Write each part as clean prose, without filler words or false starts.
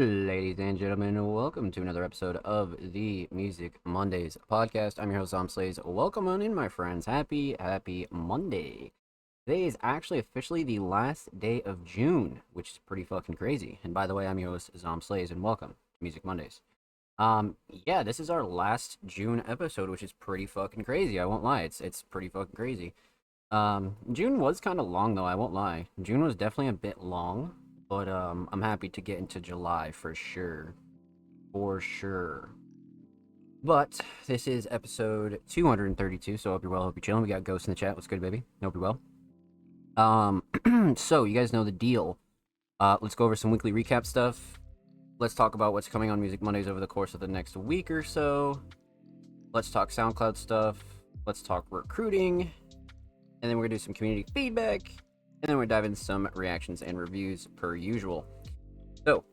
Ladies and gentlemen, welcome to another episode of the Music Mondays podcast. I'm your host, Slays. Welcome on in, my friends. Happy Monday. Today is actually officially the last day of June, which is pretty fucking crazy. And by the way, I'm your host, Slays, and welcome to Music Mondays. Yeah, this is our last June episode, which is pretty fucking crazy. I won't lie, it's pretty fucking crazy. June was kind of long though. I won't lie. June was definitely a bit long, but I'm happy to get into July for sure. But this is episode 232, so hope you're well. Hope you're chilling. We got Ghost in the chat. What's good, baby? Hope you're well. So you guys know the deal. Let's go over some weekly recap stuff. Let's talk about what's coming on Music Mondays over the course of the next week or so. Let's talk SoundCloud stuff. Let's talk recruiting. And then we're going to do some community feedback. And then we're going to dive into some reactions and reviews per usual. So,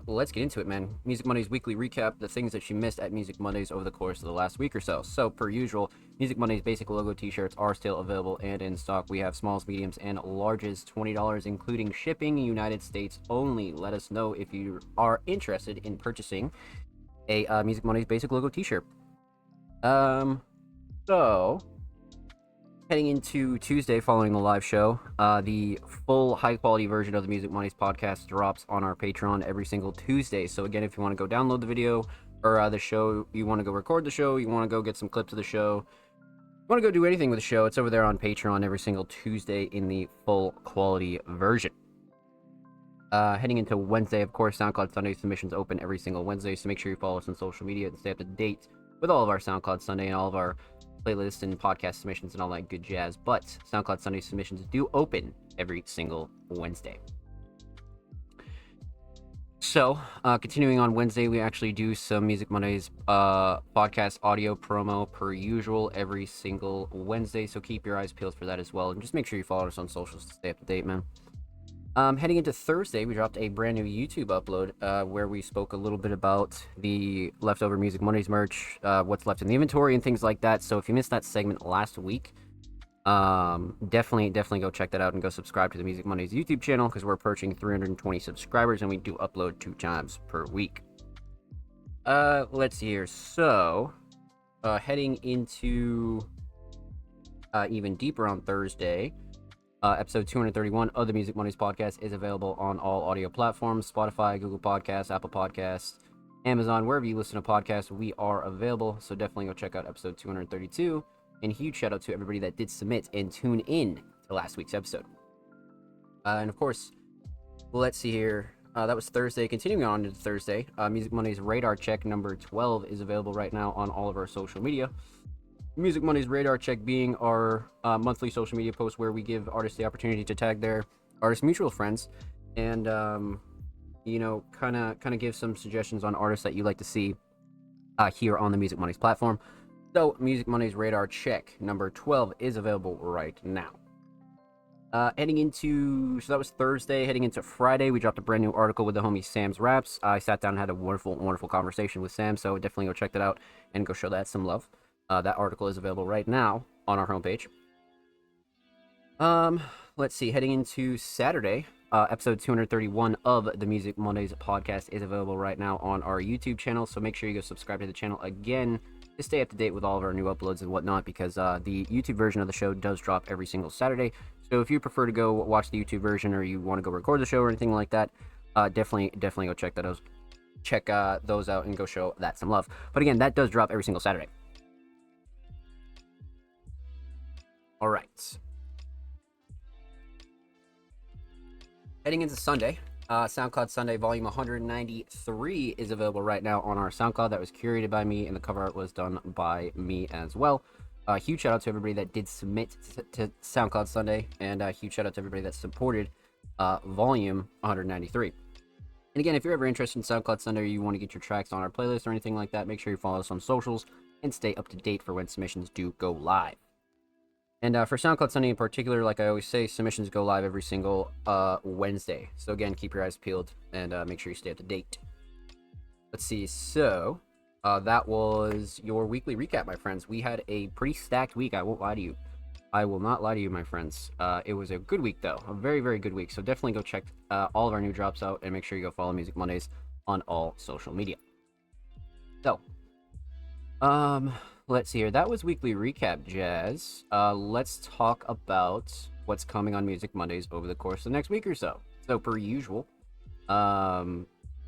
let's get into it, man. Music Mondays weekly recap, the things that you missed at Music Mondays over the course of the last week or so. So, per usual, Music Mondays basic logo t-shirts are still available and in stock. We have smalls, mediums, and larges, $20, including shipping, United States only. Let us know if you are interested in purchasing a Music Mondays basic logo t-shirt. So heading into Tuesday following the live show, the full high-quality version of the Music Mondays podcast drops on our Patreon every single Tuesday. So again, if you want to go download the video or the show, you want to go record the show, you want to go get some clips of the show, you want to go do anything with the show, it's over there on Patreon every single Tuesday in the full quality version. Heading into Wednesday, of course, SoundCloud Sunday submissions open every single Wednesday, so make sure you follow us on social media and stay up to date with all of our SoundCloud Sunday and all of our playlists and podcast submissions and all that good jazz. But SoundCloud Sunday submissions do open every single Wednesday. So, continuing on Wednesday, we actually do some Music Mondays podcast audio promo per usual every single Wednesday. So keep your eyes peeled for that as well. And just make sure you follow us on socials to stay up to date, man. Heading into Thursday, we dropped a brand new YouTube upload where we spoke a little bit about the leftover Music Mondays merch, what's left in the inventory, and things like that. So if you missed that segment last week, definitely go check that out and go subscribe to the Music Mondays YouTube channel because we're approaching 320 subscribers and we do upload 2 times per week. Let's see here. So, heading into even deeper on Thursday, episode 231 of the Music Mondays podcast is available on all audio platforms: Spotify, Google Podcasts, Apple Podcasts, Amazon, wherever you listen to podcasts, we are available. So definitely go check out episode 232. And huge shout out to everybody that did submit and tune in to last week's episode. And of course, let's see here. That was Thursday. Continuing on to Thursday, Music Mondays Radar Check number 12 is available right now on all of our social media. Music Mondays Radar Check being our monthly social media post where we give artists the opportunity to tag their artist mutual friends and kind of give some suggestions on artists that you like to see here on the Music Mondays platform. So Music Mondays Radar Check number 12 is available right now. Heading into, so that was Thursday. Heading into Friday, we dropped a brand new article with the homie Sam's Raps. I sat down and had a wonderful conversation with Sam, so definitely go check that out and go show that some love. That article is available right now on our homepage. Let's see. Heading into Saturday, episode 231 of the Music Mondays podcast is available right now on our YouTube channel. So make sure you go subscribe to the channel again to stay up to date with all of our new uploads and whatnot, because the YouTube version of the show does drop every single Saturday. So if you prefer to go watch the YouTube version or you want to go record the show or anything like that, definitely go check that out. Check those out and go show that some love. But again, that does drop every single Saturday. All right. Heading into Sunday, SoundCloud Sunday Volume 193 is available right now on our SoundCloud. That was curated by me, and the cover art was done by me as well. Huge shout out to everybody that did submit to SoundCloud Sunday, and huge shout out to everybody that supported Volume 193. And again, if you're ever interested in SoundCloud Sunday or you want to get your tracks on our playlist or anything like that, make sure you follow us on socials and stay up to date for when submissions do go live. And for SoundCloud Sunday in particular, like I always say, submissions go live every single Wednesday. So again, keep your eyes peeled and make sure you stay up to date. Let's see. So that was your weekly recap, my friends. We had a pretty stacked week. I won't lie to you. I will not lie to you, my friends. It was a good week, though. A very, very good week. So definitely go check all of our new drops out and make sure you go follow Music Mondays on all social media. So, um, let's see here. That was weekly recap, Jazz. Let's talk about what's coming on Music Mondays over the course of the next week or so. So, per usual, um,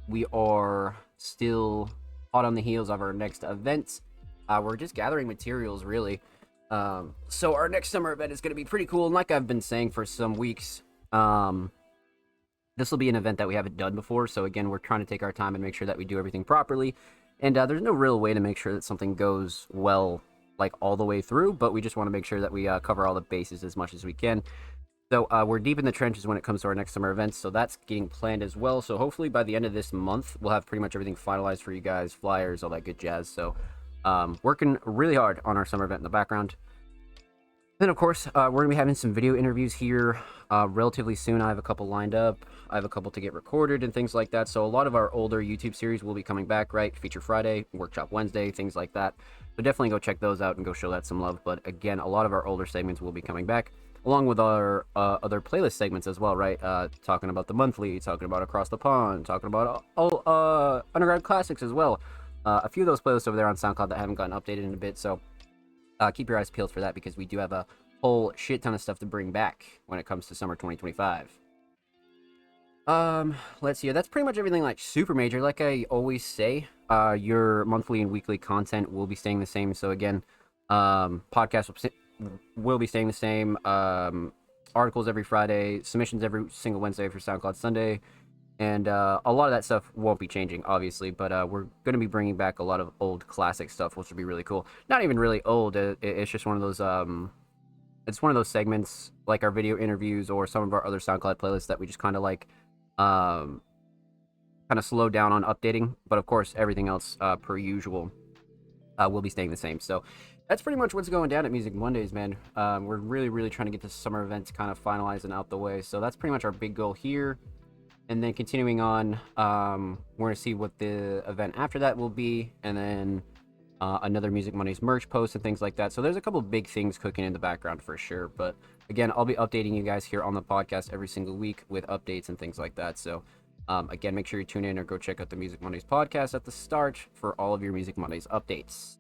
we are still hot on the heels of our next event. We're just gathering materials, really. So our next summer event is going to be pretty cool. And like I've been saying for some weeks, this will be an event that we haven't done before. So again, we're trying to take our time and make sure that we do everything properly. And there's no real way to make sure that something goes well, like all the way through. But we just want to make sure that we cover all the bases as much as we can. So we're deep in the trenches when it comes to our next summer events, so that's getting planned as well. So hopefully by the end of this month, we'll have pretty much everything finalized for you guys, flyers, all that good jazz. So working really hard on our summer event in the background. Then, of course, we're going to be having some video interviews here relatively soon. I have a couple lined up. I have a couple to get recorded and things like that. So a lot of our older YouTube series will be coming back, right? Feature Friday, Workshop Wednesday, things like that. So definitely go check those out and go show that some love. But again, a lot of our older segments will be coming back, along with our other playlist segments as well, right? Talking about the monthly, talking about Across the Pond, talking about undergrad classics as well. A few of those playlists over there on SoundCloud that haven't gotten updated in a bit, so keep your eyes peeled for that because we do have a whole shit ton of stuff to bring back when it comes to summer 2025. Let's see. That's pretty much everything like super major. Like I always say, your monthly and weekly content will be staying the same. So again, podcasts will be staying the same. Articles every Friday, submissions every single Wednesday for SoundCloud Sunday, and a lot of that stuff won't be changing, obviously. But we're going to be bringing back a lot of old classic stuff, which will be really cool. Not even really old. It's just one of those. It's one of those segments like our video interviews or some of our other SoundCloud playlists that we just kind of like, kind of slow down on updating. But of course, everything else per usual will be staying the same. So that's pretty much what's going down at Music Mondays, man. We're really trying to get this summer event kind of finalized and out the way. So that's pretty much our big goal here. And then continuing on, we're going to see what the event after that will be. And then another Music Mondays merch post and things like that. So there's a couple of big things cooking in the background for sure. But again, I'll be updating you guys here on the podcast every single week with updates and things like that. So again, make sure you tune in or go check out the Music Mondays podcast at the start for all of your Music Mondays updates.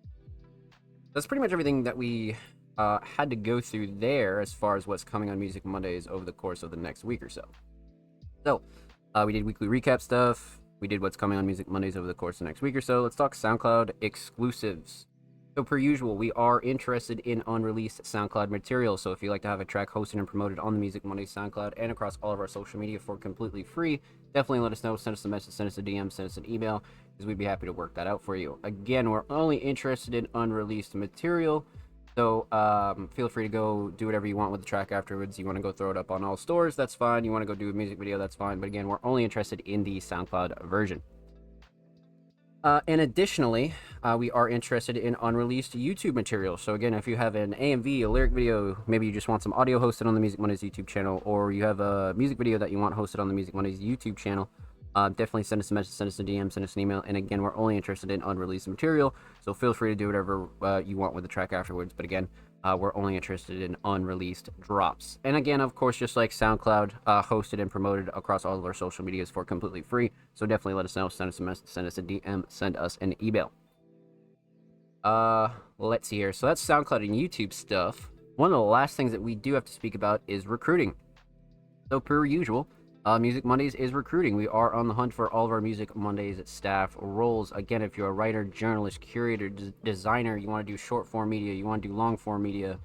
That's pretty much everything that we had to go through there as far as what's coming on Music Mondays over the course of the next week or so. So we did weekly recap stuff. We did what's coming on Music Mondays over the course of the next week or so. Let's talk SoundCloud exclusives. So per usual, we are interested in unreleased SoundCloud material. So if you'd like to have a track hosted and promoted on the Music Mondays SoundCloud and across all of our social media for completely free, definitely let us know. Send us a message, send us a DM, send us an email, because we'd be happy to work that out for you. Again, we're only interested in unreleased material. So feel free to go do whatever you want with the track afterwards. You want to go throw it up on all stores, that's fine. You want to go do a music video, that's fine. But again, we're only interested in the SoundCloud version. And additionally, we are interested in unreleased YouTube material. So again, if you have an AMV, a lyric video, maybe you just want some audio hosted on the Music Mondays YouTube channel, or you have a music video that you want hosted on the Music Mondays YouTube channel, definitely send us a message, send us a DM, send us an email. And again, we're only interested in unreleased material, so feel free to do whatever you want with the track afterwards. But again, we're only interested in unreleased drops. And again, of course, just like SoundCloud, hosted and promoted across all of our social medias for completely free. So definitely let us know, send us a message, send us a DM, send us an email. Let's see here. So that's SoundCloud and YouTube stuff. One of the last things that we do have to speak about is recruiting. So per usual, Music Mondays is recruiting. We are on the hunt for all of our Music Mondays staff roles. Again, if you're a writer, journalist, curator, designer, you want to do short form media, you want to do long form media,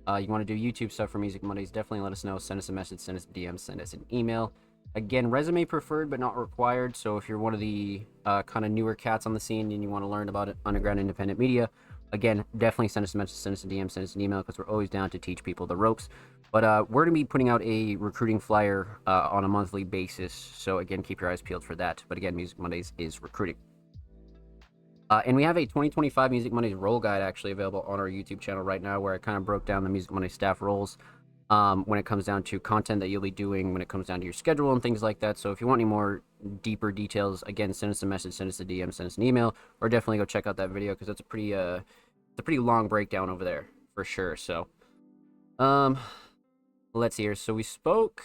you want to do YouTube stuff for Music Mondays, definitely let us know. Send us a message, send us a DM, send us an email. Again, resume preferred but not required. So if you're one of the kind of newer cats on the scene and you want to learn about it, underground independent media, again, definitely send us a message, send us a DM, send us an email, because we're always down to teach people the ropes. But we're going to be putting out a recruiting flyer on a monthly basis. So again, keep your eyes peeled for that. But again, Music Mondays is recruiting. And we have a 2025 Music Mondays role guide actually available on our YouTube channel right now, where I kind of broke down the Music Mondays staff roles when it comes down to content that you'll be doing, when it comes down to your schedule and things like that. So if you want any more deeper details, again, send us a message, send us a DM, send us an email, or definitely go check out that video, because it's a pretty long breakdown over there for sure. So let's see here. So we spoke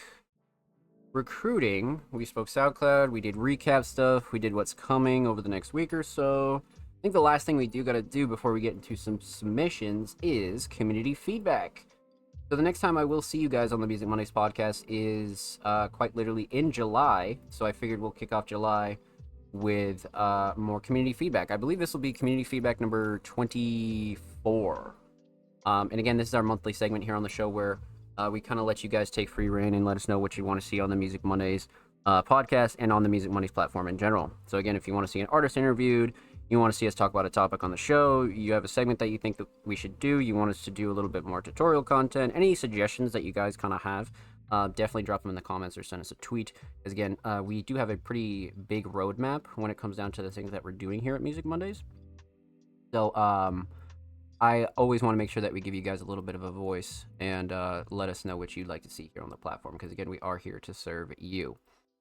recruiting, we spoke SoundCloud, we did recap stuff, we did what's coming over the next week or so. I think the last thing we do got to do before we get into some submissions is community feedback. So the next time I will see you guys on the Music Mondays podcast is quite literally in July. So I figured we'll kick off July with more community feedback. I believe this will be community feedback number 24. And again, this is our monthly segment here on the show where we kind of let you guys take free reign and let us know what you want to see on the Music Mondays podcast and on the Music Mondays platform in general. So again, if you want to see an artist interviewed, you want to see us talk about a topic on the show, you have a segment that you think that we should do, you want us to do a little bit more tutorial content, any suggestions that you guys kind of have, definitely drop them in the comments or send us a tweet. Because again, we do have a pretty big roadmap when it comes down to the things that we're doing here at Music Mondays. So I always want to make sure that we give you guys a little bit of a voice and let us know what you'd like to see here on the platform. Because again, we are here to serve you.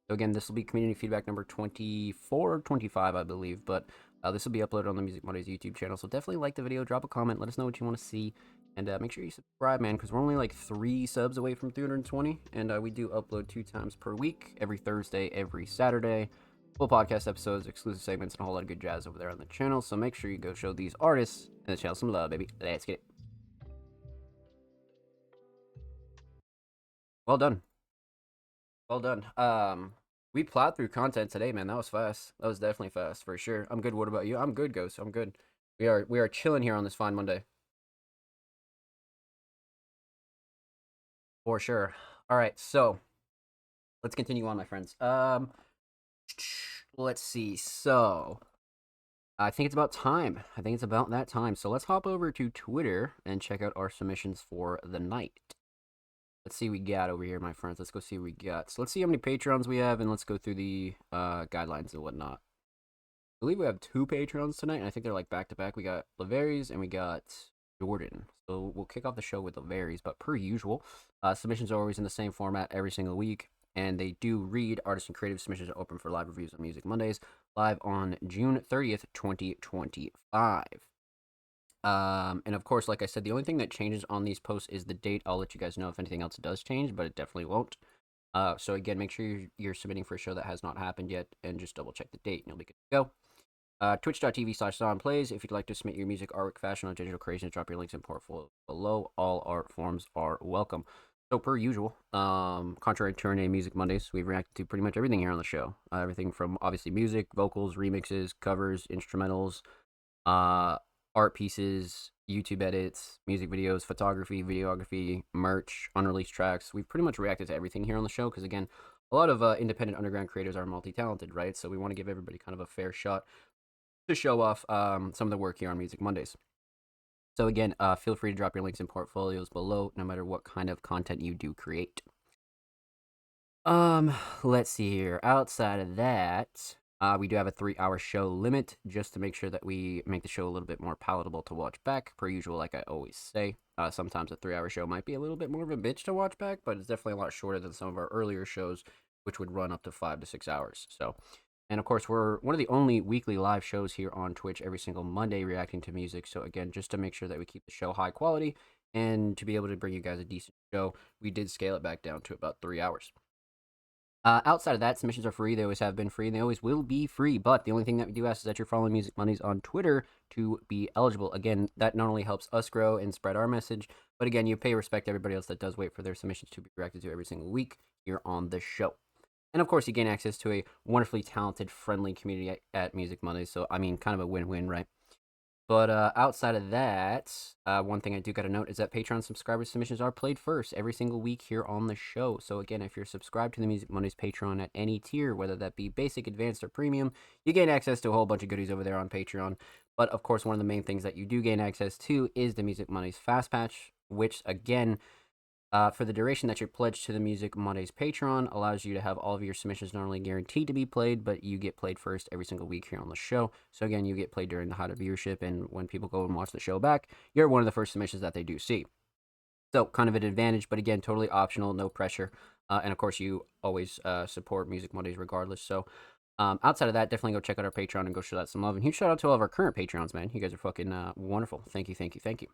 So again, this will be community feedback number 24 or 25, I believe. But this will be uploaded on the Music Mondays YouTube channel. So definitely like the video, drop a comment, let us know what you want to see. And make sure you subscribe, man, because we're only like 3 subs away from 320. And we do upload 2 times per week, every Thursday, every Saturday. Full podcast episodes, exclusive segments, and a whole lot of good jazz over there on the channel. So make sure you go show these artists and the channel some love, baby. Let's get it. Well done. Well done. We plowed through content today, man. That was fast. That was definitely fast for sure. I'm good. What about you? I'm good, Ghost. I'm good. We are chilling here on this fine Monday. For sure. All right, so let's continue on, my friends. Let's see. So I think it's about time. I think it's about that time. So let's hop over to Twitter and check out our submissions for the night. Let's see what we got over here, my friends. Let's go see what we got. So let's see how many Patrons we have, and let's go through the guidelines and whatnot. I believe we have 2 Patrons tonight, and I think they're like back-to-back. We got Laveries and we got Jordan. So we'll kick off the show with Laveries, but per usual, submissions are always in the same format every single week, and they do read artist and creative submissions are open for live reviews on Music Mondays, live on June 30th, 2025. And of course, like I said, the only thing that changes on these posts is the date. I'll let you guys know if anything else does change, but it definitely won't. So again, make sure you're submitting for a show that has not happened yet, and just double check the date, and you'll be good to go. Twitch.tv/SonPlays. If you'd like to submit your music, artwork, fashion, or digital creations, drop your links and portfolio below. All art forms are welcome. So per usual, contrary to our name, Music Mondays, we've reacted to pretty much everything here on the show. Everything from obviously music, vocals, remixes, covers, instrumentals, art pieces, YouTube edits, music videos, photography, videography, merch, unreleased tracks. We've pretty much reacted to everything here on the show because, again, a lot of independent underground creators are multi-talented, right? So we want to give everybody kind of a fair shot to show off some of the work here on Music Mondays. So again, feel free to drop your links and portfolios below, no matter what kind of content you do create. Let's see here. Outside of that, we do have a 3-hour show limit just to make sure that we make the show a little bit more palatable to watch back. Per usual, like I always say, sometimes a 3-hour show might be a little bit more of a bitch to watch back, but it's definitely a lot shorter than some of our earlier shows, which would run up to 5 to 6 hours. So, and of course, we're one of the only weekly live shows here on Twitch every single Monday reacting to music. So again, just to make sure that we keep the show high quality and to be able to bring you guys a decent show, we did scale it back down to about 3 hours. Outside of that, submissions are free. They always have been free, and they always will be free. But the only thing that we do ask is that you're following Music Mondays on Twitter to be eligible. Again, that not only helps us grow and spread our message, but again, you pay respect to everybody else that does wait for their submissions to be reacted to every single week here on the show. And of course, you gain access to a wonderfully talented, friendly community at Music Mondays. So, I mean, kind of a win-win, right? But outside of that, one thing I do got to note is that Patreon subscriber submissions are played first every single week here on the show. So again, if you're subscribed to the Music Mondays Patreon at any tier, whether that be basic, advanced, or premium, you gain access to a whole bunch of goodies over there on Patreon. But of course, one of the main things that you do gain access to is the Music Mondays Fast Patch, which again, for the duration that you're pledged to the Music Mondays Patreon, allows you to have all of your submissions not only guaranteed to be played, but you get played first every single week here on the show. So again, you get played during the height of viewership, and when people go and watch the show back, you're one of the first submissions that they do see. So kind of an advantage, but again, totally optional, no pressure. And of course, you always support Music Mondays regardless. So outside of that, definitely go check out our Patreon and go show that some love. And huge shout out to all of our current Patrons, man. You guys are fucking wonderful. Thank you, thank you, thank you.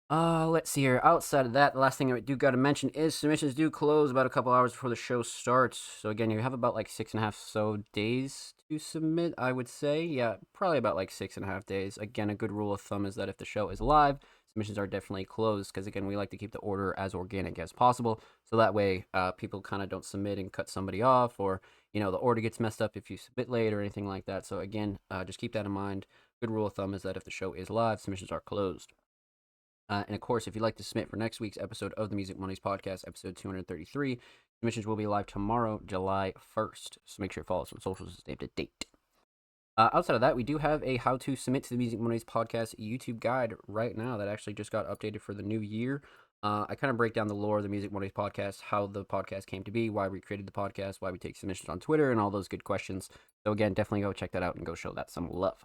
Let's see here. Outside of that, the last thing I do got to mention is submissions do close about a couple hours before the show starts. So again, you have about like 6.5 days to submit, I would say. Yeah, probably about like 6.5 days. Again, a good rule of thumb is that if the show is live, submissions are definitely closed because again, we like to keep the order as organic as possible. So that way, people kind of don't submit and cut somebody off, or the order gets messed up if you submit late or anything like that. So again, just keep that in mind. Good rule of thumb is that if the show is live, submissions are closed. And of course, if you'd like to submit for next week's episode of the Music Mondays podcast, episode 233, submissions will be live tomorrow, July 1st. So make sure you follow us on socials to stay up to date. Outside of that, we do have a how to submit to the Music Mondays podcast YouTube guide right now that actually just got updated for the new year. I kind of break down the lore of the Music Mondays podcast, how the podcast came to be, why we created the podcast, why we take submissions on Twitter, and all those good questions. So again, definitely go check that out and go show that some love.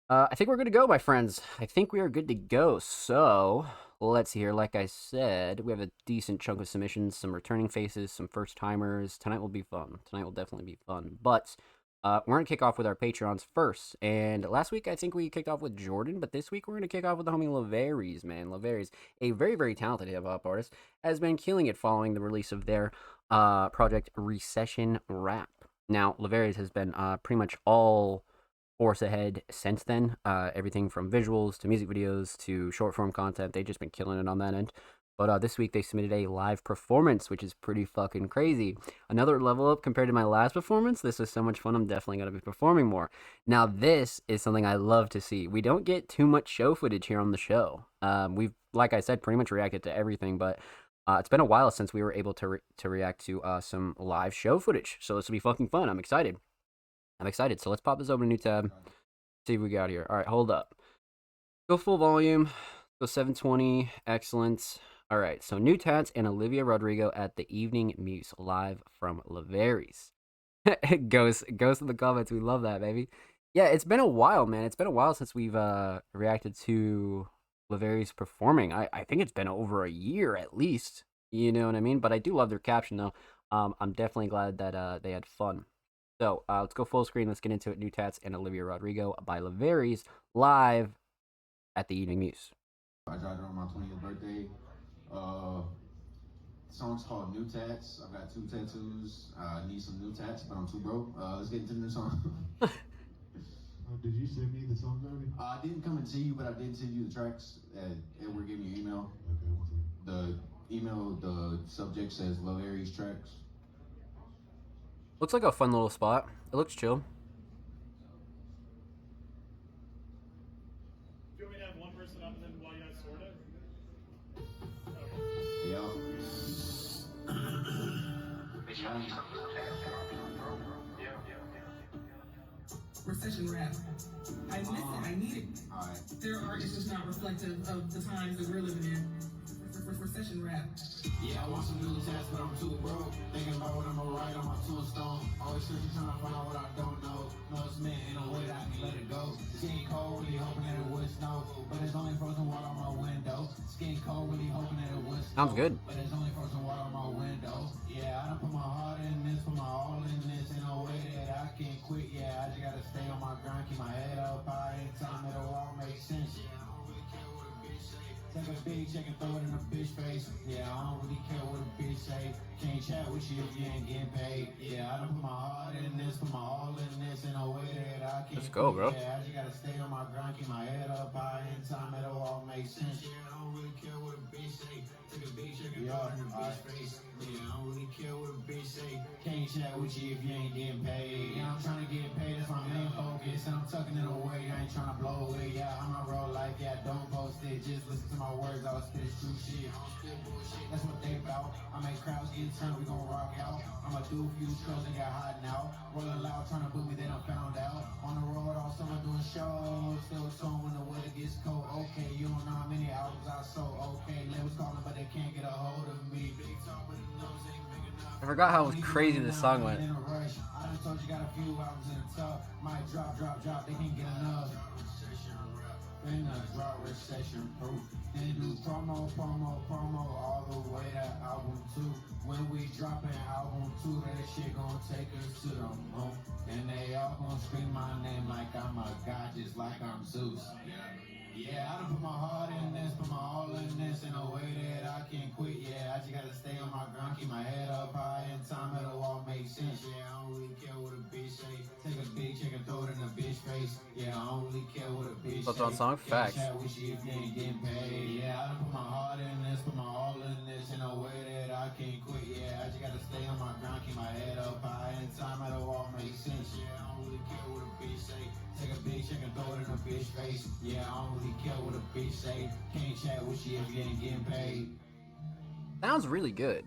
I think we're good to go, my friends. I think we are good to go. So let's see here. Like I said, we have a decent chunk of submissions, some returning faces, some first timers. Tonight will be fun. Tonight will definitely be fun. But we're going to kick off with our Patreons first. And last week, I think we kicked off with Jordan. But this week, we're going to kick off with the homie Laveries, man. Laveries, a very, very talented hip-hop artist, has been killing it following the release of their project Recession Rap. Now, Laveries has been pretty much all force ahead since then. Everything from visuals to music videos to short form content, they've just been killing it on that end. But this week they submitted a live performance, which is pretty fucking crazy. Another level up compared to my last performance. This was so much fun. I'm definitely going to be performing more. Now, this is something I love to see. We don't get too much show footage here on the show. We've, like I said, pretty much reacted to everything, but it's been a while since we were able to react to some live show footage. So this will be fucking fun. I'm excited. So let's pop this open, a new tab. See what we got here. All right, hold up. Go full volume. Go 720. Excellent. All right, so New Tats and Olivia Rodrigo at the Evening Muse, live from Laveries. Ghost in the comments. We love that, baby. Yeah, it's been a while, man. It's been a while since we've reacted to Laveries performing. I think it's been over a year at least. You know what I mean? But I do love their caption, though. I'm definitely glad that they had fun. So let's go full screen. Let's get into it. New Tats and Olivia Rodrigo by Laveries, live at the Evening Muse. I dropped it on my 20th birthday. The song's called New Tats. I've got 2 tattoos. I need some new tats, but I'm too broke. Let's get into the new song. Did you send me the song already? I didn't come and see you, but I did send you the tracks. Edward gave me your email. Okay, one second. The email, the subject says Laveries tracks. Looks like a fun little spot. It looks chill. Do you want me to have one person up and then while you guys sort it? Okay. Yeah. Recession rap. I miss it. I need it. Alright. Their art is just not reflective of the times that we're living in. Recession rap. Yeah, I want some new tats, but I'm too broke. Thinking about what I'ma write on my tombstone. Always searching, trying to find out what I don't know. No, it's meant in a way that I can let it go. Skin cold, really hoping that it would snow. But there's only frozen water on my window. Skin cold, really hoping that it would snow. Sounds good. But there's only frozen water on my window. Yeah, I done put my heart in this, put my all in this. In a way that I can't quit. Yeah, I just gotta stay on my grind, keep my head up high. In time, it'll all make sense. Yeah, I don't really care what a bitch say. Take a big check and throw it in a bitch face. Yeah, I don't really care what a bitch say. Can't chat with you if you ain't getting paid. Yeah, I done put my heart in this, put my all in this. In a way that I can't. Let's go, bro. Yeah, I just gotta stay on my grind, keep my head up high. In time, it'll all make sense. Yeah, I don't really care what a bitch say. Take a big check and throw it in a bitch face. Yeah, I don't really care what a bitch say. Can't chat with you if you ain't getting paid. Yeah, I'm trying to get paid, that's my main focus. And I'm tucking it away, I ain't trying to blow away. Yeah, I'm a roll like, yeah, don't post it. Just listen to my words, I'll spit true shit. I don't spit bullshit, that's what they bout. I make crowds get turned, we gon' rock out. I'ma do a few shows and get hot now. Rolling loud, trying to boot me, they done found out. On the road all summer doing shows. Still song when the weather gets cold. Okay, you don't know how many albums I sold. Okay, labels calling, but they can't get a hold of me. Big talk, but the nose ain't big enough. I forgot how crazy this song went. I done told you got a few albums in the tub. Might drop, they can't get enough. Then I drop recession proof. Then do promo, all the way to album 2. When we dropping album 2, that shit gon' take us to the moon. And they all gon' scream my name like I'm a god, just like I'm Zeus. Yeah, I done put my heart in this, put my all in this in a way that I can't quit. Yeah, I just gotta stay on my grind, keep my head up high, and time it'll all make sense. Yeah, I don't really care what a bitch say. Take a big check and throw it in a bitch face. Yeah, I don't really care what a bitch Thoughts say. on song? Can't Facts. chat with you if you ain't getting paid. Yeah, I done put my heart in this, put my all in this in a way that I can't quit. Yeah, I just gotta stay on my grind, keep my head up high, and time it'll all make sense. Yeah, I don't really care what a bitch say. Take a big check and throw it in a bitch face. Yeah, I don't really care what a bitch say. Can't chat with you if you ain't getting paid. Sounds really good.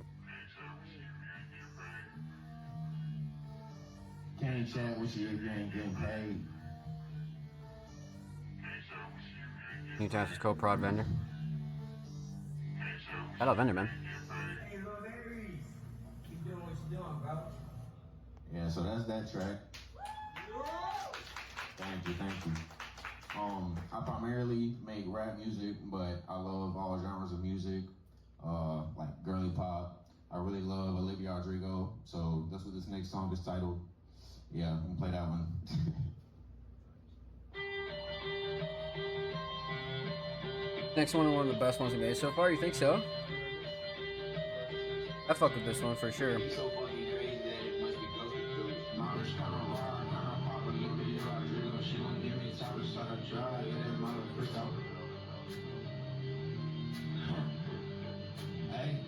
Can't chat with you if you ain't getting paid. New times is co-prod vendor. Shout out vendor, man. Keep doing what you're doing, bro. Yeah, so that's that track. Thank you, thank you. I primarily make rap music, but I love all genres of music, like girly pop. I really love Olivia Rodrigo, so that's what this next song is titled. Yeah, I'm gonna play that one. Next one of the best ones we made so far. You think so? I fuck with this one for sure. So fucking crazy that it must be close to do. Mama's kinda raw, kinda pop a little bit of Rodrigo. She gon' give me top of shot of dry, yeah, that mother freak out. Hey.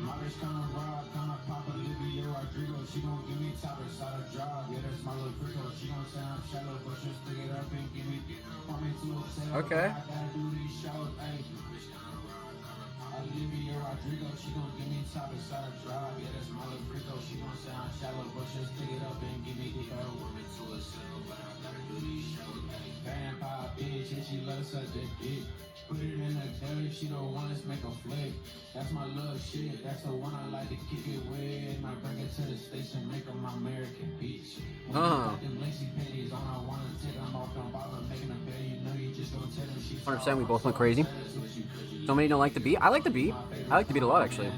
Mama's kinda raw, kinda pop a little bit of Rodrigo. She gon' give me top of shot of dry, yeah, that's my little freak out. She gon' say I'm shallow, but she'll stick it up and give me. Want me to excel, Okay. I gotta do these shows, hey. Olivia Rodrigo, she gon' give me top and side of drive. Yeah, that's my little Rico. She gon' say I'm shallow, but she'll stick it up and give me the girl. Woman to herself, but I gotta do these shows. Vampire bitch, and she loves such a dick. Put it in the dirt, she don't want us make a flick. That's my little shit, that's the one I like to kick it with. Might bring it to the station, make her my American bitch. When I got them lacy panties on, I wanna take them off, don't bother making a bed. You know you just gon' tell them she's 100%. We both went crazy. So many don't like the beat. I like the beat. I like the beat a lot, actually.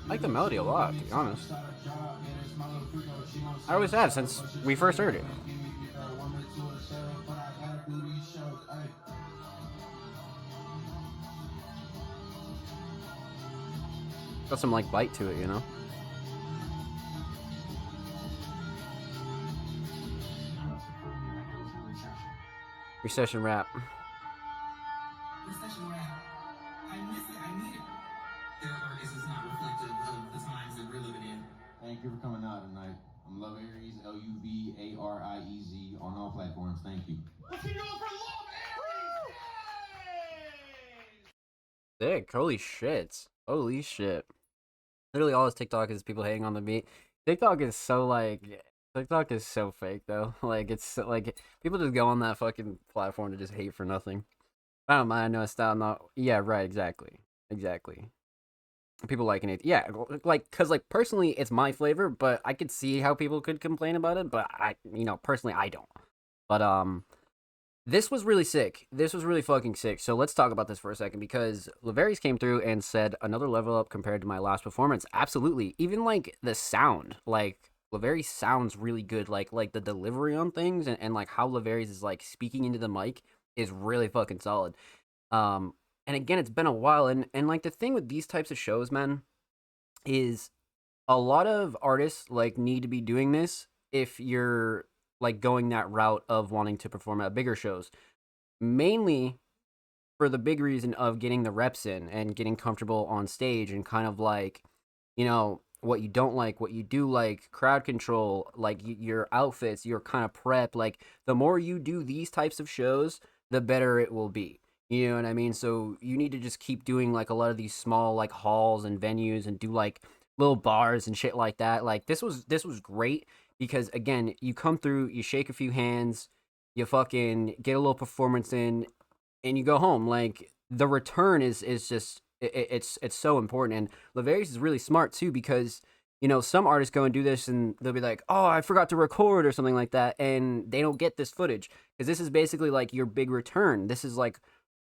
I like the melody a lot, to be honest. I always have since we first heard it. Got some like bite to it, you know? Recession rap. Recession rap. I miss it. I need it. Their art is just not reflective of the times that we're living in. Thank you for coming out tonight. I'm Love Aries, L-U-V-A-R-I-E-Z on all platforms. Thank you. Let's keep going for Love Aries! Sick. Holy shit. Holy shit. Literally all this TikTok is people hating on the beat. TikTok is so fake though. Like it's like people just go on that fucking platform to just hate for nothing. I don't mind. I know it's style not. Yeah, right. Exactly. People liking it. Yeah, like because like personally, it's my flavor, but I could see how people could complain about it. But personally, I don't. But this was really sick. This was really fucking sick. So let's talk about this for a second because Laverius came through and said another level up compared to my last performance. Absolutely. Even like the sound, like Laverius sounds really good. Like the delivery on things and like how Laverius is like speaking into the mic is really fucking solid. And again, it's been a while. And like the thing with these types of shows, man, is a lot of artists like need to be doing this if you're like going that route of wanting to perform at bigger shows, mainly for the big reason of getting the reps in and getting comfortable on stage and kind of like, what you don't like, what you do like, crowd control, like your outfits, your kind of prep. Like the more you do these types of shows, the better it will be. You know what I mean? So you need to just keep doing like a lot of these small like halls and venues and do like little bars and shit like that. Like this was great. Because again, you come through, you shake a few hands, you fucking get a little performance in, and you go home. Like the return is just it's so important. And Laverius is really smart too because you know, some artists go and do this and they'll be like, oh, I forgot to record or something like that. And they don't get this footage because this is basically like your big return. This is like,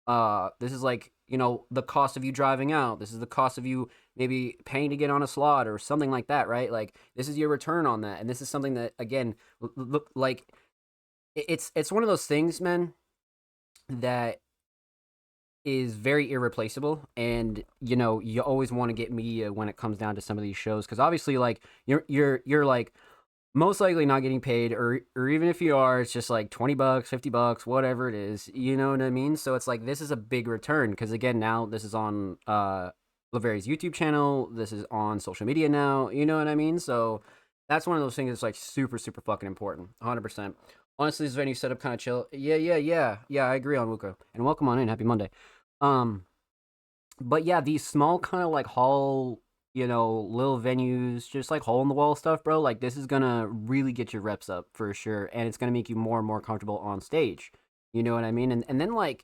you know, the cost of you driving out. This is the cost of you maybe paying to get on a slot or something like that, right? Like this is your return on that. And this is something that, again, look like it's one of those things, man, that is very irreplaceable. And you know, you always want to get media when it comes down to some of these shows, because obviously like you're like most likely not getting paid, or even if you are, it's just like $20, $50, whatever it is, you know what I mean? So it's like this is a big return, because again, now this is on Laveri's YouTube channel, this is on social media now, you know what I mean? So that's one of those things that's like super fucking important. 100%. Honestly, this venue setup kind of chill. Yeah, I agree on Wuko. And welcome on in. Happy Monday. But yeah, these small kind of like hall, you know, little venues, just like hole in the wall stuff, bro. Like this is gonna really get your reps up for sure, and it's gonna make you more and more comfortable on stage. You know what I mean? And then like,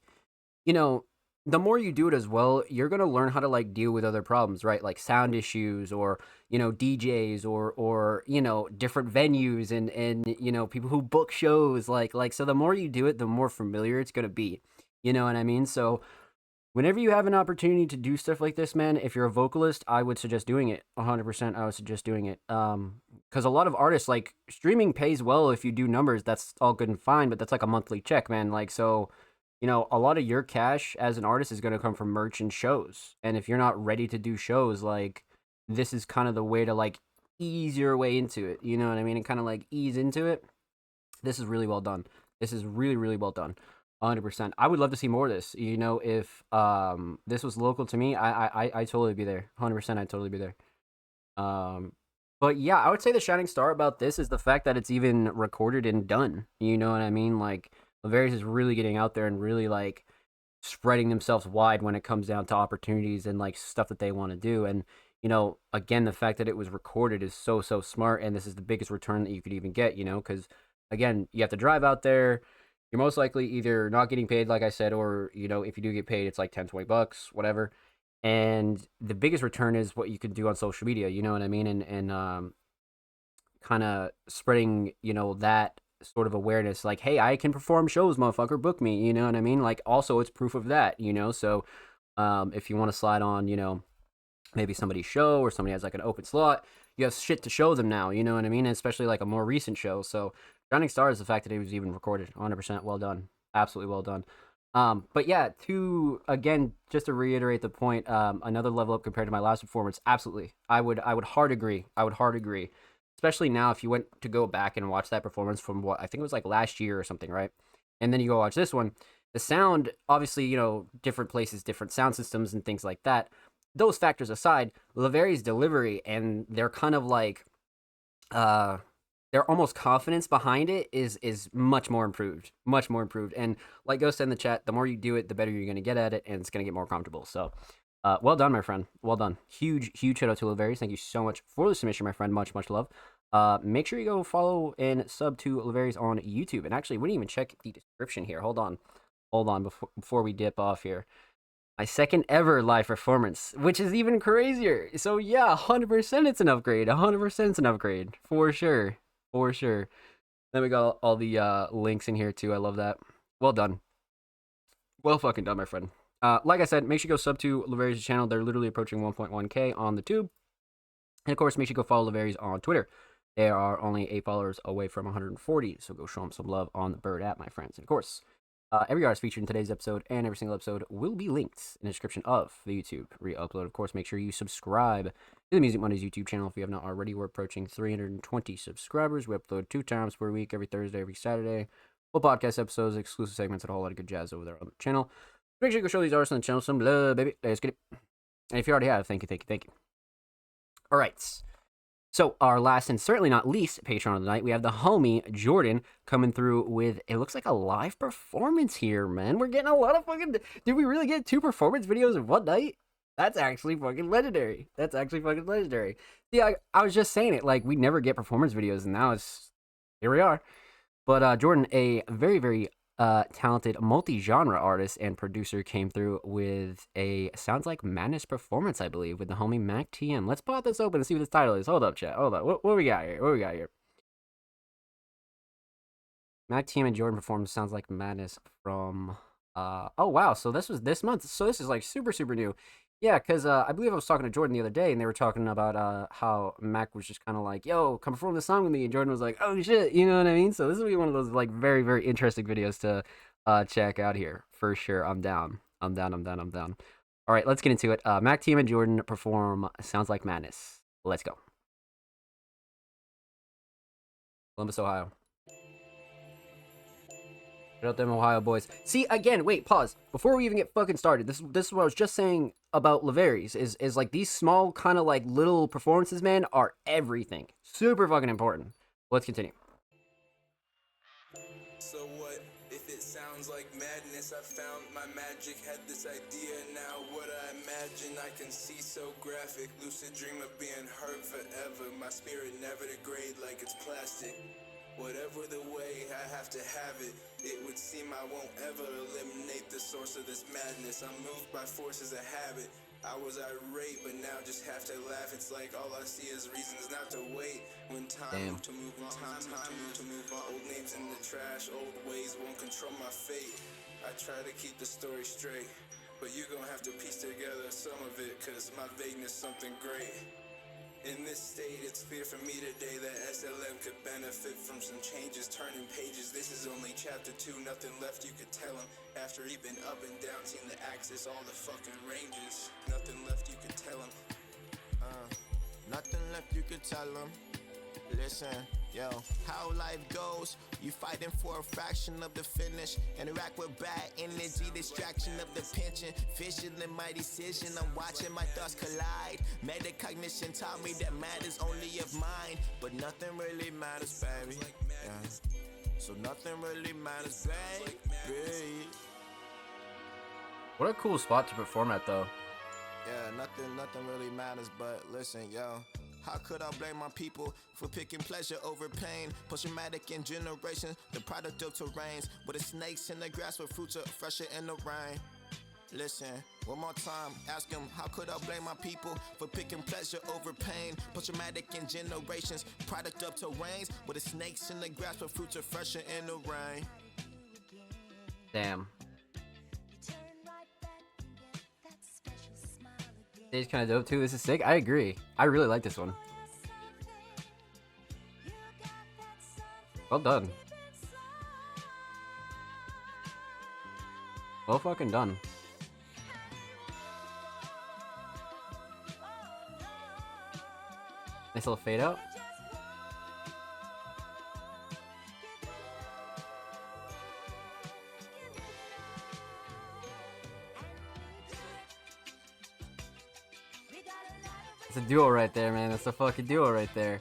you know, the more you do it as well, you're gonna learn how to like deal with other problems, right? Like sound issues, or you know, DJs, or you know, different venues, and you know, people who book shows. Like so, the more you do it, the more familiar it's gonna be. You know what I mean? So whenever you have an opportunity to do stuff like this, man, if you're a vocalist, I would suggest doing it. 100%, I would suggest doing it. Because a lot of artists, like, streaming pays well if you do numbers. That's all good and fine, but that's like a monthly check, man. Like, so, you know, a lot of your cash as an artist is going to come from merch and shows. And if you're not ready to do shows, like, this is kind of the way to, like, ease your way into it. You know what I mean? And kind of, like, ease into it. This is really well done. This is really well done. 100%. I would love to see more of this. You know, if this was local to me, I totally be there. 100%, I'd totally be there. But yeah, I would say the shining star about this is the fact that it's even recorded and done. You know what I mean? Like, Laverius is really getting out there and really like spreading themselves wide when it comes down to opportunities and like stuff that they want to do. And you know, again, the fact that it was recorded is so smart, and this is the biggest return that you could even get. You know, because again, you have to drive out there. You're most likely either not getting paid, like I said, or, you know, if you do get paid, it's like $10, $20, whatever. And the biggest return is what you can do on social media, you know what I mean? And kind of spreading, you know, that sort of awareness, like, hey, I can perform shows, motherfucker, book me, you know what I mean? Like, also, it's proof of that, you know? So if you want to slide on, you know, maybe somebody's show, or somebody has like an open slot, you have shit to show them now, you know what I mean? And especially like a more recent show. So shining star is the fact that it was even recorded. 100% well done. Absolutely well done. But yeah, again, just to reiterate the point, another level up compared to my last performance. Absolutely. I would hard agree. Especially now, if you went to go back and watch that performance from what I think it was like last year or something, right? And then you go watch this one. The sound, obviously, you know, different places, different sound systems and things like that. Those factors aside, Laveri's delivery and their kind of like, their almost confidence behind it is much more improved. And like Ghost said in the chat, the more you do it, the better you're going to get at it, and it's going to get more comfortable. So, well done, my friend. Well done. Huge shout out to Laverius. Thank you so much for the submission, my friend. Much love. Make sure you go follow and sub to Laverius on YouTube. And actually, we didn't even check the description here. Hold on before we dip off here. My second ever live performance, which is even crazier. So yeah, 100% it's an upgrade. 100% it's an upgrade. For sure. Then we got all the links in here too. I love that. Well done. Well fucking done, my friend. Like I said, make sure you go sub to Laverius' channel. They're literally approaching 1.1k on the tube. And of course, make sure you go follow Laverius on Twitter. They are only 8 followers away from 140. So go show them some love on the Bird app, my friends. And of course, every artist featured in today's episode and every single episode will be linked in the description of the YouTube re-upload. Of course, make sure you subscribe to the Music Mondays YouTube channel if you have not already. We're approaching 320 subscribers. We upload 2 times per week, every Thursday, every Saturday. Full podcast episodes, exclusive segments, and a whole lot of good jazz over there on the channel. Make sure you go show these artists on the channel some love, baby. Let's get it. And if you already have, thank you. All right. So our last and certainly not least patron of the night, we have the homie Jordan coming through with, it looks like a live performance here, man. We're getting a lot of fucking, did we really get 2 performance videos in one night? That's actually fucking legendary. Yeah, I was just saying it, like, we never get performance videos, and now here we are. But Jordan, a very talented multi-genre artist and producer came through with a Sounds Like Madness performance, I believe, with the homie Mac TM. Let's pop this open and see what this title is. Hold up, chat. Hold up. What we got here? What we got here? Mac TM and Jordan performed Sounds Like Madness from oh wow, so this was this month. So this is like super new. Yeah, because I believe I was talking to Jordan the other day, and they were talking about how Mac was just kind of like, yo, come perform this song with me. And Jordan was like, oh shit, you know what I mean? So this will be one of those like very interesting videos to check out here for sure. I'm down. I'm down. All right, let's get into it. Mac TM and Jordan perform Sounds Like Madness. Let's go. Columbus, Ohio. Shout out them Ohio boys. See, again, wait, pause. Before we even get fucking started, this is what I was just saying about Laveries, is like these small kind of like little performances, man, are everything. Super fucking important. Let's continue. So what if it sounds like madness? I found my magic, had this idea, now what I imagine I can see so graphic. Lucid dream of being hurt forever, my spirit never degrade like it's plastic. Whatever the way, I have to have it. It would seem I won't ever eliminate the source of this madness. I'm moved by force as a habit. I was irate, but now just have to laugh. It's like all I see is reasons not to wait. When time to move on, time to move on. Old names in the trash, old ways won't control my fate. I try to keep the story straight, but you gon' have to piece together some of it, cause my vagueness something great. In this state, it's clear for me today that SLM could benefit from some changes, turning pages. This is only chapter 2, nothing left you could tell him. After he been up and down, seen the axis, all the fucking ranges. Nothing left you could tell him. Nothing left you could tell him. Listen, yo, how life goes, you fighting for a fraction of the finish. Interact with bad energy, distraction of the pension. Vigilant my decision, I'm watching my thoughts collide. Metacognition taught me that matters only of mine. But nothing really matters, baby. Yeah. So nothing really matters, baby. What a cool spot to perform at, though. Yeah, nothing really matters, but listen, yo. How could I blame my people for picking pleasure over pain? Post-traumatic in generations, the product of terrains. With the snakes in the grass, with fruits are fresher in the rain. Listen, one more time, ask him, how could I blame my people for picking pleasure over pain? Post-traumatic in generations, product of terrains. With the snakes in the grass, with fruits are fresher in the rain. Damn. It's kind of dope too. This is sick. I agree. I really like this one. Well done. Well fucking done. Nice little fade out. It's a duo right there, man. That's a fucking duo right there.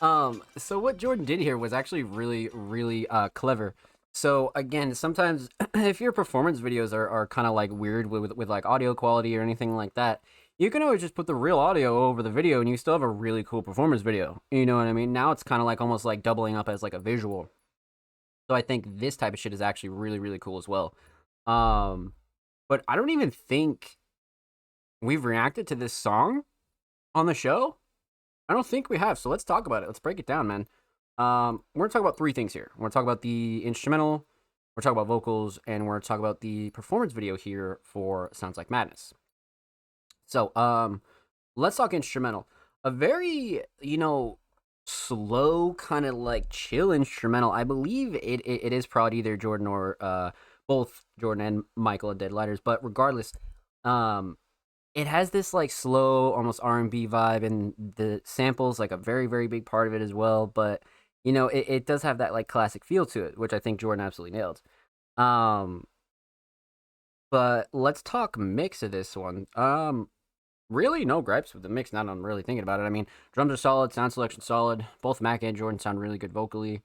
So what Jordan did here was actually really clever. So again, sometimes if your performance videos are kind of like weird with like audio quality or anything like that, you can always just put the real audio over the video and you still have a really cool performance video. You know what I mean? Now it's kind of like almost like doubling up as like a visual. So I think this type of shit is actually really cool as well. But I don't even think we've reacted to this song on the show. I don't think we have, so let's talk about it. Let's break it down, man. We're gonna talk about three things here. We're gonna talk about the instrumental, we're talking about vocals, and we're gonna talk about the performance video here for Sounds Like Madness. So, let's talk instrumental. A very, slow, kind of like chill instrumental. I believe it is probably either Jordan or both Jordan and Michael at Deadlighters, but regardless, it has this like slow, almost R&B vibe, and the samples like a very big part of it as well. But it does have that like classic feel to it, which I think Jordan absolutely nailed. But let's talk mix of this one. Really no gripes with the mix. Now that I'm really thinking about it. I mean, drums are solid, sound selection solid. Both Mac and Jordan sound really good vocally.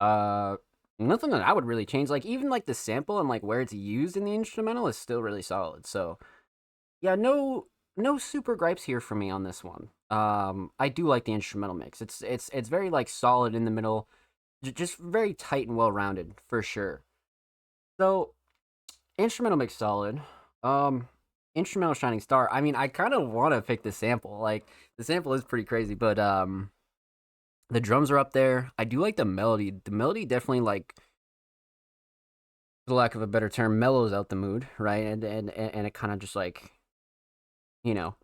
Nothing that I would really change. Like even like the sample and like where it's used in the instrumental is still really solid. So yeah, no super gripes here for me on this one. I do like the instrumental mix. It's very like solid in the middle, just very tight and well rounded for sure. So instrumental mix solid. Um, Instrumental Shining Star. I mean, I kind of want to pick the sample. Like the sample is pretty crazy, but the drums are up there. I do like the melody. The melody definitely like, for lack of a better term, mellows out the mood, right? And it kind of just like,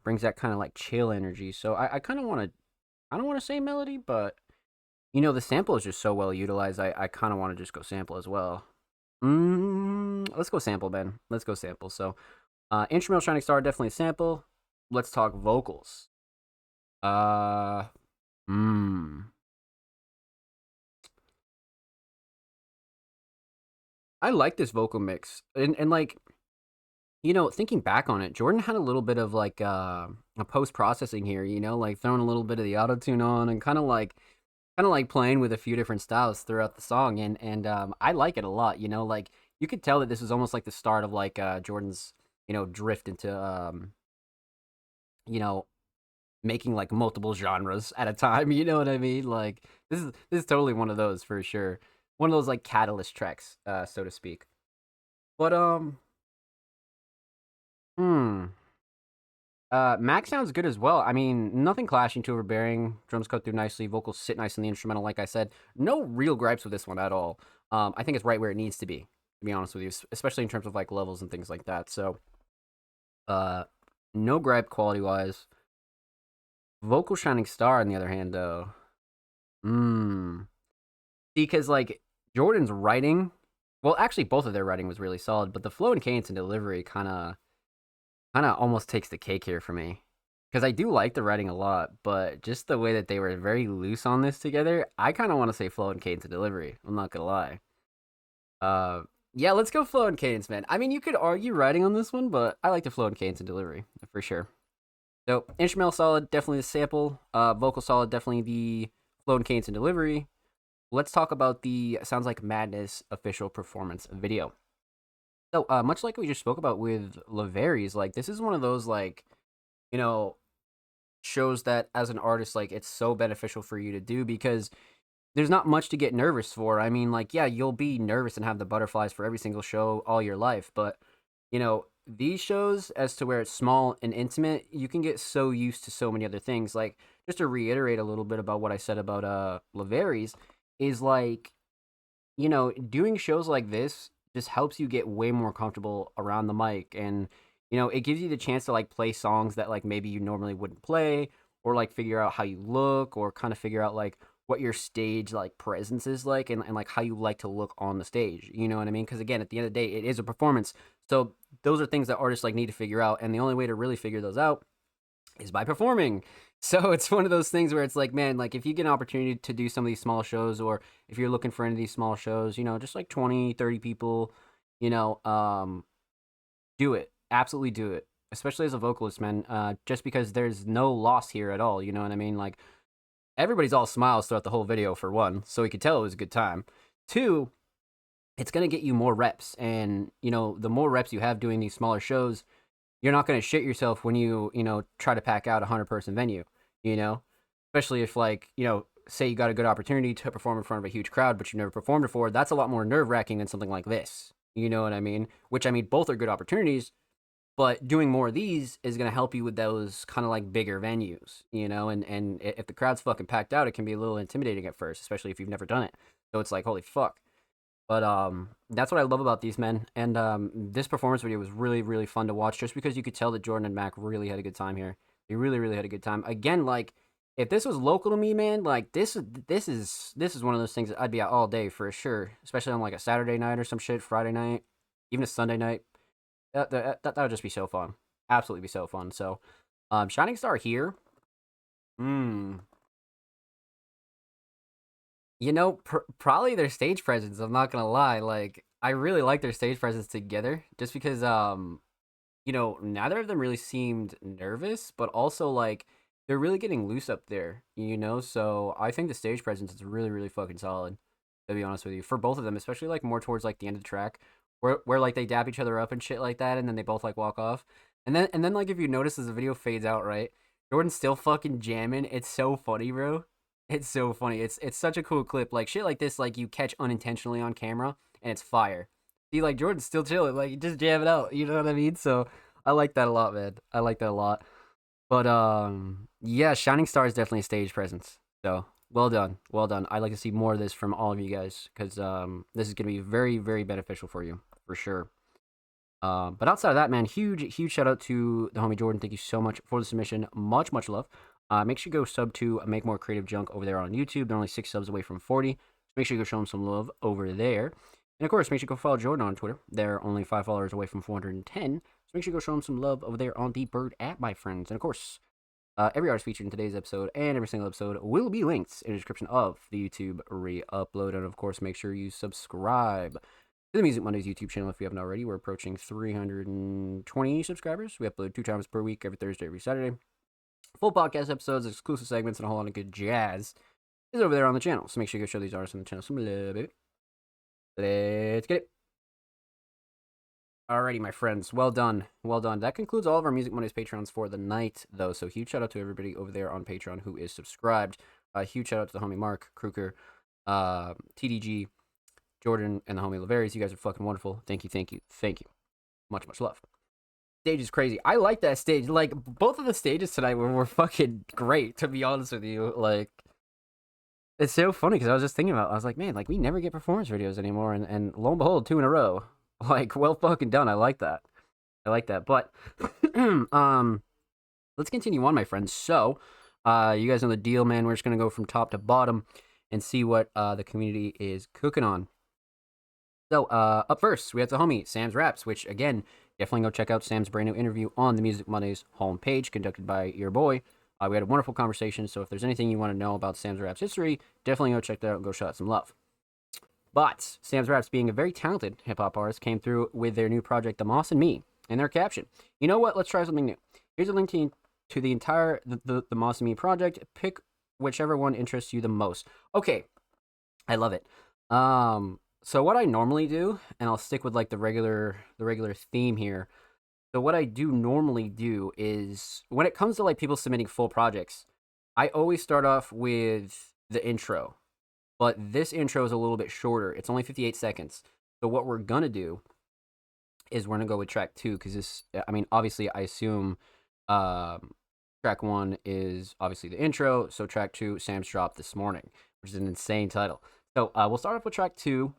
brings that kind of like chill energy. So I kind of want to, I don't want to say melody, but the sample is just so well utilized. I kind of want to just go sample as well. Let's go sample, Ben. Let's go sample. So, instrumental Shining Star, definitely a sample. Let's talk vocals. Uh, hmm. I like this vocal mix, and like, thinking back on it, Jordan had a little bit of like a post processing here. Like throwing a little bit of the auto tune on and kind of like playing with a few different styles throughout the song, and I like it a lot. Like you could tell that this was almost like the start of like Jordan's drift into you know making like multiple genres at a time. You know what I mean? Like this is totally one of those for sure. One of those like catalyst tracks, so to speak. But hmm. Mac sounds good as well. I mean, nothing clashing, too overbearing. Drums cut through nicely. Vocals sit nice in the instrumental, like I said. No real gripes with this one at all. I think it's right where it needs to be honest with you, especially in terms of like levels and things like that. So, uh, no gripe quality wise. Vocal Shining Star, on the other hand, though. Hmm. Because like Jordan's writing, well, actually both of their writing was really solid, but the flow and cadence and delivery kind of almost takes the cake here for me. Because I do like the writing a lot, but just the way that they were very loose on this together, I kind of want to say flow and cadence and delivery. I'm not gonna lie. Uh, yeah, let's go flow and cadence, man. I mean, you could argue writing on this one, but I like the flow and cadence and delivery for sure. So instrumental solid, definitely the sample. Vocal solid, definitely the flow and cadence and delivery. Let's talk about the Sounds Like Madness official performance video. So, much like we just spoke about with Laveries, like this is one of those like, you know, shows that as an artist, like it's so beneficial for you to do because there's not much to get nervous for. I mean, like, yeah, you'll be nervous and have the butterflies for every single show all your life, but these shows, as to where it's small and intimate, you can get so used to so many other things. Like, just to reiterate a little bit about what I said about Laveries, is like, doing shows like this just helps you get way more comfortable around the mic, and it gives you the chance to like play songs that like maybe you normally wouldn't play, or like figure out how you look, or kind of figure out like what your stage like presence is like, and like how you like to look on the stage. You know what I mean? Because again, at the end of the day, it is a performance. So those are things that artists like need to figure out, and the only way to really figure those out is by performing. So it's one of those things where it's like, man, like if you get an opportunity to do some of these small shows, or if you're looking for any of these small shows, just like 20, 30 people, you know, um, do it. Absolutely do it. Especially as a vocalist, man. Just because there's no loss here at all. You know what I mean? Like everybody's all smiles throughout the whole video for one, so you could tell it was a good time. Two, it's gonna get you more reps, and the more reps you have doing these smaller shows, you're not gonna shit yourself when you try to pack out 100-person venue. You know, especially if like say you got a good opportunity to perform in front of a huge crowd, but you never performed before. That's a lot more nerve wracking than something like this. You know what I mean? Which I mean, both are good opportunities, but doing more of these is going to help you with those kind of like bigger venues, and if the crowd's fucking packed out, it can be a little intimidating at first, especially if you've never done it. So it's like, holy fuck. But that's what I love about these men, and this performance video was really, really fun to watch, just because you could tell that Jordan and Mac really had a good time here. They really, really had a good time. Again, like if this was local to me, man, like this is one of those things that I'd be out all day for sure, especially on like a Saturday night or some shit, Friday night, even a Sunday night. That would just be so fun. Absolutely be so fun. So, Shining Star here. Hmm. Probably their stage presence. I'm not gonna lie. Like, I really like their stage presence together, just because neither of them really seemed nervous, but also like they're really getting loose up there. So I think the stage presence is really, really fucking solid. To be honest with you, for both of them, especially like more towards like the end of the track, where like they dap each other up and shit like that, and then they both like walk off, and then like if you notice as the video fades out, right, Jordan's still fucking jamming. It's so funny, bro. It's so funny. It's such a cool clip. Like shit like this, like you catch unintentionally on camera, and it's fire. See, like Jordan's still chilling, like just jamming out. You know what I mean? So I like that a lot, man. I like that a lot. But yeah, Shining Star is definitely a stage presence. So well done, well done. I'd like to see more of this from all of you guys because this is gonna be very, very beneficial for you for sure. But outside of that, man, huge shout out to the homie Jordan. Thank you so much for the submission. Much love. Make sure you go sub to Make More Creative Junk over there on YouTube. They're only 6 subs away from 40. So make sure you go show them some love over there. And of course, make sure you go follow Jordan on Twitter. They're only 5 followers away from 410. So make sure you go show them some love over there on the Bird app, my friends. And of course, every artist featured in today's episode and every single episode will be linked in the description of the YouTube re-upload. And of course, make sure you subscribe to the Music Mondays YouTube channel if you haven't already. We're approaching 320 subscribers. We upload 2 times per week, every Thursday, every Saturday. Full podcast episodes, exclusive segments, and a whole lot of good jazz is over there on the channel. So make sure you go show these artists on the channel some love, baby. Let's get it. Alrighty, my friends. Well done. Well done. That concludes all of our Music Mondays Patreons for the night, though. So huge shout out to everybody over there on Patreon who is subscribed. Huge shout out to the homie Mark, Kruger, TDG, Jordan, and the homie Laveris. You guys are fucking wonderful. Thank you. Much love. Stage is crazy. I like that stage. Like, both of the stages tonight were fucking great, to be honest with you. Like, it's so funny because I was just thinking about it. I was like, man, like, we never get performance videos anymore. And lo and behold, 2 in a row. Like, well fucking done. I like that. But, let's continue on, my friends. So, you guys know the deal, man. We're just going to go from top to bottom and see what the community is cooking on. So, up first, we have the homie, Sam's Raps, which, again, definitely go check out Sam's brand new interview on the Music Mondays homepage, conducted by your boy. We had a wonderful conversation, so if there's anything you want to know about Sam's Raps history, definitely go check that out and go show it some love. But Sam's Raps, being a very talented hip-hop artist, came through with their new project, The Moss and Me, and their caption. You know what? Let's try something new. Here's a link to the entire the Moss and Me project. Pick whichever one interests you the most. Okay, I love it. So what I normally do, and I'll stick with like the regular theme here. So what I do normally do is when it comes to like people submitting full projects, I always start off with the intro. But this intro is a little bit shorter. It's only 58 seconds. So what we're going to do is we're going to go with track 2 because this, I mean, obviously I assume track 1 is obviously the intro. So track 2, Sam's dropped this morning, which is an insane title. So we'll start off with track 2.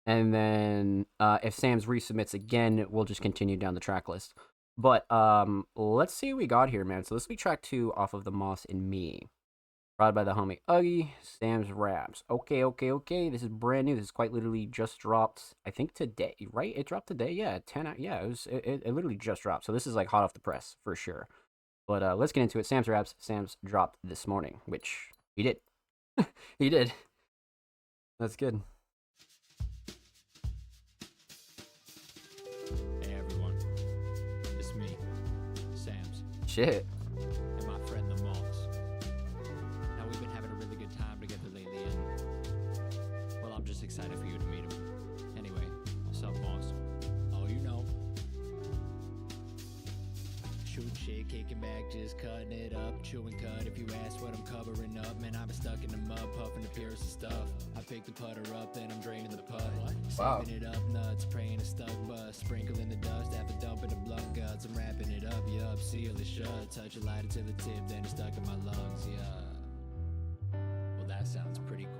And then if Sam's resubmits again, we'll just continue down the track list. But let's see what we got here, man. So this will be track 2 off of The Moss and Me. Brought by the homie Uggy, Sam's Raps. Okay. This is brand new. This is quite literally just dropped, I think today, right? It dropped today? Yeah, 10 yeah, it literally just dropped. So this is like hot off the press for sure. But let's get into it. Sam's Raps. Sam's dropped this morning, which he did. He did. That's good. Hey everyone, it's me, Sam's, Shit. and my friend the Moss. Now we've been having a really good time together lately, and well, I'm just excited for you to meet him. Anyway, what's up, Moss? Oh, you know. Shooting shit, kicking back, just cutting it up, chewing cut. If you ask what I'm covering up, man, I've been stuck in the mud, puffing the purest of stuff. I pick the putter up, then I'm draining the putt. Wow. Stepping it up, nuts, praying a stuck bust, sprinkling the dust after dumping the blood guts. I'm wrapping it up, yup, seal it shut, touch a lighter to the tip, then it's stuck in my lungs, yeah. Well, that sounds pretty cool.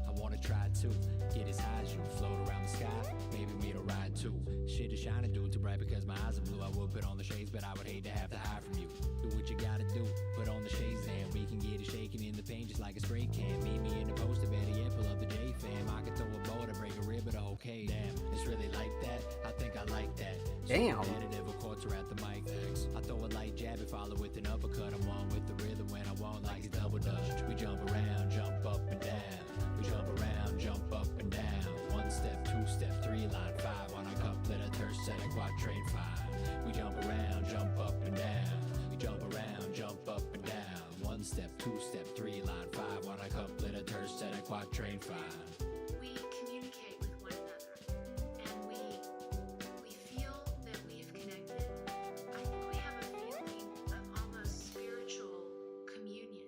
I wanna try too, get as high as you, float around the sky, maybe meet a ride too. Shit is shining, dude, too bright because my eyes are blue. I would put on the shades, but I would hate to have to hide from you. Do what you gotta do, put on the shades, then we can get it shaking in the paint just like a spray can. Meet me in the poster, better yet, pull up the J-Fam. I can throw a bow to break a rib, but okay, damn, it's really like that. I think I like that. Damn. Competitive, of course, are at the mic. I throw a light jab and follow with an uppercut. I'm on with the rhythm when I want, like it's double dutch. We jump around, jump up and down. We jump around, jump up and down. 1 step, 2 step, 3 line 5 on a couplet, a terce, and a quatrain 5. We jump around, jump up and down. We jump around, jump up and down. 1 step, 2 step, 3 line 5 on a couplet, a terce, and a quatrain 5. We communicate with one another, and we feel that we've connected. I think we have a feeling of almost spiritual communion,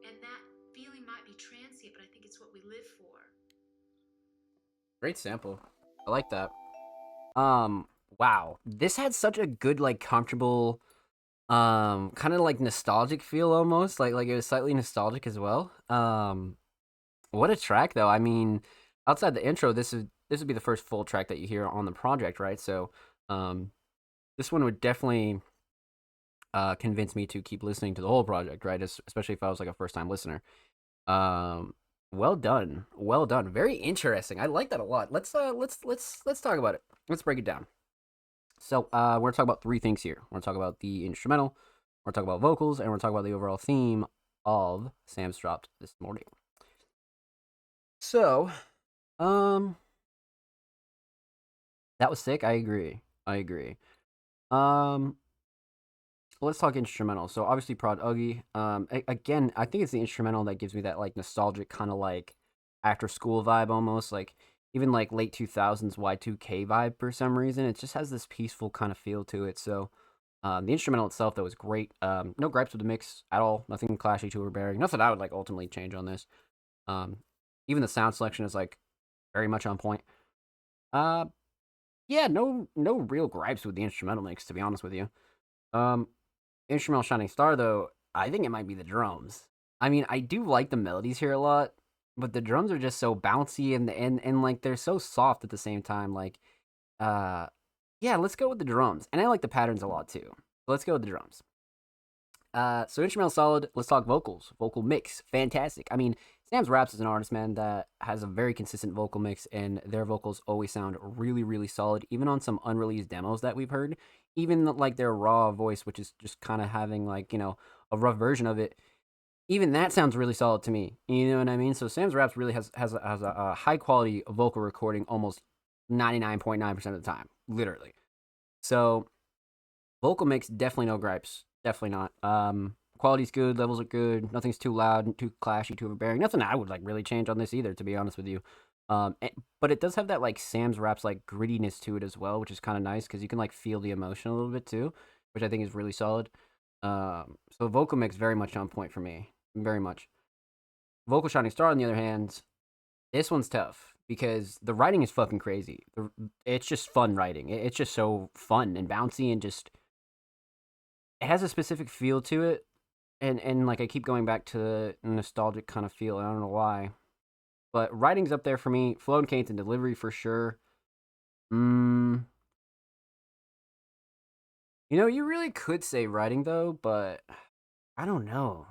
and that feeling might be transient, but I think it's what we live for. Great sample. I like that. Wow. This had such a good, like, comfortable, kind of like nostalgic feel almost. Like it was slightly nostalgic as well. What a track though. I mean, outside the intro, this would be the first full track that you hear on the project, right? So, this one would definitely convince me to keep listening to the whole project, right? Especially if I was like a first time listener. Well done, well done. Very interesting. I like that a lot. Let's talk about it. Let's break it down. So we're gonna talk about three things here. We're gonna talk about the instrumental. We're gonna talk about vocals, and we're gonna talk about the overall theme of Sam's Dropped this morning. So, that was sick. I agree. Let's talk instrumental. So obviously Prod Uggy. Again, I think it's the instrumental that gives me that like nostalgic kind of like after school vibe almost, like even like late 2000s Y2K vibe for some reason. It just has this peaceful kind of feel to it. So the instrumental itself though is great. No gripes with the mix at all. Nothing clashy to overbearing. Nothing I would like ultimately change on this. Even the sound selection is like very much on point. Yeah, no real gripes with the instrumental mix, to be honest with you. Instrumental Shining Star, though, I think it might be the drums. I mean, I do like the melodies here a lot, but the drums are just so bouncy and like they're so soft at the same time. Like, yeah, let's go with the drums. And I like the patterns a lot too. Let's go with the drums. So instrumental solid. Let's talk vocals. Vocal mix, fantastic. I mean, Sam's Raps is an artist, man, that has a very consistent vocal mix, and their vocals always sound really, really solid, even on some unreleased demos that we've heard. Even like their raw voice, which is just kind of having like, you know, a rough version of it. Even that sounds really solid to me. You know what I mean? So Sam's Raps really has a high quality vocal recording almost 99.9% of the time, literally. So vocal mix, definitely no gripes. Definitely not. Quality's good, levels are good, nothing's too loud, too clashy, too overbearing. Nothing I would like really change on this either, to be honest with you. But it does have that like Sam's Raps like grittiness to it as well, which is kind of nice because you can like feel the emotion a little bit too, which I think is really solid. So vocal mix very much on point for me, very much. Vocal Shining Star on the other hand, this one's tough because the writing is fucking crazy. It's just fun writing. It's just so fun and bouncy and just it has a specific feel to it. And like I keep going back to the nostalgic kind of feel. I don't know why. But writing's up there for me. Flow and cadence and delivery for sure. You know, you really could say writing though, but I don't know.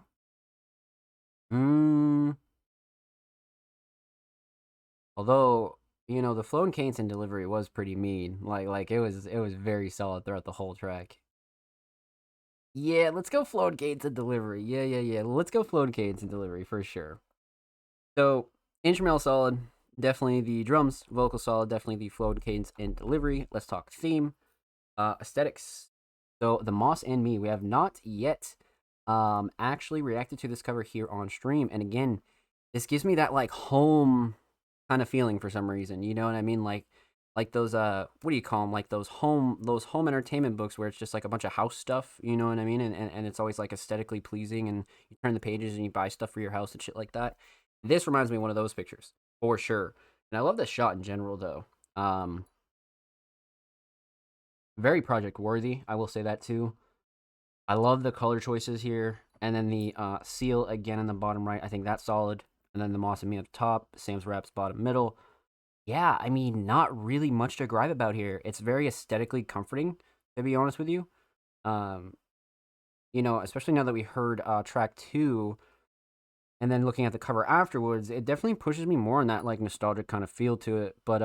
Although, you know, the flow and cadence and delivery was pretty mean. Like it was very solid throughout the whole track. Yeah, let's go flow and cadence and delivery. Yeah. Let's go flow and cadence and delivery for sure. So instrumental solid, definitely the drums. Vocal solid, definitely the flow and cadence and delivery. Let's talk theme, aesthetics. So the Moss and Me, we have not yet actually reacted to this cover here on stream. And again, this gives me that like home kind of feeling for some reason. You know what I mean? Like those what do you call them? Like those home entertainment books where it's just like a bunch of house stuff. You know what I mean? And it's always like aesthetically pleasing, and you turn the pages and you buy stuff for your house and shit like that. This reminds me of one of those pictures for sure. And I love the shot in general though. Very project worthy, I will say that too. I love the color choices here. And then the seal again in the bottom right, I think that's solid. And then the Moss and Me up top, Sam's Raps bottom middle. Yeah, I mean, not really much to gripe about here. It's very aesthetically comforting, to be honest with you. You know, especially now that we heard track 2, and then looking at the cover afterwards, it definitely pushes me more in that like nostalgic kind of feel to it. But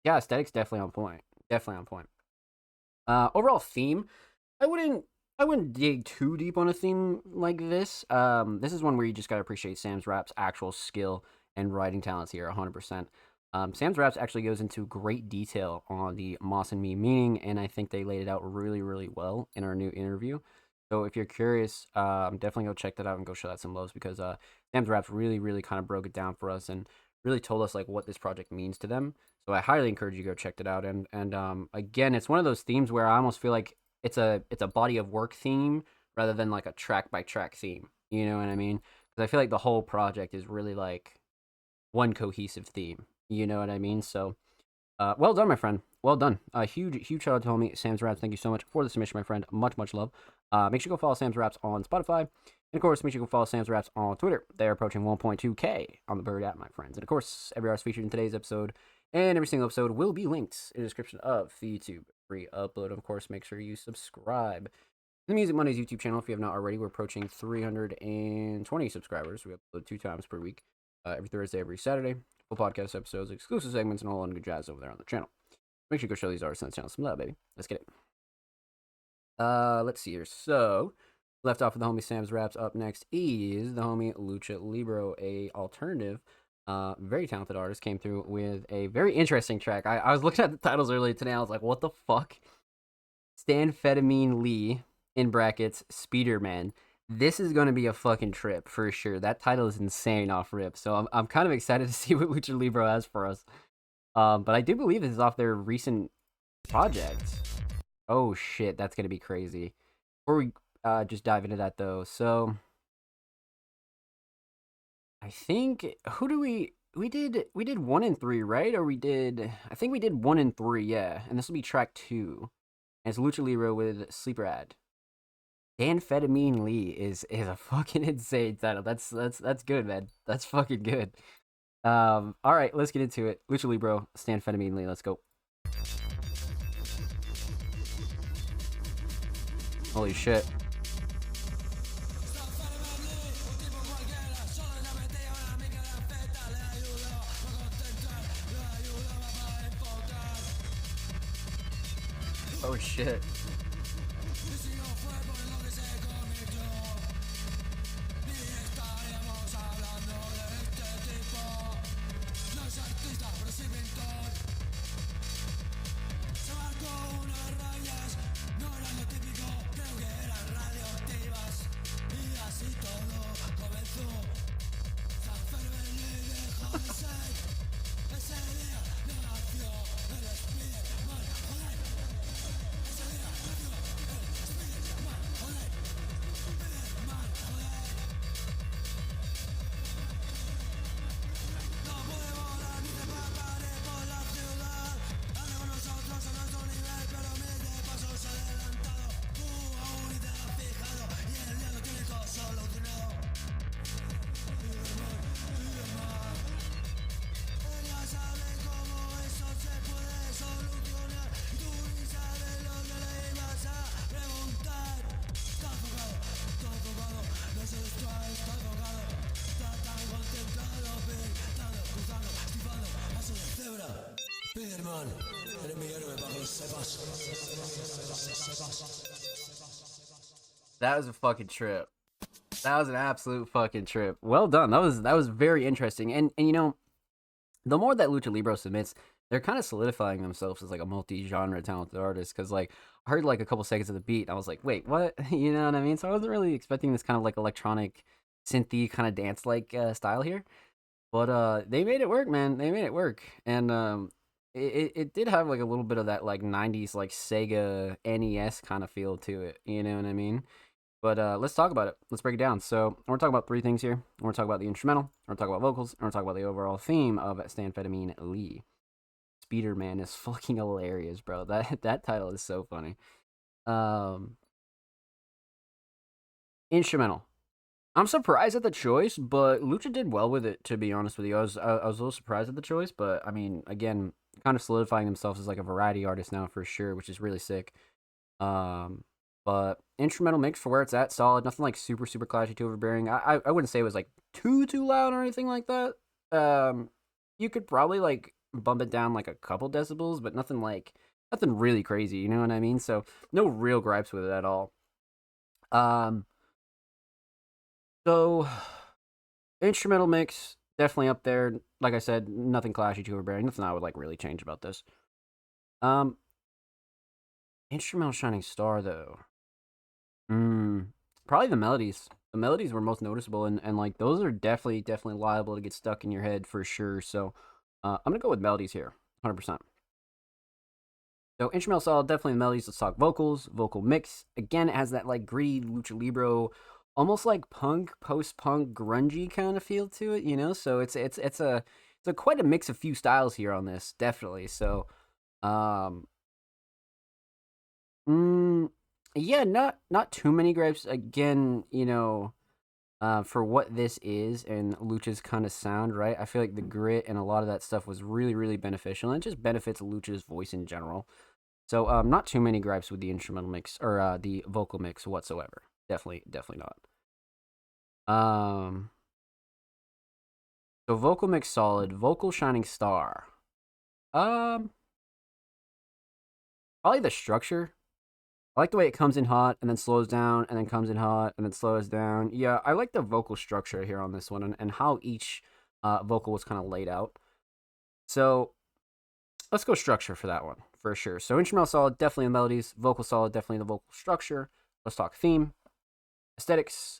yeah, aesthetics definitely on point. Definitely on point. Overall theme, I wouldn't dig too deep on a theme like this. This is one where you just gotta appreciate Sam's Raps' actual skill and writing talents here 100%. Sam's Raps actually goes into great detail on the Moss and Me meaning, and I think they laid it out really, really well in our new interview. So if you're curious, definitely go check that out and go show that some loves, because Sam's Raps really, really kind of broke it down for us and really told us like what this project means to them. So I highly encourage you to go check it out. And again, it's one of those themes where I almost feel like it's a body of work theme rather than like a track by track theme. You know what I mean? Because I feel like the whole project is really like one cohesive theme. You know what I mean? So, well done, my friend. Well done. Huge shout out to homie Sam's Raps. Thank you so much for the submission, my friend. Much love. Make sure you go follow Sam's Raps on Spotify. And of course, make sure you go follow Sam's Raps on Twitter. They're approaching 1.2K on the Bird app, my friends. And of course, every artist featured in today's episode and every single episode will be linked in the description of the YouTube free upload. Of course, make sure you subscribe to the Music Mondays YouTube channel if you have not already. We're approaching 320 subscribers. We upload 2 times per week, every Thursday, every Saturday. Full podcast episodes, exclusive segments, and all that good jazz over there on the channel. Make sure you go show these artists on the channel some love, baby. Let's get it. Let's see here. So, left off with the homie Sam's Raps. Up next is the homie Lucha Libro, a alternative, very talented artist. Came through with a very interesting track. I was looking at the titles earlier today. I was like, what the fuck? Stanfetamine Lee, in brackets, Speederman. This is going to be a fucking trip for sure. That title is insane off rip. So I'm kind of excited to see what Lucha Libro has for us. But I do believe this is off their recent project. Oh shit, that's going to be crazy. Before we just dive into that though. So I think we did 1 and 3, right? Or I think we did 1 and 3, yeah. And this will be track 2. And it's Lucha Libro with Sleeper Ad. Stanfetamine Lee is a fucking insane title. That's good, man. That's fucking good. All right, let's get into it. Lucha Libro, Stanfetamine Lee. Let's go. Holy shit. Oh shit. That was a fucking trip. That was an absolute fucking trip. Well done. That was very interesting. And you know, the more that Lucha Libro submits, they're kind of solidifying themselves as like a multi-genre talented artist. Because like I heard like a couple seconds of the beat, and I was like, wait, what? You know what I mean? So I wasn't really expecting this kind of like electronic, synthy kind of dance like style here. But they made it work, man. They made it work, and it did have like a little bit of that like '90s like Sega NES kind of feel to it. You know what I mean? But let's talk about it. Let's break it down. So we're talking about 3 things here. We're going to talk about the instrumental, we're going to talk about vocals, and we're going to talk about the overall theme of Stanfetamine Lee. Speederman is fucking hilarious, bro. That title is so funny. Instrumental. I'm surprised at the choice, but Lucha did well with it, to be honest with you. I was a little surprised at the choice, but I mean, again, kind of solidifying themselves as like a variety artist now for sure, which is really sick. But instrumental mix for where it's at, solid. Nothing like super clashy, too overbearing. I wouldn't say it was like too loud or anything like that. You could probably like bump it down like a couple decibels, but nothing really crazy. You know what I mean? So no real gripes with it at all. So instrumental mix definitely up there. Like I said, nothing clashy, too overbearing. Nothing I would like really change about this. Instrumental shining star though. Probably the melodies. The melodies were most noticeable, and like those are definitely liable to get stuck in your head for sure. So I'm gonna go with melodies here, 100%. So instrumental solid, definitely the melodies. Let's talk vocals. Vocal mix. Again, it has that like gritty Lucha Libro, almost like punk, post-punk, grungy kind of feel to it, you know. So it's So quite a mix of few styles here on this, definitely. So, yeah, not too many gripes. Again, for what this is and Lucha's kind of sound, right? I feel like the grit and a lot of that stuff was really, really beneficial, and it just benefits Lucha's voice in general. So, not too many gripes with the instrumental mix or the vocal mix whatsoever. Definitely not. So vocal mix solid, vocal shining star. Probably the structure. I like the way it comes in hot and then slows down and then comes in hot and then slows down. Yeah, I like the vocal structure here on this one and how each vocal was kind of laid out. So let's go structure for that one for sure. So instrumental solid, definitely the melodies. Vocal solid, definitely the vocal structure. Let's talk theme. Aesthetics.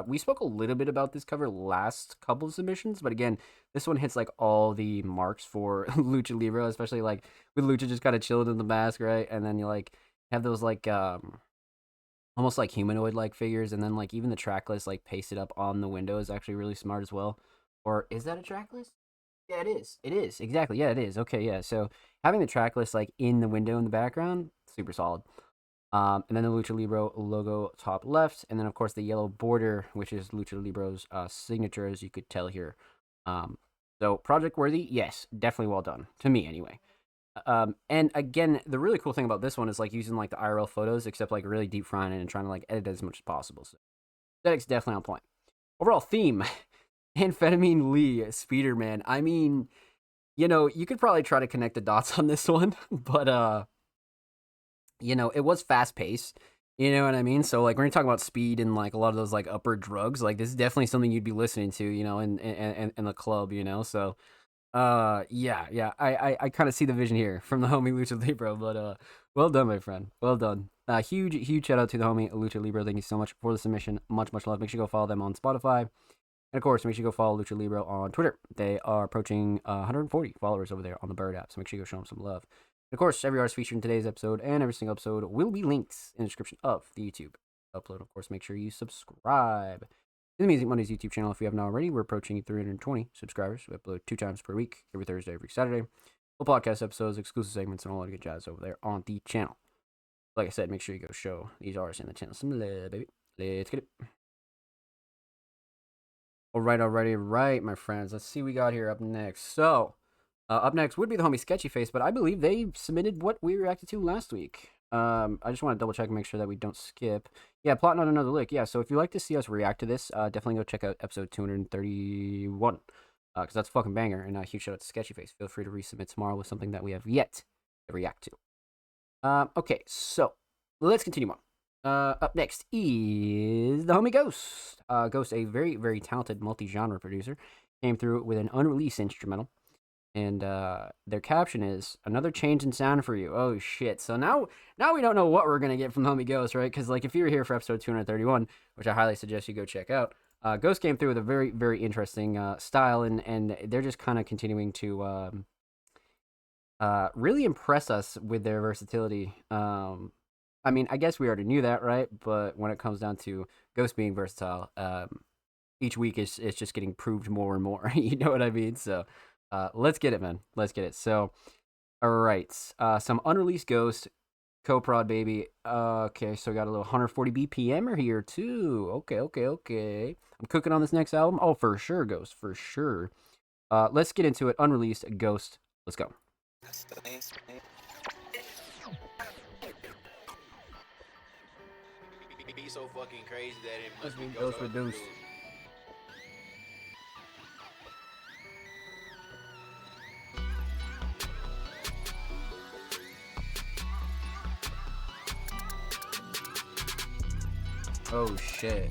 We spoke a little bit about this cover last couple of submissions, but again, this one hits like all the marks for Lucha Libre, especially like with Lucha just kind of chilling in the mask, right? And then you like have those like almost like humanoid like figures, and then like even the track list like pasted up on the window is actually really smart as well. Or is that a track list? Yeah, it is. It is. Exactly. Yeah, it is. Okay, yeah. So having the track list like in the window in the background, super solid. And then the Lucha Libre logo top left, and then of course the yellow border, which is Lucha Libre's signature, as you could tell here. So project worthy, yes, definitely well done to me anyway. And again, the really cool thing about this one is like using like the IRL photos, except like really deep frying it and trying to like edit as much as possible. So aesthetics definitely on point. Overall theme, Amphetamine Lee, Speeder Man. I mean, you could probably try to connect the dots on this one, but it was fast paced. You know what I mean? So like when you're talking about speed and like a lot of those like upper drugs, like this is definitely something you'd be listening to, in the club, So yeah. I kind of see the vision here from the homie Lucha Libre, but well done, my friend. Well done. Huge shout out to the homie Lucha Libre. Thank you so much for the submission. Much love. Make sure you go follow them on Spotify. And of course, make sure you go follow Lucha Libre on Twitter. They are approaching 140 followers over there on the Bird app, so make sure you go show them some love. Of course, every artist featured in today's episode and every single episode will be linked in the description of the YouTube upload. Of course, make sure you subscribe to the Music Mondays YouTube channel if you haven't already. We're approaching 320 subscribers. We upload 2 times per week, every Thursday, every Saturday. Full podcast episodes, exclusive segments, and all that good jazz over there on the channel. Like I said, make sure you go show these artists in the channel some love, baby. Let's get it. All right, my friends. Let's see what we got here up next. So, up next would be the homie Sketchy Face, but I believe they submitted what we reacted to last week. I just want to double check and make sure that we don't skip. Yeah, Plotting on Another Lick. Yeah, so if you'd like to see us react to this, definitely go check out episode 231, because that's a fucking banger. And a huge shout out to Sketchy Face. Feel free to resubmit tomorrow with something that we have yet to react to. Okay, so let's continue on. Up next is the homie Ghost. Ghost, a very, very talented multi-genre producer, came through with an unreleased instrumental. And their caption is, "Another change in sound for you." Oh, shit. So now we don't know what we're going to get from the homie Ghost, right? Because, like, if you're here for episode 231, which I highly suggest you go check out, Ghost came through with a very, very interesting style, and they're just kind of continuing to really impress us with their versatility. I mean, I guess we already knew that, right? But when it comes down to Ghost being versatile, each week it's just getting proved more and more. You know what I mean? So... let's get it, man. Let's get it. So, all right. Some unreleased Ghost, co-prod, baby. Okay, so we got a little 140 BPM here, too. Okay. I'm cooking on this next album. Oh, for sure, Ghost. For sure. Let's get into it. Unreleased Ghost. Let's go. Be so fucking crazy that it must be Ghost produced. Oh shit.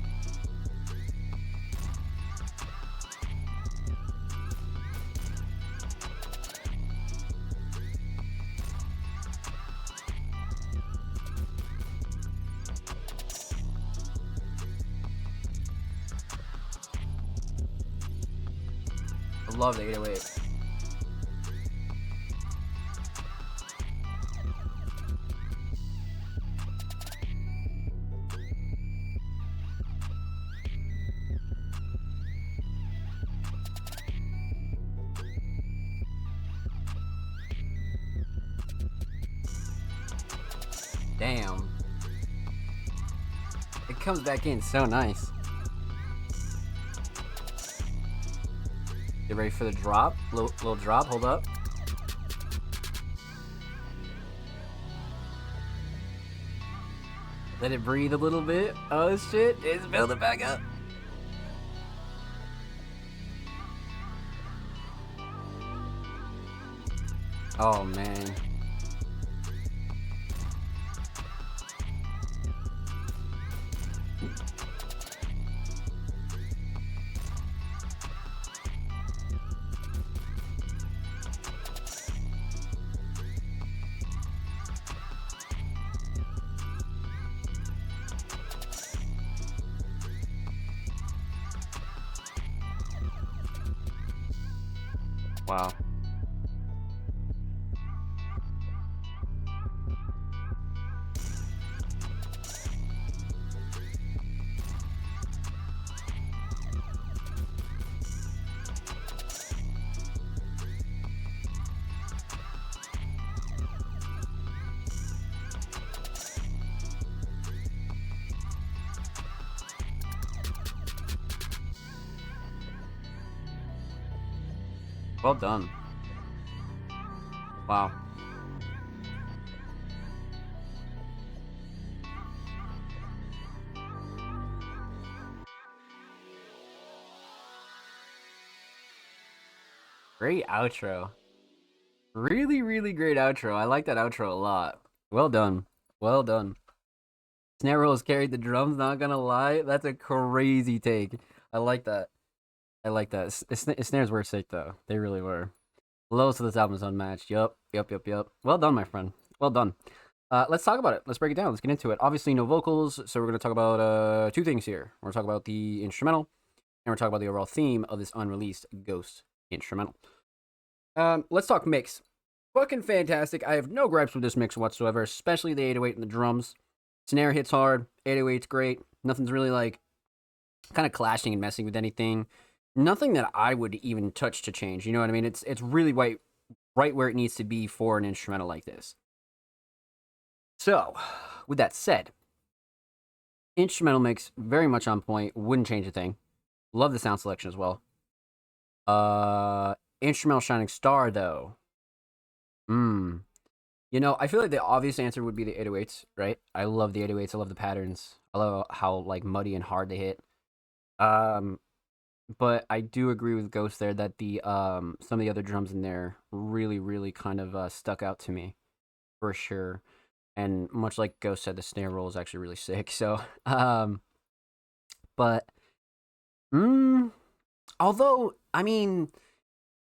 I love the 808. Damn. It comes back in so nice. Get ready for the drop. Little drop. Hold up. Let it breathe a little bit. Oh shit, it's building back up. Oh man. Wow. Well done. Wow. Great outro. Really, really great outro. I like that outro a lot. Well done. Well done. Snare rolls carried the drums, not gonna lie. That's a crazy take. I like that. I like that. Snares were sick though. They really were. Lowest of this album is unmatched. Yup. Well done, my friend. Well done. Let's talk about it. Let's break it down. Let's get into it. Obviously, no vocals, so we're gonna talk about two things here. We're gonna talk about the instrumental, and we're talking about the overall theme of this unreleased Ghost instrumental. Let's talk mix. Fucking fantastic. I have no gripes with this mix whatsoever, especially the 808 and the drums. Snare hits hard. 808's great. Nothing's really like kind of clashing and messing with anything. Nothing that I would even touch to change. You know what I mean? It's really right where it needs to be for an instrumental like this. So, with that said, instrumental mix very much on point. Wouldn't change a thing. Love the sound selection as well. Instrumental shining star though. You know, I feel like the obvious answer would be the 808s, right? I love the 808s. I love the patterns. I love how like muddy and hard they hit. But I do agree with Ghost there that the some of the other drums in there really kind of stuck out to me for sure. And much like Ghost said, the snare roll is actually really sick. So, but although I mean,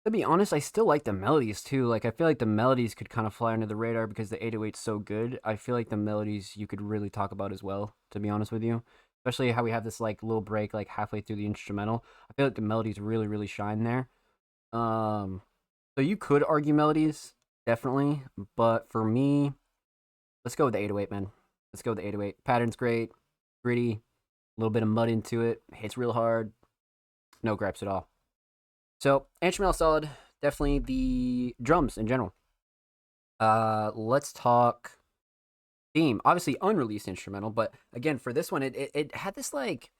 to be honest, I still like the melodies too. Like I feel like the melodies could kind of fly under the radar because the 808's so good. I feel like the melodies you could really talk about as well, to be honest with you. Especially how we have this like little break like halfway through the instrumental. I feel like the melodies really shine there. So you could argue melodies, definitely, but for me, let's go with the 808, man. Let's go with the 808. Pattern's great, gritty, a little bit of mud into it, hits real hard, no gripes at all. So instrumental solid, definitely the drums in general. Let's talk theme. Obviously unreleased instrumental, but again for this one it had this like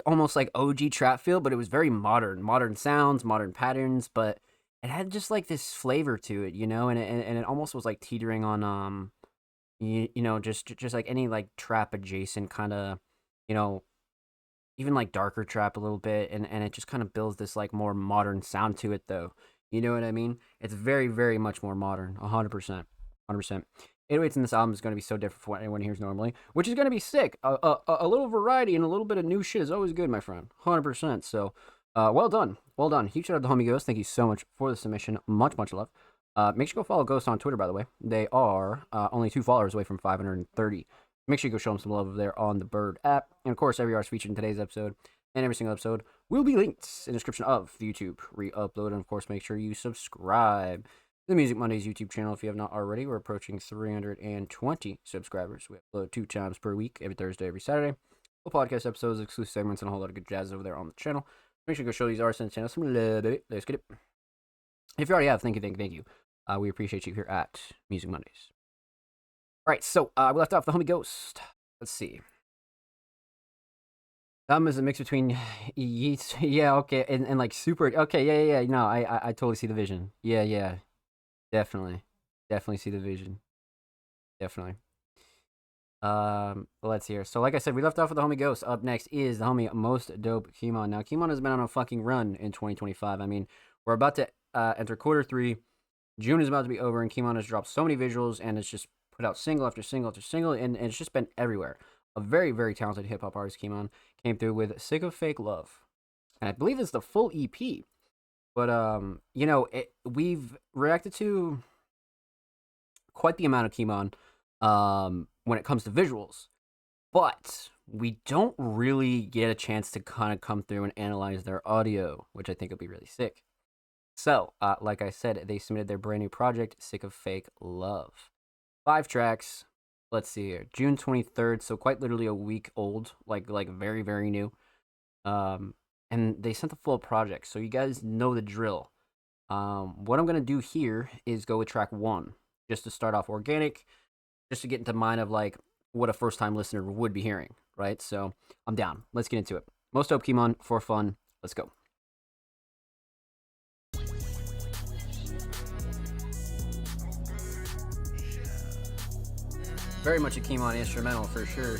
almost like OG trap feel, but it was very modern sounds, modern patterns, but it had just like this flavor to it, you know, and it almost was like teetering on you know just like any like trap adjacent kind of, you know, even like darker trap a little bit, and it just kind of builds this like more modern sound to it though. You know what I mean? It's very much more modern, 100%. 808s in this album is going to be so different from what anyone hears normally, which is going to be sick. A little variety and a little bit of new shit is always good, my friend. 100%. So, well done. Huge shout out to Homie Ghost. Thank you so much for the submission. Much love. Make sure you go follow Ghost on Twitter, by the way. They are only 2 followers away from 530. Make sure you go show them some love there on the Bird app. And of course, every artist featured in today's episode and every single episode will be linked in the description of the YouTube re-upload. And of course, make sure you subscribe the Music Mondays YouTube channel if you have not already. We're approaching 320 subscribers. We upload 2 times per week, every Thursday, every Saturday. Full podcast episodes, exclusive segments, and a whole lot of good jazz over there on the channel. Make sure you go show these artists on the channel some love. Let's get it. If you already have, thank you. We appreciate you here at Music Mondays. Alright, so we left off the homie Ghost. Let's see. Is a mix between Yeats, yeah, okay, and like super, okay, yeah, no, I totally see the vision. Yeah, definitely see the vision. Definitely. Let's hear. So like I said, we left off with the homie Ghost. Up next is the homie Most Dope Kimon. Now, Kimon has been on a fucking run in 2025. I mean, we're about to enter quarter 3. June is about to be over, and Kimon has dropped so many visuals, and it's just put out single after single after single, and it's just been everywhere. A very, very talented hip-hop artist, Kimon, came through with Sick of Fake Love. And I believe it's the full EP. But, you know, we've reacted to quite the amount of Kimon when it comes to visuals. But we don't really get a chance to kind of come through and analyze their audio, which I think would be really sick. So, like I said, they submitted their brand new project, Sick of Fake Love. 5 tracks. Let's see here. June 23rd, so quite literally a week old, like very, very new. And they sent the full project, so you guys know the drill. What I'm going to do here is go with track 1, just to start off organic, just to get into mind of like what a first-time listener would be hearing, right? So I'm down. Let's get into it. Most Dope Kimon for fun. Let's go. Very much a Kimon instrumental for sure.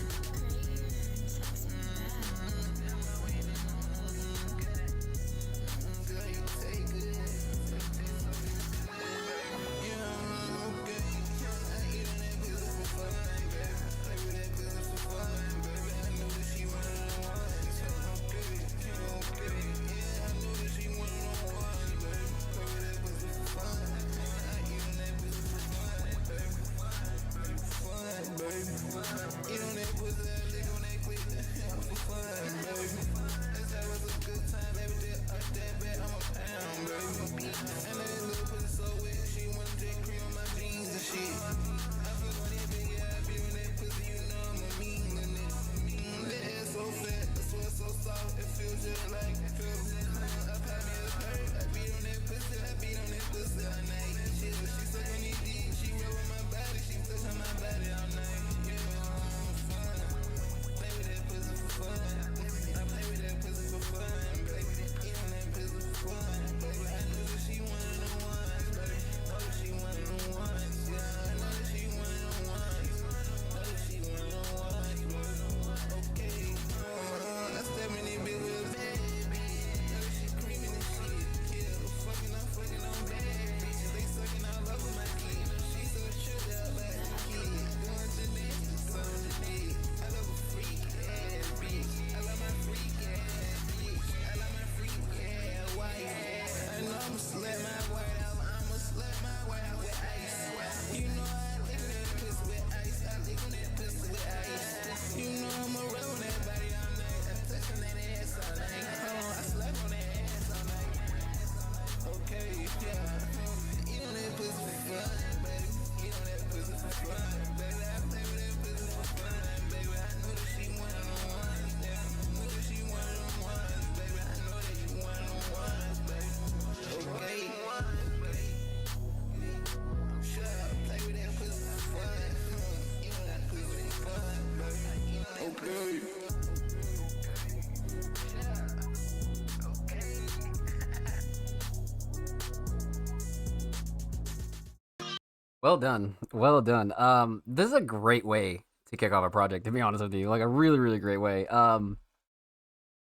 Well done. Well done. This is a great way to kick off a project, to be honest with you. Like a really, really great way. And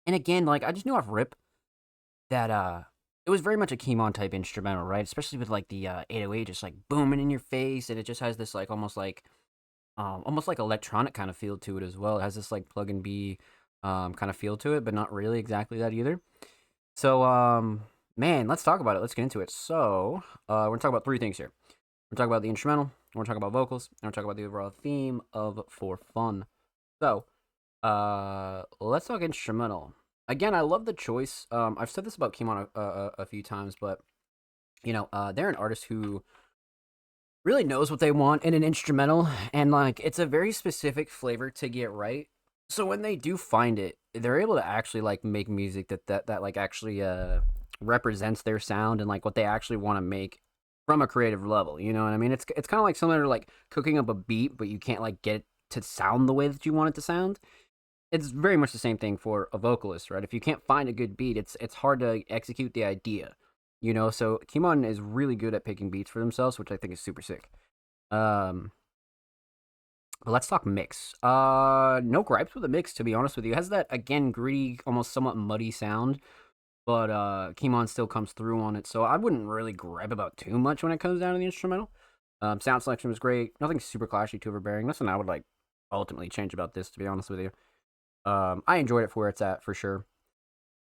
again, like I just knew off rip that it was very much a Kimon type instrumental, right? Especially with like the 808 just like booming in your face, and it just has this like almost like electronic kind of feel to it as well. It has this like plug and B kind of feel to it, but not really exactly that either. So man, let's talk about it. Let's get into it. So we're gonna talk about 3 things here. We're talking about the instrumental, we're talking about vocals, and we're talking about the overall theme of For Fun. So, let's talk instrumental. Again, I love the choice. I've said this about Kimon a few times, but, you know, they're an artist who really knows what they want in an instrumental, and, like, it's a very specific flavor to get right. So when they do find it, they're able to actually, like, make music that like, actually, represents their sound and, like, what they actually want to make from a creative level. You know what I mean? It's kind of like similar to like cooking up a beat, but you can't like get it to sound the way that you want it to sound. It's very much the same thing for a vocalist, right? If you can't find a good beat, it's hard to execute the idea. You know, so Kimon is really good at picking beats for themselves, which I think is super sick. But let's talk mix. No gripes with the mix, to be honest with you. It has that again gritty, almost somewhat muddy sound, but Kimon still comes through on it. So I wouldn't really gripe about too much when it comes down to the instrumental. Sound selection was great. Nothing super clashy, too overbearing. Nothing I would like ultimately change about this, to be honest with you. I enjoyed it for where it's at for sure.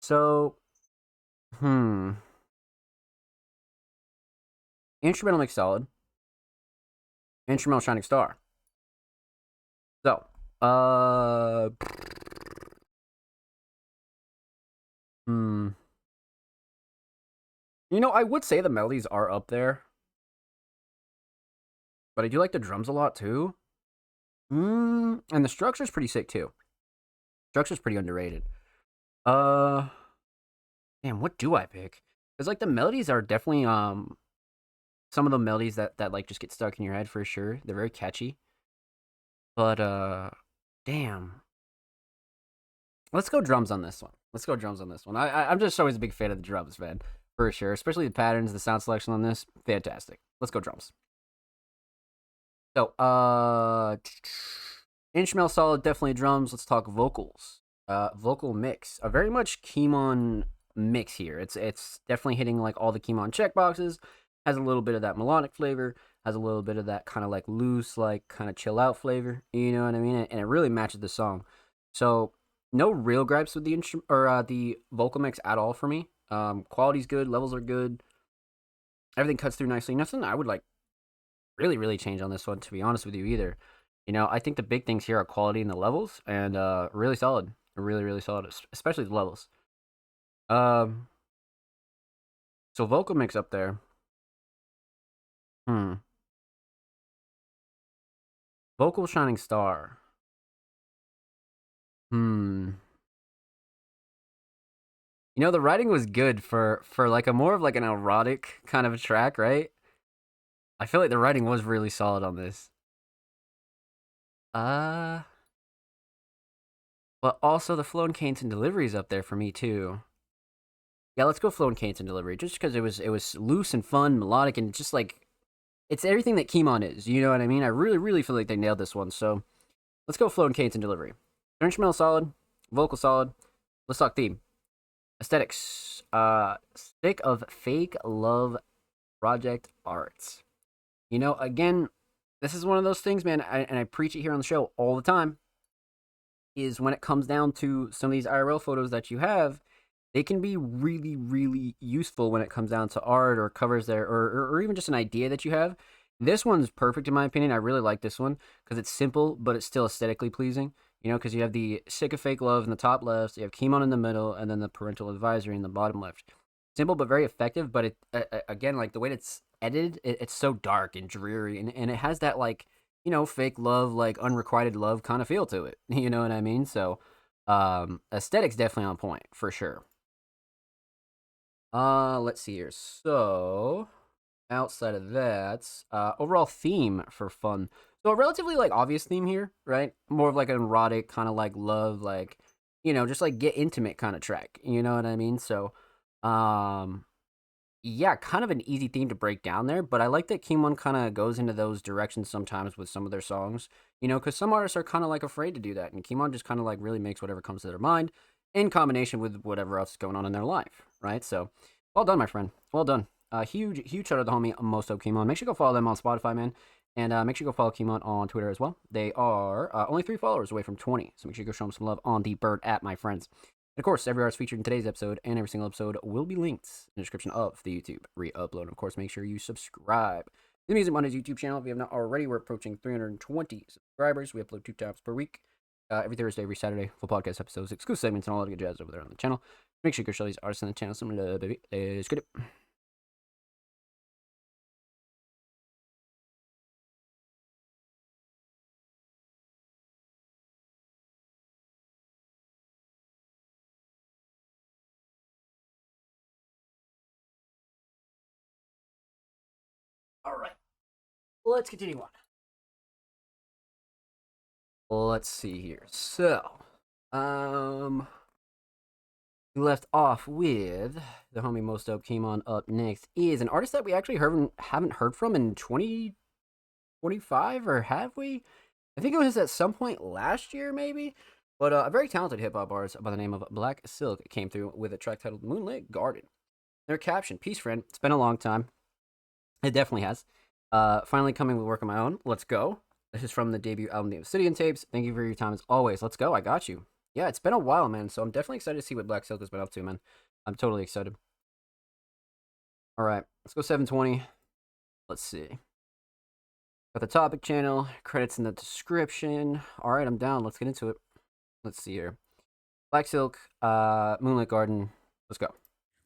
So, instrumental mix solid. Instrumental shining star. So, you know, I would say the melodies are up there, but I do like the drums a lot too. And the structure's pretty sick too. Structure's pretty underrated. Damn, what do I pick? Because like the melodies are definitely some of the melodies that like just get stuck in your head for sure. They're very catchy. But damn. Let's go drums on this one. Let's go drums on this one. I'm just always a big fan of the drums, man, for sure. Especially the patterns, the sound selection on this, fantastic. Let's go drums. So instrumental solid, definitely drums. Let's talk vocals. Vocal mix, a very much Kimon mix here. It's definitely hitting like all the Kimon checkboxes. Has a little bit of that melodic flavor. Has a little bit of that kind of like loose, like kind of chill out flavor. You know what I mean? And it really matches the song. So no real gripes with the the vocal mix at all for me. Quality's good, levels are good. Everything cuts through nicely. Nothing I would like really change on this one, to be honest with you either. You know, I think the big things here are quality and the levels, and really solid, really solid, especially the levels. So vocal mix up there. Vocal shining star. You know, the writing was good for like a more of like an erotic kind of a track, right? I feel like the writing was really solid on this. But also the flow and cadence and delivery is up there for me too. Yeah, let's go flow and cadence and delivery, just because it was loose and fun, melodic, and just like it's everything that Kimon is. You know what I mean? I really feel like they nailed this one. So let's go flow and cadence and delivery. Instrumental solid, vocal solid. Let's talk theme. Aesthetics. Stick of fake love project art. You know, again, this is one of those things, man, and I preach it here on the show all the time, is when it comes down to some of these IRL photos that you have, they can be really useful when it comes down to art or covers there, or even just an idea that you have. This one's perfect in my opinion. I really like this one because it's simple, but it's still aesthetically pleasing. You know, because you have the Sick of Fake Love in the top left, you have Kimon in the middle, and then the parental advisory in the bottom left. Simple but very effective, but it again, like the way it's edited, it's so dark and dreary, and it has that like, you know, fake love, like unrequited love kind of feel to it. You know what I mean? So aesthetics definitely on point for sure. Let's see here. So outside of that, overall theme for fun. So a relatively like obvious theme here, right? More of like an erotic kind of like love, like, you know, just like get intimate kind of track. You know what I mean? So yeah, kind of an easy theme to break down there, but I like that Kimon kind of goes into those directions sometimes with some of their songs, you know, because some artists are kind of like afraid to do that, and Kimon just kind of like really makes whatever comes to their mind in combination with whatever else is going on in their life, right? So, well done, my friend. Well done. Huge shout out to homie Mosto Kimon. Make sure you go follow them on Spotify, man. And make sure you go follow Kimon on Twitter as well. They are only 3 followers away from 20, so make sure you go show them some love on the Bird app, my friends. And of course, every artist featured in today's episode and every single episode will be linked in the description of the YouTube re-upload. And of course, make sure you subscribe to the Music Mondays YouTube channel if you have not already. We're approaching 320 subscribers. We upload 2 times per week. Every Thursday, every Saturday, full podcast episodes, exclusive segments, and all that good jazz over there on the channel. Make sure you go show these artists on the channel some love, baby. Let's get it. All right, let's continue on. Let's see here. So, we left off with the homie Most Dope came on. Up next is an artist that we actually haven't heard from in 2025, or have we? I think it was at some point last year, maybe. But a very talented hip hop artist by the name of Black Silk came through with a track titled Moonlit Garden. Their caption, "Peace, friend. It's been a long time." It definitely has. Finally coming with work of my own. Let's go. This is from the debut album, The Obsidian Tapes. Thank you for your time as always. Let's go. I got you. Yeah, it's been a while, man. So I'm definitely excited to see what Black Silk has been up to, man. I'm totally excited. All right, let's go 720. Let's see. Got the topic channel, credits in the description. All right, I'm down. Let's get into it. Let's see here. Black Silk, Moonlit Garden. Let's go.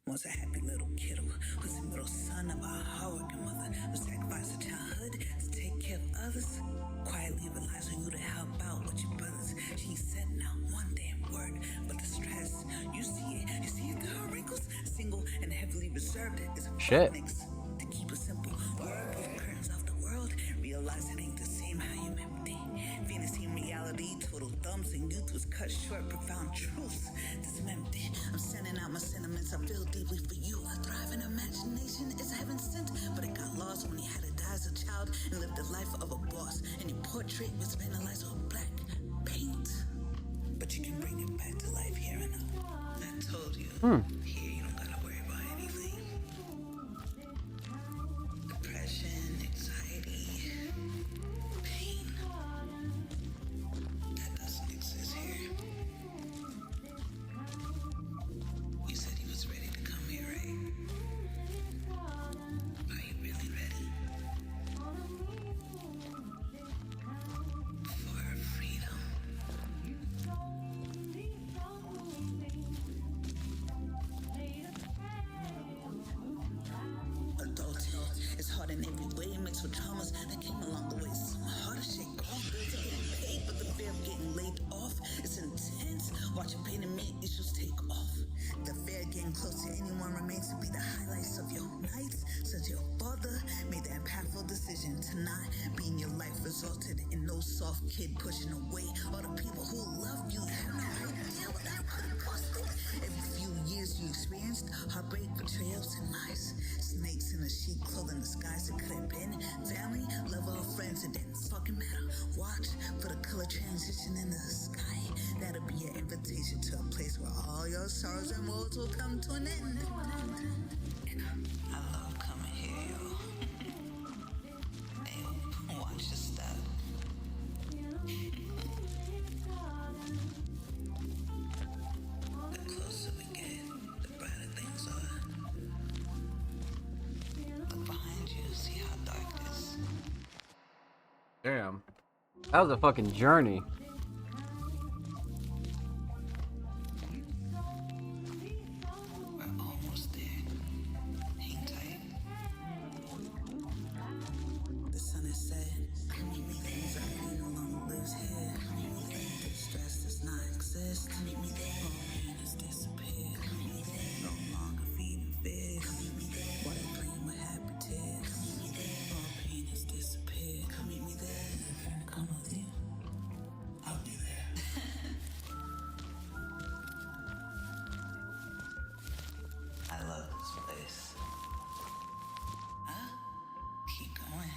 Was a happy little kiddo, was the middle son of a hardworking mother who sacrificed her childhood to take care of others. Quietly relies on you to help out with your brothers. She said not one damn word, but the stress. You see it through her wrinkles. Single and heavily reserved is a shit. Mix. To keep it simple, word of curtains off the world. Realize it ain't the same how you empty. Fantasy and reality, total thumbs and youth was cut short. Profound truths. This is empty. I'm sending out my sentiments. I feel deeply for you. I thrive in imagination. It's heaven sent, but it got lost when he had to die as a child and lived the life of a boss. And your portrait was vandalized with black paint. But you can bring it back to life here and now. I told you. Here you don't gotta worry about anything. Depression, anxiety, pain. That doesn't exist here. You said he was ready to come here, right? Are you really ready? For freedom. Adulthood is hard in every way, mixed with traumas that came along the way. Some harder shit, bills are getting paid, but the fear of getting laid off is intense. Watching pain and make issues take off. The fear of getting close to anyone remains to be the highlights of your nights. Since your father made the impactful decision to not be in your life, resulted in no soft kid pushing away all the people who love you. You have no idea what that could have costed. Every few years you experienced heartbreak, betrayals, and lies. Snakes in the sheep clothing the skies. It could have been family, love, or friends. It didn't fucking matter. Watch for the color transition in the sky. That'll be your invitation to a place where all your sorrows and woes will come to an end. I love coming here, yo. Hey, watch your step. The closer we get, the brighter things are. Look behind you, see how dark it is. Damn. That was a fucking journey. We're almost there. Hang tight. The sun has set. Anxiety no longer lives here. Stress does not exist. Pain has disappeared. No longer feeding fears. Water clean with happy tears. All pain has disappeared. Come meet me there. Come with you. I'll be there. I love this place. Huh? Keep going.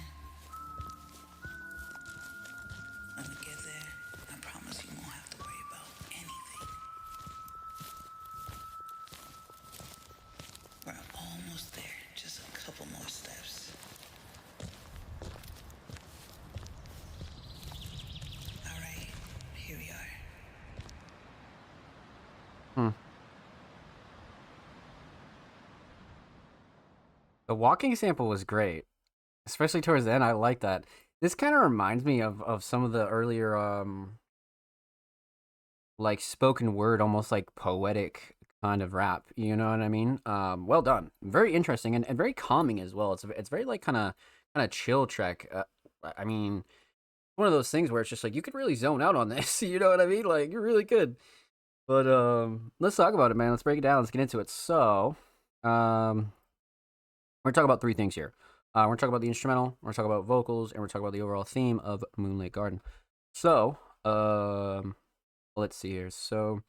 When we get there, I promise you won't have to worry about anything. We're almost there. Just a couple more steps. All right, here we are. The walking sample was great, especially towards the end. I like that. This kind of reminds me of some of the earlier like spoken word, almost like poetic kind of rap. You know what I mean? Well done. Very interesting and very calming as well. It's very like kind of chill track. I mean, one of those things where it's just like you could really zone out on this. You know what I mean? Like you're really good. But let's talk about it, man. Let's break it down. Let's get into it. So, we're talking about three things here. We're gonna talk about the instrumental, we're gonna talk about vocals, and we're talking about the overall theme of Moonlit Garden. So, let's see here. So,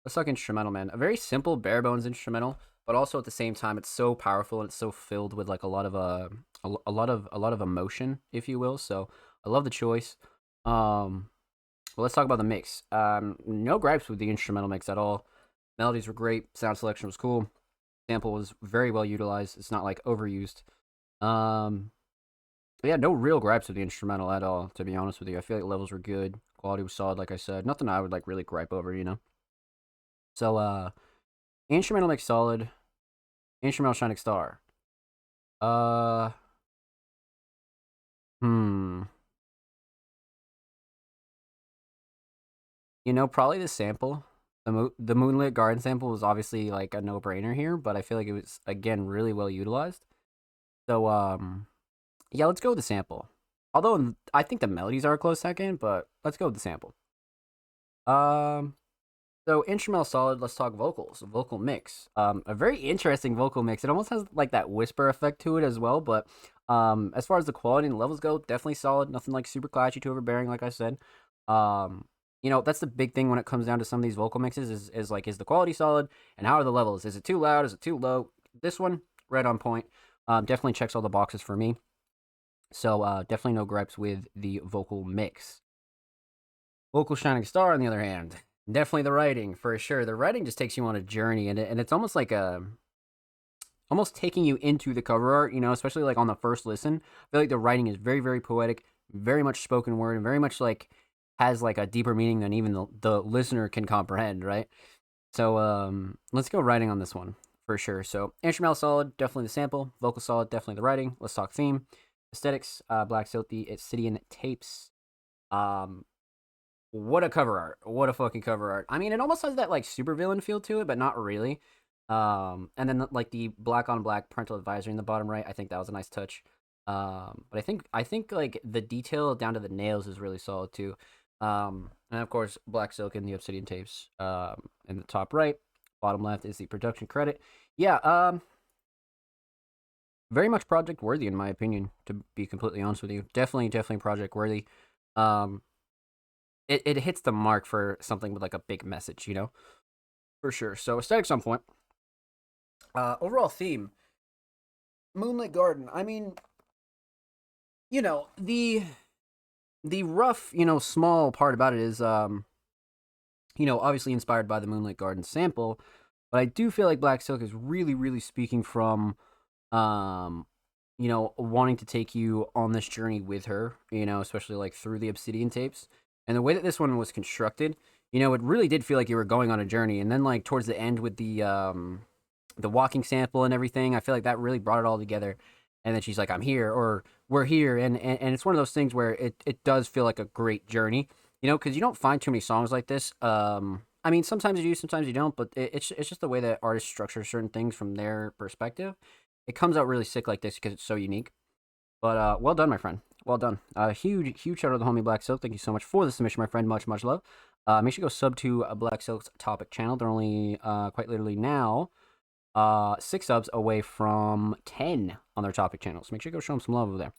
let's talk instrumental, man. A very simple, bare bones instrumental, but also at the same time, it's so powerful and it's so filled with like a lot of a lot of emotion, if you will. So, I love the choice. Well, let's talk about the mix. No gripes with the instrumental mix at all. Melodies were great. Sound selection was cool. Sample was very well utilized. It's not like overused. But yeah, no real gripes with the instrumental at all, to be honest with you. I feel like levels were good. Quality was solid, like I said. Nothing I would like really gripe over, you know? So, instrumental mix solid. Instrumental Shining Star. Hmm. You know, probably the sample. The Moonlit Garden sample was obviously like a no-brainer here, but I feel like it was, again, really well utilized. So, yeah, let's go with the sample. Although I think the melodies are a close second, but let's go with the sample. So instrumental solid. Let's talk vocals. Vocal mix. A very interesting vocal mix. It almost has like that whisper effect to it as well. But as far as the quality and levels go, definitely solid. Nothing like super clashy, too overbearing, like I said. You know, that's the big thing when it comes down to some of these vocal mixes is like, is the quality solid and how are the levels? Is it too loud? Is it too low? This one, right on point. Definitely checks all the boxes for me. So definitely no gripes with the vocal mix. Vocal Shining Star, on the other hand, definitely the writing for sure. The writing just takes you on a journey, and it's almost like almost taking you into the cover art. You know, especially like on the first listen. I feel like the writing is very, very poetic, very much spoken word, and very much like has like a deeper meaning than even the listener can comprehend, right? So let's go writing on this one for sure. So instrumental solid, definitely the sample. Vocal solid, definitely the writing. Let's talk theme. Aesthetics, Black Silk, the Obsidian Tapes. What a cover art. What a fucking cover art. I mean, it almost has that like supervillain feel to it, but not really. And then like the black on black parental advisory in the bottom right, I think that was a nice touch. But I think like the detail down to the nails is really solid too. And of course, Black Silk and the Obsidian Tapes in the top right. Bottom left is the production credit. Yeah, very much project worthy in my opinion, to be completely honest with you. Definitely project worthy. It hits the mark for something with like a big message, you know? For sure. So aesthetics on point. Overall theme. Moonlit Garden. I mean, you know, the rough, you know, small part about it is you know, obviously inspired by the Moonlit Garden sample, but I do feel like Black Silk is really speaking from you know, wanting to take you on this journey with her, you know, especially like through the Obsidian Tapes. And the way that this one was constructed, you know, it really did feel like you were going on a journey. And then like towards the end with the walking sample and everything, I feel like that really brought it all together. And then she's like, I'm here, or we're here. And it's one of those things where it does feel like a great journey, you know, because you don't find too many songs like this. I mean, sometimes you do, sometimes you don't, but it's just the way that artists structure certain things from their perspective. It comes out really sick like this because it's so unique. But well done, my friend. Well done. Huge shout out to the homie Black Silk. Thank you so much for the submission, my friend. Much love. Make sure you go sub to Black Silk's topic channel. They're only quite literally now 6 subs away from 10 on their topic channels. Make sure you go show them some love over there.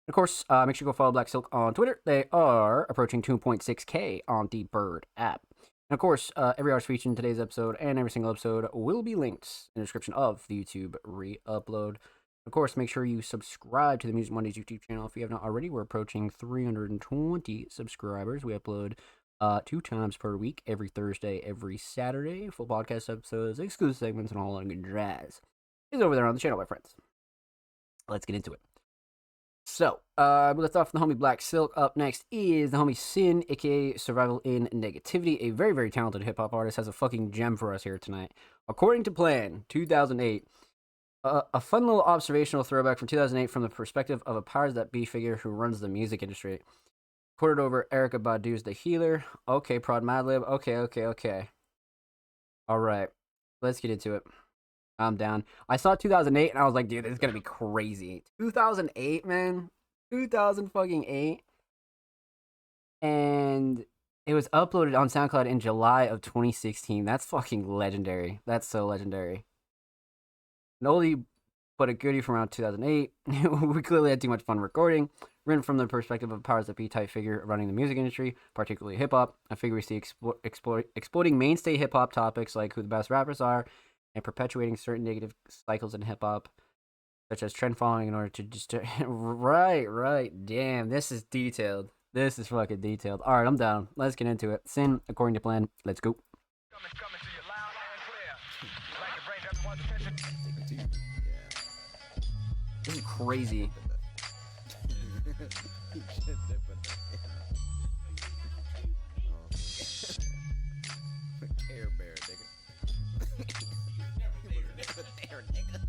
And of course, make sure you go follow Black Silk on Twitter. They are approaching 2.6K on the Bird app. And of course, every artist featured in today's episode and every single episode will be linked in the description of the YouTube re-upload. Of course, make sure you subscribe to the Music Mondays YouTube channel if you have not already. We're approaching 320 subscribers. We upload 2 times per week, every Thursday, every Saturday. Full podcast episodes, exclusive segments, and a whole lot of good jazz. It's over there on the channel, my friends. Let's get into it. So, we left off the homie Black Silk. Up next is the homie Sin, aka Survival in Negativity. A very talented hip-hop artist, has a fucking gem for us here tonight. According to plan, 2008. A fun little observational throwback from 2008 from the perspective of a powers that be figure who runs the music industry. Recorded over Erykah Badu's The Healer. Okay, Prod Madlib. Okay. Alright, let's get into it. I'm down. I saw 2008 and I was like, dude, this is gonna be crazy. 2008, man. 2008. And it was uploaded on SoundCloud in July of 2016. That's fucking legendary. That's so legendary. Noli but a goodie from around 2008. We clearly had too much fun recording. Written from the perspective of a powers that be type figure running the music industry, particularly hip hop. I figure we see exploiting mainstay hip hop topics like who the best rappers are, and perpetuating certain negative cycles in hip hop, such as trend following in order to just right. Damn, this is detailed. This is fucking detailed. All right, I'm down. Let's get into it. Sin according to plan. Let's go. This is crazy. Care Bear, nigga. There, nigga.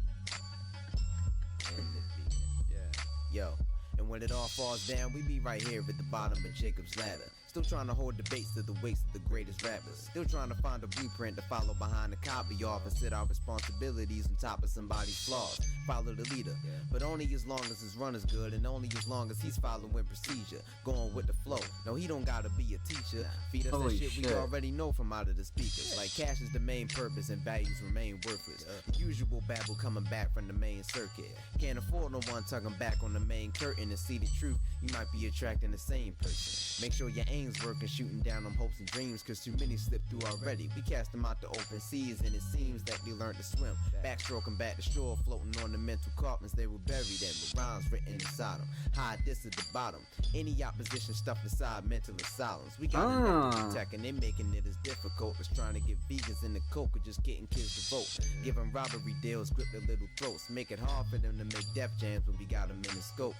Yo, and when it all falls down, we be right here at the bottom of Jacob's ladder. Still trying to hold debates to the waist of the greatest rappers. Still trying to find a blueprint to follow behind the copy off and set our responsibilities on top of somebody's flaws. Follow the leader, but only as long as his run is good and only as long as he's following procedure. Going with the flow. No, he don't gotta be a teacher. Feed us Holy that shit we already know from out of the speakers. Like cash is the main purpose and values remain worthless. The usual babble coming back from the main circuit. Can't afford no one tugging back on the main curtain and see the truth. You might be attracting the same person. Make sure your aim's working, shooting down them hopes and dreams, cause too many slipped through already. We cast them out to open seas and it seems that they learned to swim. Backstroking back to shore, floating on the mental carpets they were buried in, with rhymes written inside them. Hide this at the bottom. Any opposition stuffed inside mental asylums. We got to protect and they making it as difficult as trying to get vegans in the coke or just getting kids to vote. Giving robbery deals, grip their little throats. Make it hard for them to make death jams when we got them in the scope.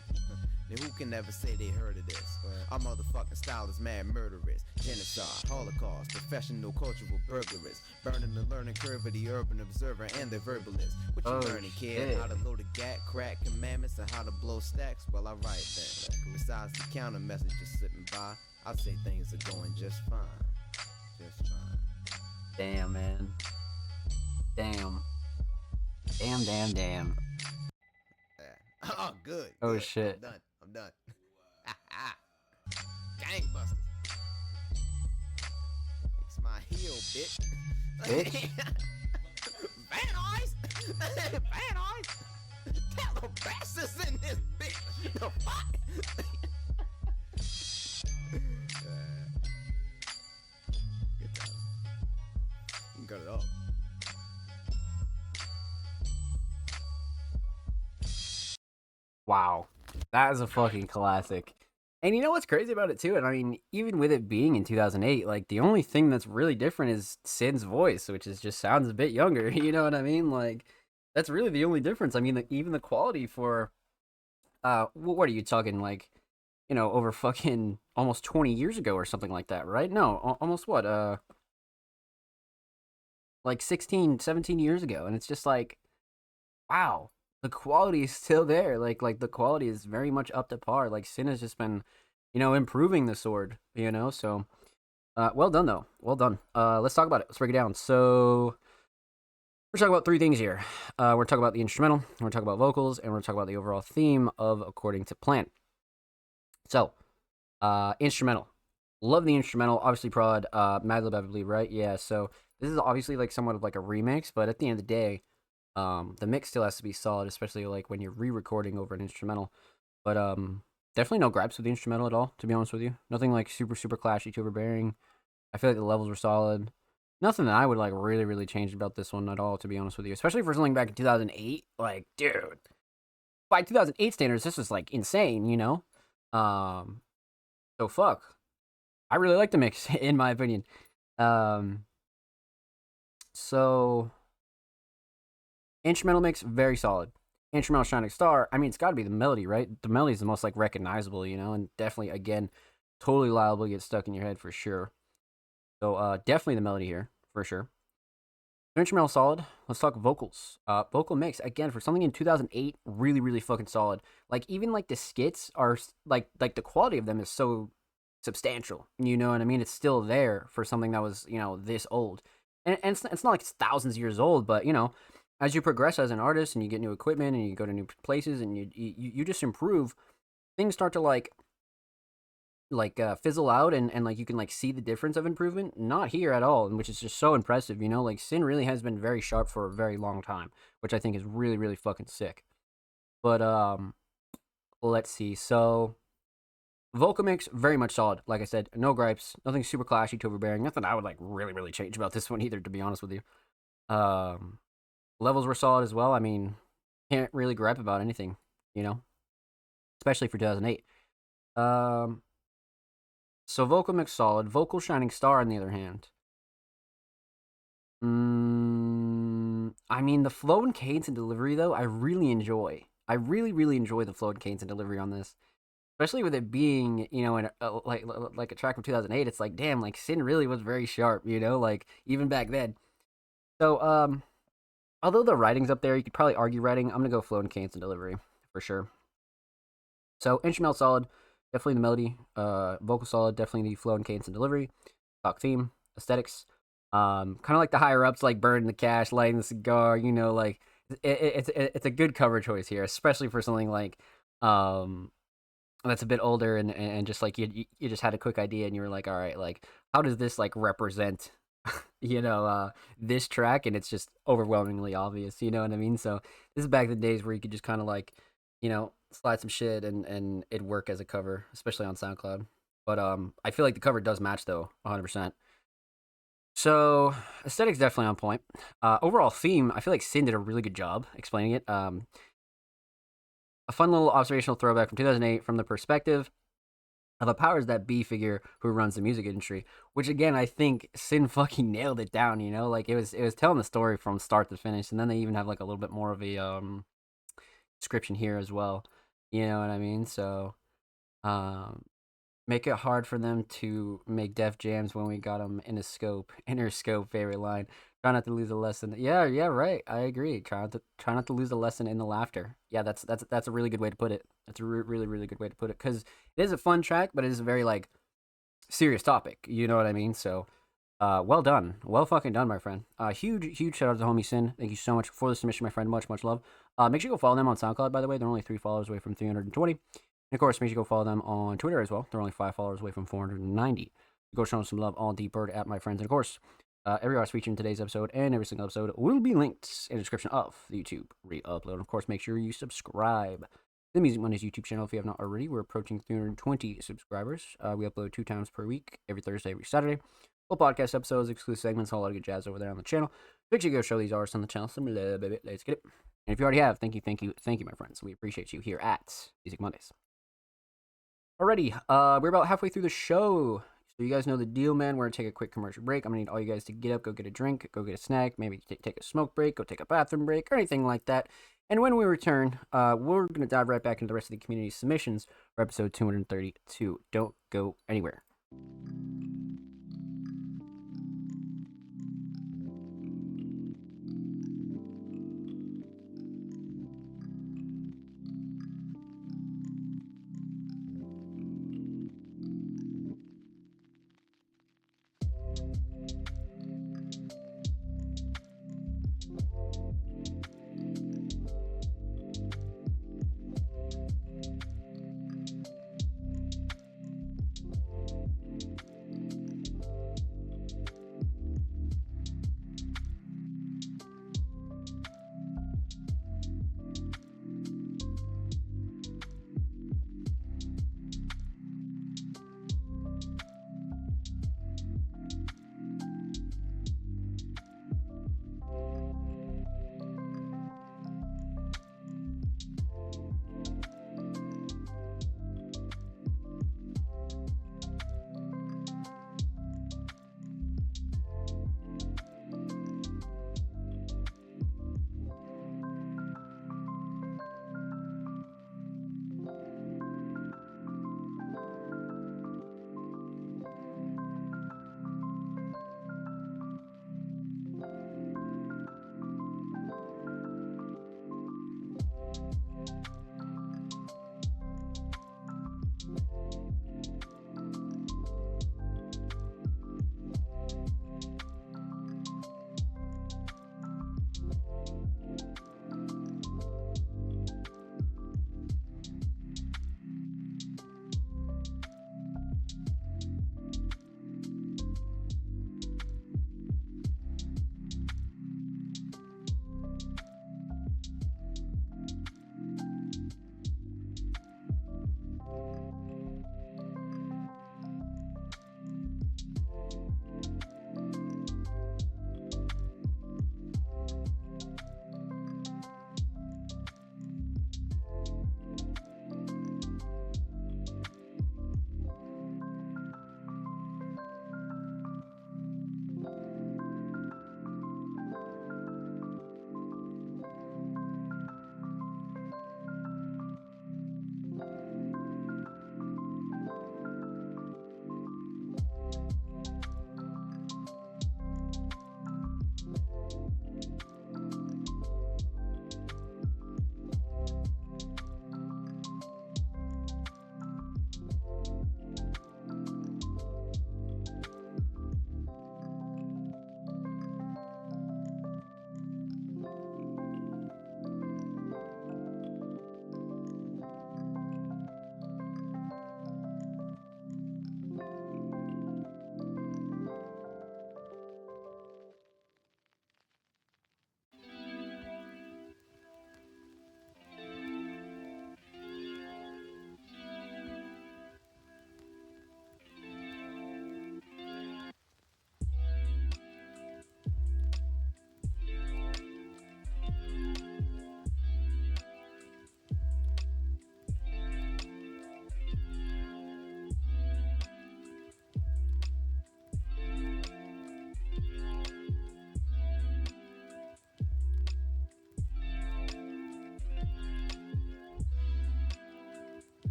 Then who can ever say they heard of this? Our motherfucking style is mad murderous. Genocide, Holocaust, professional cultural burglarists. Burning the learning curve of the urban observer and the verbalist. What you learning, kid? How to load a gat, crack commandments, and how to blow stacks? Well, I write then. Besides the counter message just slipping by, I'd say things are going just fine. Just fine. Damn, man. Damn. Damn. Oh, good. Oh, good. shit. I'm done. Gangbusters. It's my heel, bitch. Bitch? Van Eyes? Van Eyes? Calabasas in this bitch. The fuck? Good time. You can cut it off. Wow. That is a fucking classic. And you know what's crazy about it too? And I mean, even with it being in 2008, like the only thing that's really different is Sin's voice, which is just sounds a bit younger. You know what I mean? Like that's really the only difference. I mean, even the quality for what are you talking like, you know, over fucking almost 20 years ago or something like that, right? No, almost what? Like 16, 17 years ago. And it's just like, wow. The quality is still there. Like the quality is very much up to par. Like Sin has just been, you know, improving the sword, you know. So, well done though. Well done. Let's talk about it. Let's break it down. So, we're talking about three things here. We're talking about the instrumental. We're talking about vocals, and we're talking about the overall theme of According to Plan. So, instrumental. Love the instrumental. Obviously, prod. Madlib, I believe, right? Yeah. So this is obviously like somewhat of like a remix, but at the end of the day. The mix still has to be solid, especially like when you're re-recording over an instrumental. But definitely no gripes with the instrumental at all, to be honest with you. Nothing like super clashy, too overbearing. I feel like the levels were solid. Nothing that I would like really change about this one at all, to be honest with you. Especially for something back in 2008. Like, dude, by 2008 standards, this is like insane, you know. So fuck. I really like the mix, in my opinion. So. Instrumental mix, very solid. Instrumental Shining Star, I mean, it's got to be the melody, right? The melody is the most, like, recognizable, you know? And definitely, again, totally liable to get stuck in your head for sure. So, definitely the melody here, for sure. Instrumental solid. Let's talk vocals. Vocal mix, again, for something in 2008, really fucking solid. Like, even, like, the skits are, like the quality of them is so substantial. You know what I mean? It's still there for something that was, you know, this old. And it's not like it's thousands of years old, but, you know, as you progress as an artist and you get new equipment and you go to new places and you just improve, things start to like fizzle out and like you can like see the difference of improvement. Not here at all, and which is just so impressive. You know, like Sin really has been very sharp for a very long time, which I think is really really fucking sick. But let's see. So vocal mix very much solid. Like I said, no gripes, nothing super clashy to overbearing. Nothing I would like really really change about this one either, to be honest with you. Levels were solid as well. I mean, can't really gripe about anything, you know, especially for 2008. So vocal mix solid. Vocal shining star on the other hand. I mean, the flow and cadence and delivery though, I really enjoy. I really really enjoy the flow and cadence and delivery on this, especially with it being, you know, in like a track from 2008. It's like, damn, like Sin really was very sharp, you know, like even back then. So although the writing's up there, you could probably argue writing. I'm gonna go flow and cadence and delivery for sure. So instrumental solid. Definitely the melody, vocal solid, definitely the flow and cadence and delivery, talk theme, aesthetics, kind of like the higher ups, like burning the cash, lighting the cigar, you know, like it's a good cover choice here, especially for something like that's a bit older and just like you just had a quick idea and you were like, all right, like how does this like represent you know this track, and it's just overwhelmingly obvious, you know what I mean? So this is back in the days where you could just kind of like, you know, slide some shit and it'd work as a cover, especially on SoundCloud. But I feel like the cover does match though, 100%. So aesthetics definitely on point. Overall theme, I feel like Sin did a really good job explaining it. A fun little observational throwback from 2008 from the perspective of a powers that be figure who runs the music industry, which again I think Sin fucking nailed it down. You know, like it was telling the story from start to finish, and then they even have like a little bit more of a description here as well. You know what I mean? So, make it hard for them to make Def Jams when we got them in a scope, inner scope. Favorite line. Try not to lose a lesson. Yeah, right. I agree. Try not to lose a lesson in the laughter. Yeah, that's a really good way to put it. That's a really really good way to put it, because it is a fun track, but it is a very like serious topic. You know what I mean? So, well done, well fucking done, my friend. Huge shout out to homie Sin. Thank you so much for the submission, my friend. Much love. Make sure you go follow them on SoundCloud, by the way. They're only 3 followers away from 320. And of course, make sure you go follow them on Twitter as well. They're only 5 followers away from 490. Go show them some love on DBird at my friends. And of course, every artist featured in today's episode and every single episode will be linked in the description of the YouTube re-upload. And of course, make sure you subscribe to the Music Mondays YouTube channel if you have not already. We're approaching 320 subscribers. We upload 2 times per week, every Thursday, every Saturday. Full podcast episodes, exclusive segments, a lot of good jazz over there on the channel. Make sure you go show these artists on the channel some love, baby. Let's get it. And if you already have, thank you, my friends. We appreciate you here at Music Mondays. Alrighty, we're about halfway through the show. So you guys know the deal, man. We're going to take a quick commercial break. I'm going to need all you guys to get up, go get a drink, go get a snack, maybe take a smoke break, go take a bathroom break, or anything like that. And when we return, we're going to dive right back into the rest of the community submissions for episode 232. Don't go anywhere.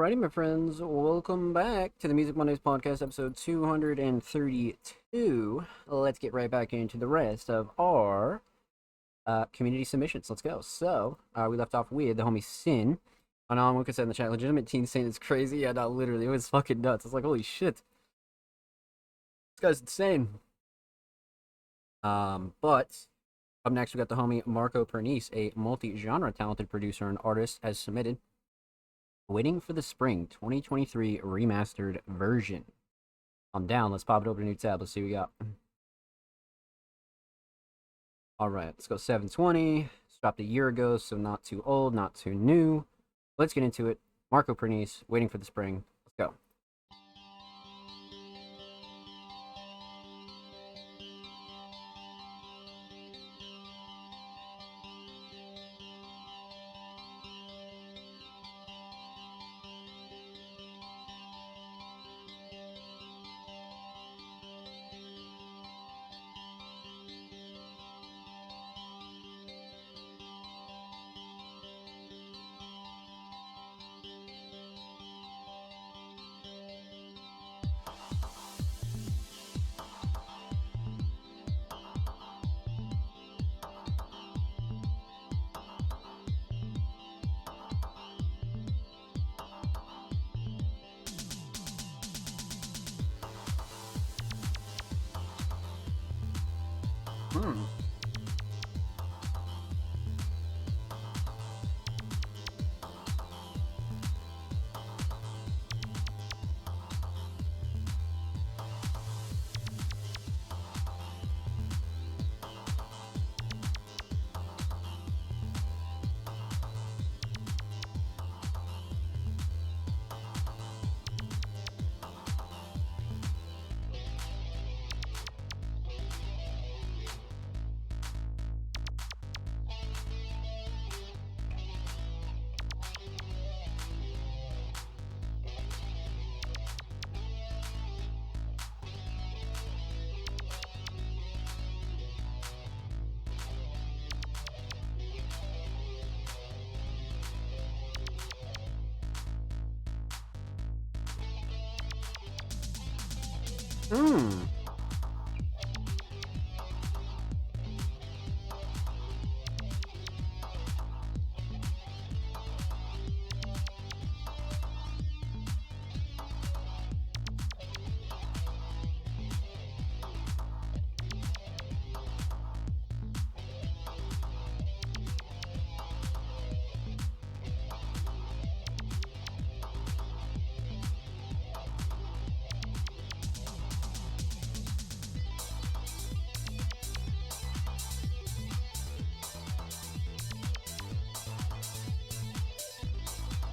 Alrighty, my friends, welcome back to the Music Mondays podcast, episode 232. Let's get right back into the rest of our community submissions. Let's go. So, we left off with the homie Sin. Anonymous said in the chat, legitimate teen saint is crazy. Yeah, no, literally, it was fucking nuts. It's like, holy shit. This guy's insane. But up next, we got the homie Marco Pernice, a multi-genre talented producer and artist, has submitted Waiting for the Spring 2023 remastered version. I'm down. Let's pop it open a new tab. Let's see what we got. Alright, let's go 720. Stopped a year ago, so not too old, not too new. Let's get into it. Marco Pernice, Waiting for the Spring. Let's go.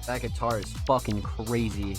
That guitar is fucking crazy.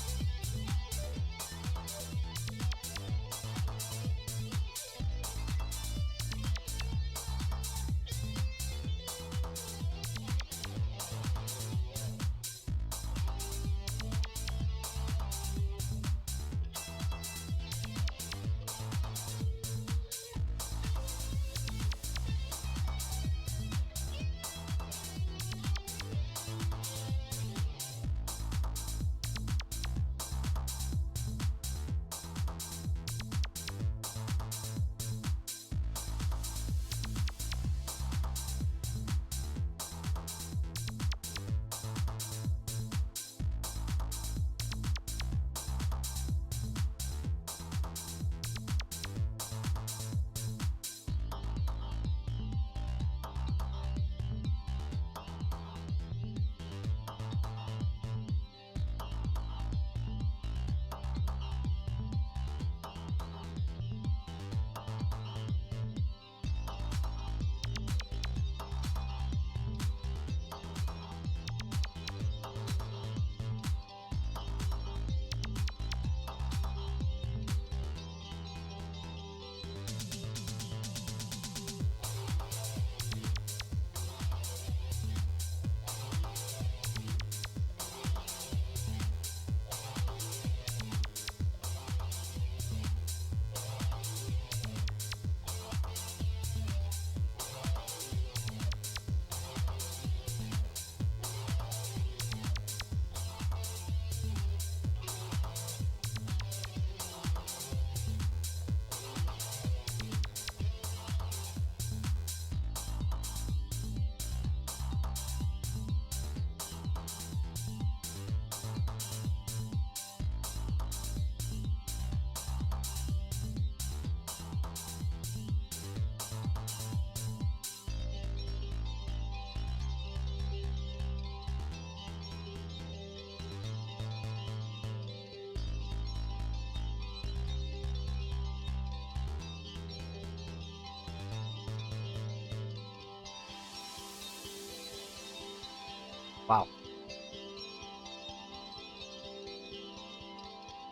Wow.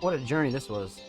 What a journey this was.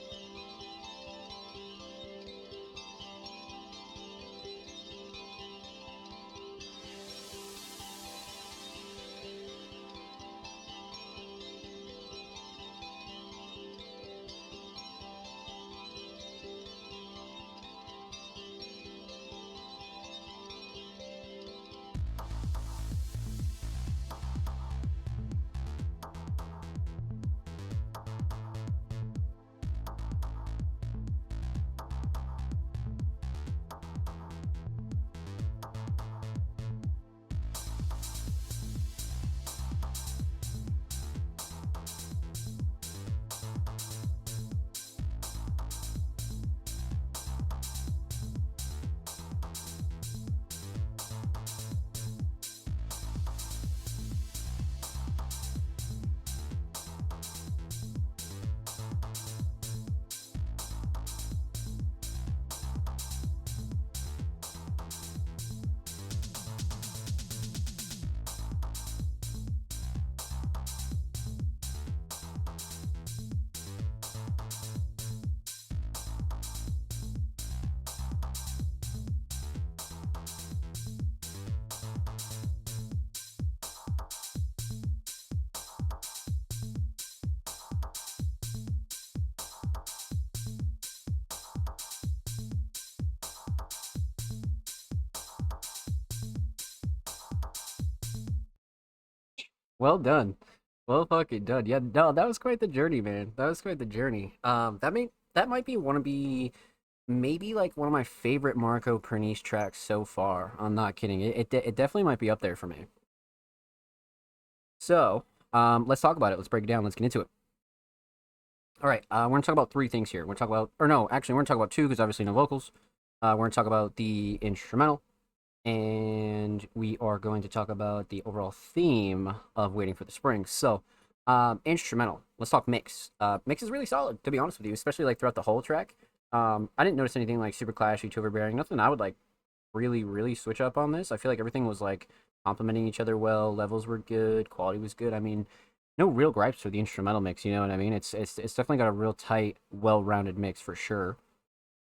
Well done. Well fucking done. Yeah, no, that was quite the journey, man. That was quite the journey. That might be one of the maybe like one of my favorite Marco Pernice tracks so far. I'm not kidding. It definitely might be up there for me. So, let's talk about it. Let's break it down. Let's get into it. All right, we're gonna talk about three things here. We're gonna talk about, or no, actually, we're gonna talk about two because obviously no vocals. We're gonna talk about the instrumental, and we are going to talk about the overall theme of Waiting for the Spring. So, instrumental. Let's talk mix. Mix is really solid, to be honest with you, especially like throughout the whole track. I didn't notice anything like super clashy, too overbearing. Nothing I would like really switch up on this. I feel like everything was like complementing each other well. Levels were good, quality was good. I mean, no real gripes for the instrumental mix. You know what I mean? It's definitely got a real tight, well-rounded mix for sure.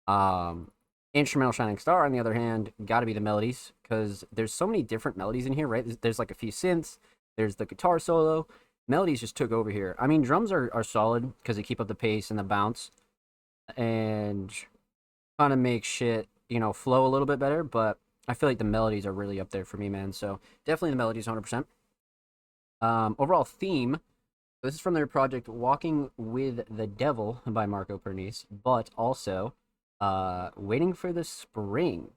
Um, Instrumental Shining Star, on the other hand, got to be the melodies because there's so many different melodies in here, right? There's like a few synths, there's the guitar solo. Melodies just took over here. I mean, drums are solid because they keep up the pace and the bounce and kind of make shit, flow a little bit better. But I feel like the melodies are really up there for me, man. So definitely the melodies, 100%. Overall theme. This is from their project Walking with the Devil by Marco Pernice, but also Waiting for the Spring.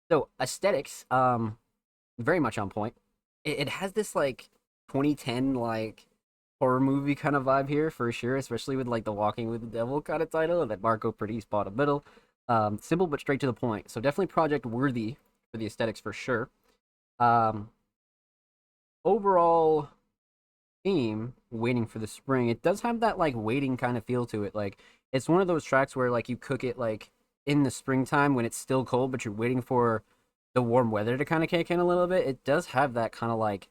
So aesthetics, very much on point. It has this like 2010 like horror movie kind of vibe here for sure, especially with like the Walking with the Devil kind of title that Marco Pernice bought a middle. Simple but straight to the point. So definitely project worthy for the aesthetics for sure. Overall theme, Waiting for the Spring, it does have that like waiting kind of feel to it. Like it's one of those tracks where like you cook it like in the springtime when it's still cold, but you're waiting for the warm weather to kind of kick in a little bit. It does have that kind of like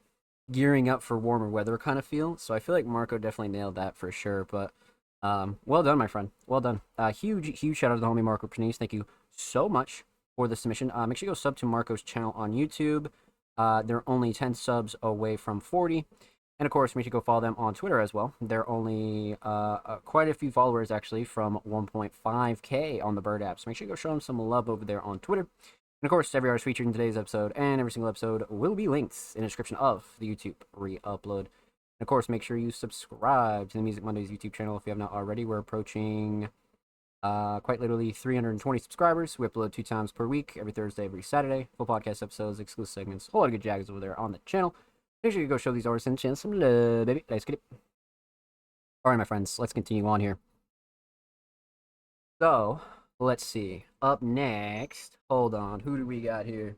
gearing up for warmer weather kind of feel. So I feel like Marco definitely nailed that for sure. But well done, my friend. Well done. Huge shout out to the homie Marco Pernice. Thank you so much for the submission. Make sure you go sub to Marco's channel on YouTube. They're only 10 subs away from 40. And of course, make sure you go follow them on Twitter as well. They're only quite a few followers actually from 1.5K on the Bird app. So make sure you go show them some love over there on Twitter. And of course, every artist featured in today's episode and every single episode will be linked in the description of the YouTube re-upload. And of course, make sure you subscribe to the Music Mondays YouTube channel if you have not already. We're approaching quite literally 320 subscribers. We upload 2 times per week, every Thursday, every Saturday. Full podcast episodes, exclusive segments, a whole lot of good jags over there on the channel. Make sure you go show these artists and chance some love, baby. Let's get it. Alright, my friends, let's continue on here. So, let's see. Up next, hold on, who do we got here?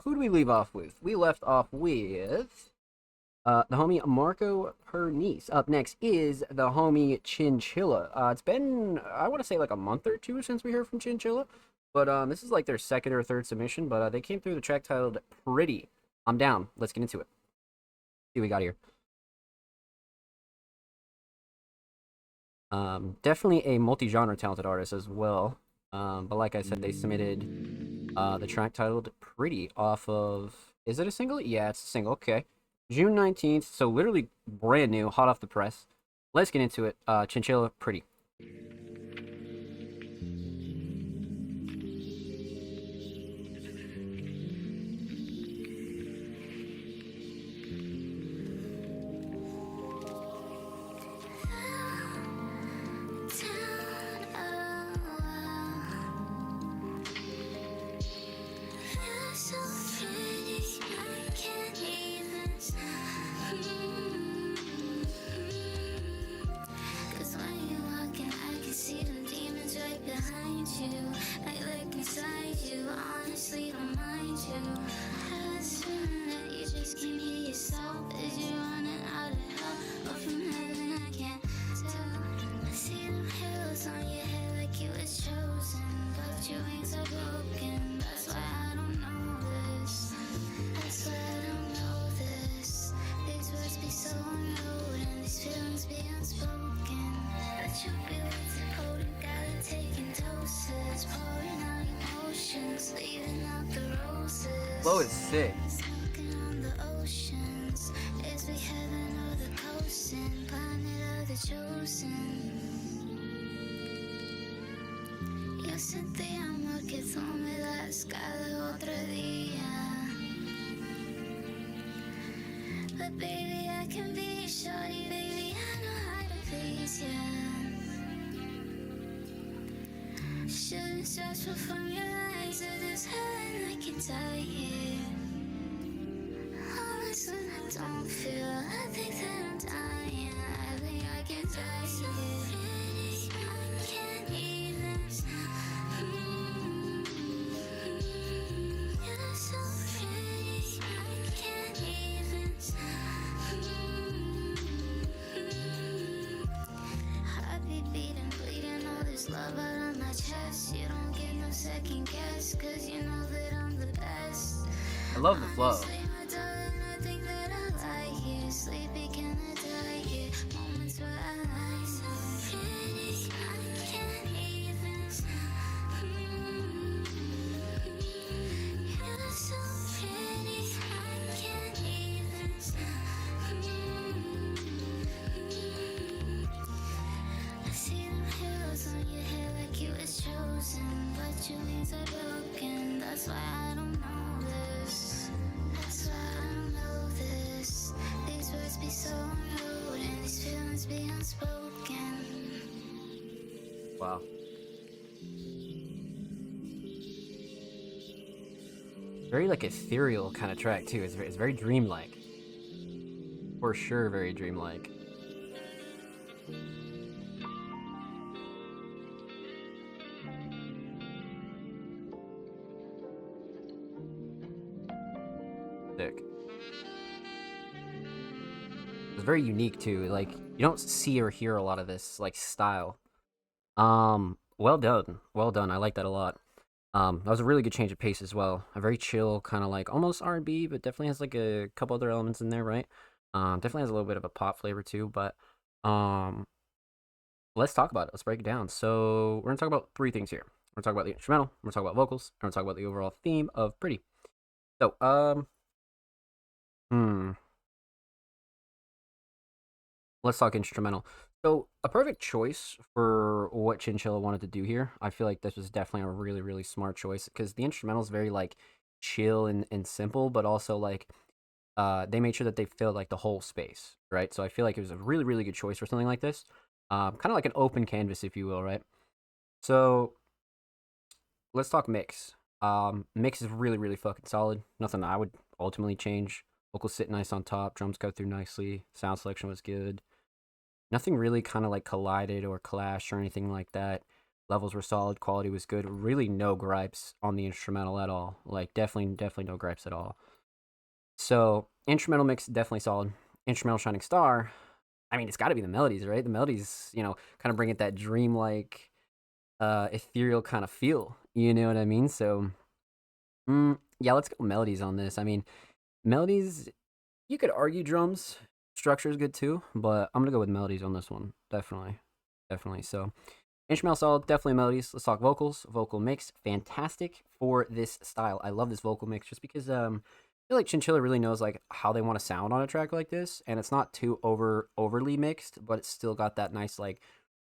Who do we leave off with? We left off with the homie Marco Pernice. Up next is the homie Chinchilla. It's been, I want to say, like a month or two since we heard from Chinchilla, but this is like their second or third submission. But they came through the track titled "Pretty." I'm down. Let's get into it. See what we got here. Definitely a multi-genre talented artist as well. But like I said, they submitted the track titled "Pretty" off of. Is it a single? Yeah, it's a single. Okay. June 19th, so literally brand new, hot off the press. Let's get into it. Chinchilla, Pretty. Flow is sick. Yo sentí amor que tú me das cada otro día. But baby, I can be shorty, baby, I know how to please ya. Shooting stars fall from your eyes, or this heaven I can die here. Almost when I don't feel, I think that I'm dying. I think I can die here. I can't even. You're so pretty, I can't even. Heart be beating, bleeding, all this love out on my chest. You don't get no second guess, cause you know that I'm the best. I love the flow. Honestly, my darling, I think that I lie here. Sleepy, can I die here? Moments where I lie so pretty, I can't even. You're so pretty, I can't even. I see them heroes on your head like you was chosen, but your wings are broken. That's why I don't know this. That's why I don't know this. These words be so rude and these feelings be unspoken. Wow. Very like ethereal kind of track too. It's very dreamlike. For sure, very dreamlike. Sick. It's very unique too. Like you don't see or hear a lot of this like style. Well done. Well done. I like that a lot. That was a really good change of pace as well. A very chill, kind of like almost R&B, but definitely has like a couple other elements in there, right? Definitely has a little bit of a pop flavor too, but let's talk about it. Let's break it down. So we're gonna talk about three things here. We're gonna talk about the instrumental, we're gonna talk about vocals, and we're gonna talk about the overall theme of Pretty. So, let's talk instrumental. So, a perfect choice for what Chinchilla wanted to do here. I feel like this was definitely a really, really smart choice because the instrumental is very like chill and simple, but also like they made sure that they filled like the whole space, right? So I feel like it was a really, really good choice for something like this. Kind of like an open canvas, if you will, right? So let's talk mix. Mix is really, really fucking solid. Nothing I would ultimately change. Vocals sit nice on top, drums go through nicely, sound selection was good. Nothing really kind of like collided or clashed or anything like that. Levels were solid, quality was good. Really no gripes on the instrumental at all. Like definitely no gripes at all. So instrumental mix definitely solid. Instrumental shining star. I mean, it's got to be the melodies, right? The melodies, you know, kind of bring it that dreamlike, ethereal kind of feel. You know what I mean? So, yeah, let's go melodies on this. I mean, melodies. You could argue drums structure is good too, but I'm gonna go with melodies on this one. Definitely. So, instrumental solid, definitely melodies. Let's talk vocals. Vocal mix, fantastic for this style. I love this vocal mix just because I feel like Chinchilla really knows like how they want to sound on a track like this, and it's not too overly mixed, but it's still got that nice like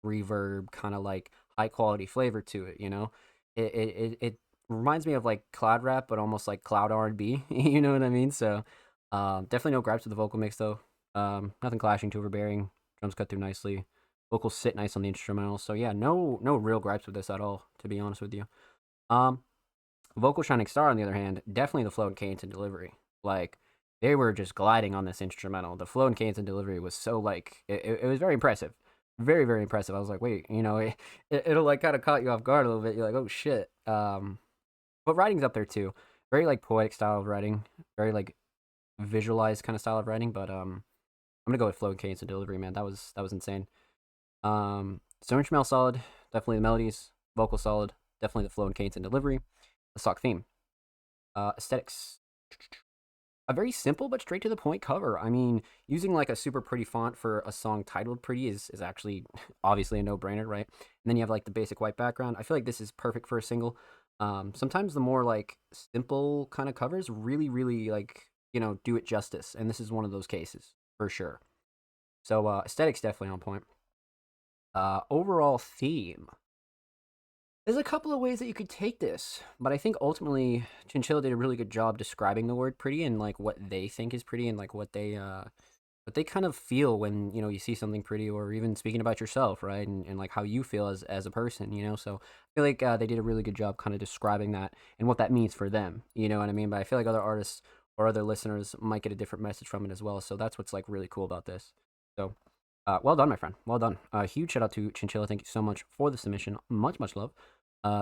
reverb kind of like high quality flavor to it. You know, it reminds me of like cloud rap, but almost like cloud R&B. You know what I mean? So definitely no gripes with the vocal mix though. Nothing clashing, too overbearing. Drums cut through nicely. Vocals sit nice on the instrumental. So yeah, no real gripes with this at all, to be honest with you. Um, Vocal Shining Star, on the other hand, definitely the flow and cadence and delivery. Like, they were just gliding on this instrumental. The flow and cadence and delivery was so, like, it was very impressive. Very, very impressive. I was like, wait, you know, it'll, like, kind of caught you off guard a little bit. You're like, oh, shit. But writing's up there, too. Very, like, poetic style of writing. Very, like, visualized kind of style of writing. But, I'm going to go with flow and cadence and delivery, man. That was insane. So instrumental solid. Definitely the melodies. Vocal solid. Definitely the flow and cadence and delivery. Let's talk theme. Aesthetics. A very simple but straight to the point cover. I mean, using like a super pretty font for a song titled Pretty is actually obviously a no-brainer, right? And then you have like the basic white background. I feel like this is perfect for a single. Sometimes the more like simple kind of covers really like, you know, do it justice. And this is one of those cases for sure. So aesthetics definitely on point. Overall theme. There's a couple of ways that you could take this, but I think ultimately Chinchilla did a really good job describing the word pretty and like what they think is pretty and like what they kind of feel when, you know, you see something pretty, or even speaking about yourself, right? And like how you feel as a person, you know? So I feel like they did a really good job kind of describing that and what that means for them, you know what I mean? But I feel like other artists or other listeners might get a different message from it as well. So that's what's like really cool about this. So well done, my friend. Well done. Huge shout out to Chinchilla. Thank you so much for the submission. Much love.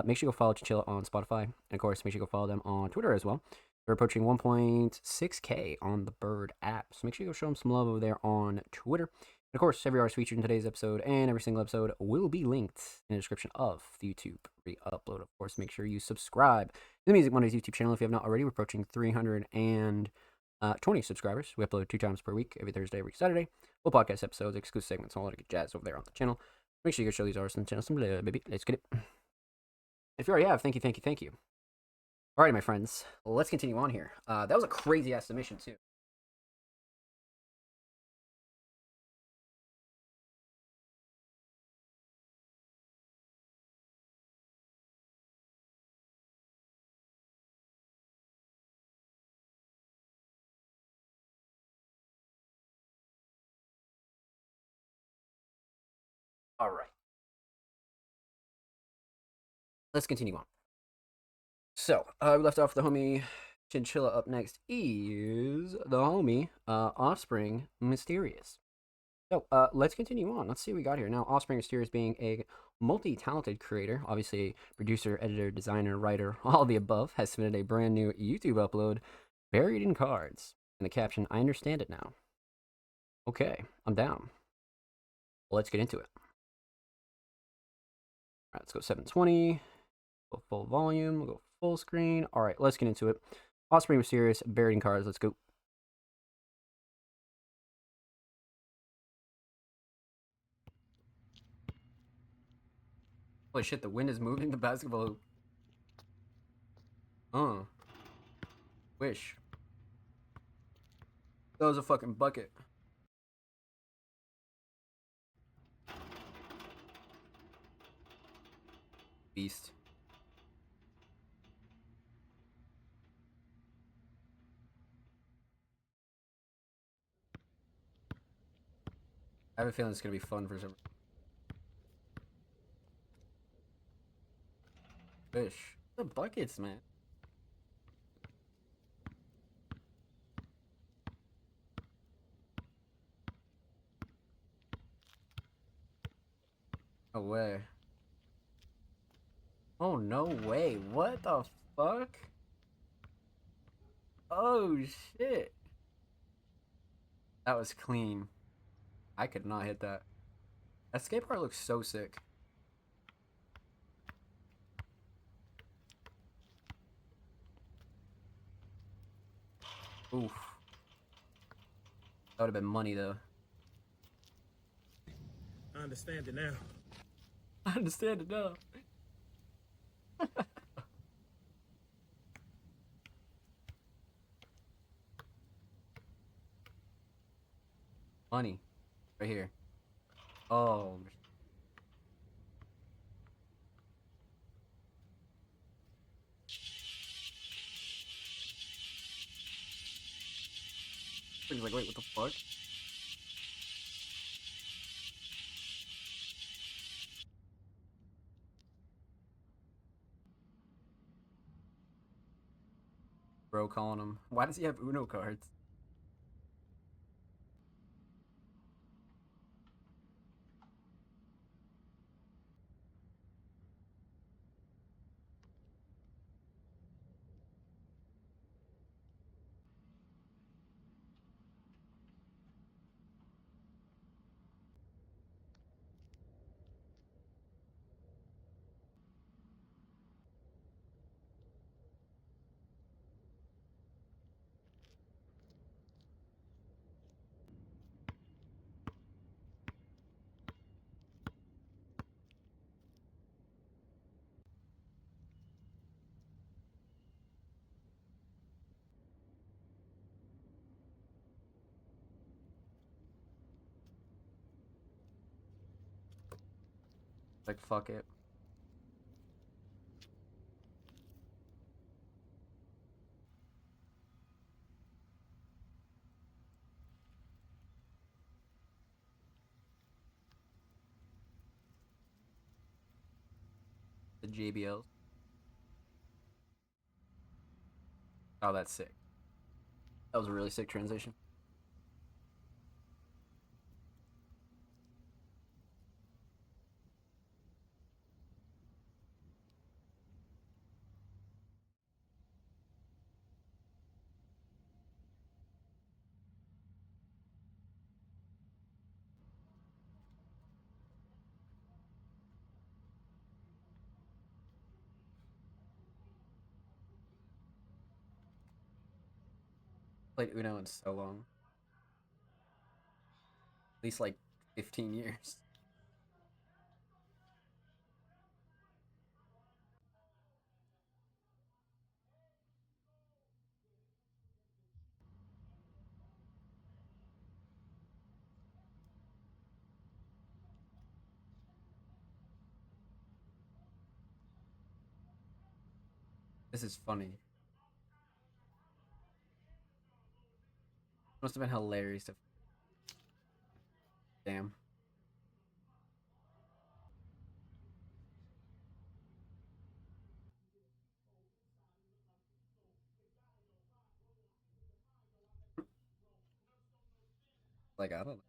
Make sure you go follow Chinchilla on Spotify. And of course, make sure you go follow them on Twitter as well. They're approaching 1.6K on the Bird app. So make sure you go show them some love over there on Twitter. And of course, every artist featured in today's episode and every single episode will be linked in the description of the YouTube re-upload. Of course, make sure you subscribe to the Music Mondays YouTube channel if you have not already. We're approaching 320 subscribers. We upload 2 times per week, every Thursday, every Saturday. Full podcast episodes, exclusive segments, all that good jazz over there on the channel. Make sure you go show these artists on the channel some love, baby. Let's get it. If you already have, thank you. Alrighty, my friends, let's continue on here. That was a crazy ass submission too. Alright. Let's continue on. So, we left off the homie Chinchilla. Up next is the homie Offspring Mysterious. So, let's continue on. Let's see what we got here. Now, Offspring Mysterious being a multi-talented creator, obviously a producer, editor, designer, writer, all the above, has submitted a brand new YouTube upload, Buried in Cards. And the caption, I understand it now. Okay, I'm down. Well, let's get into it. Alright, let's go 720. Go full volume. We'll go full screen. Alright, let's get into it. Offspring Mysterious, Buried in Cards. Let's go. Holy shit, the wind is moving the basketball hoop. Wish. That was a fucking bucket. Beast. I have a feeling it's gonna be fun for some. Fish. The buckets, man. No way. Oh, no way. What the fuck? Oh, shit. That was clean. I could not hit that. That skate park looks so sick. Oof. That would have been money, though. I understand it now. I understand it now. Money. Right here. Oh. He's like, wait, what the fuck? Bro calling him. Why does he have Uno cards? Like, fuck it. The JBLs. Oh, that's sick. That was a really sick transition. Played Uno in so long. At least like 15 years. This is funny. Must have been hilarious to. Damn. Like, I don't know.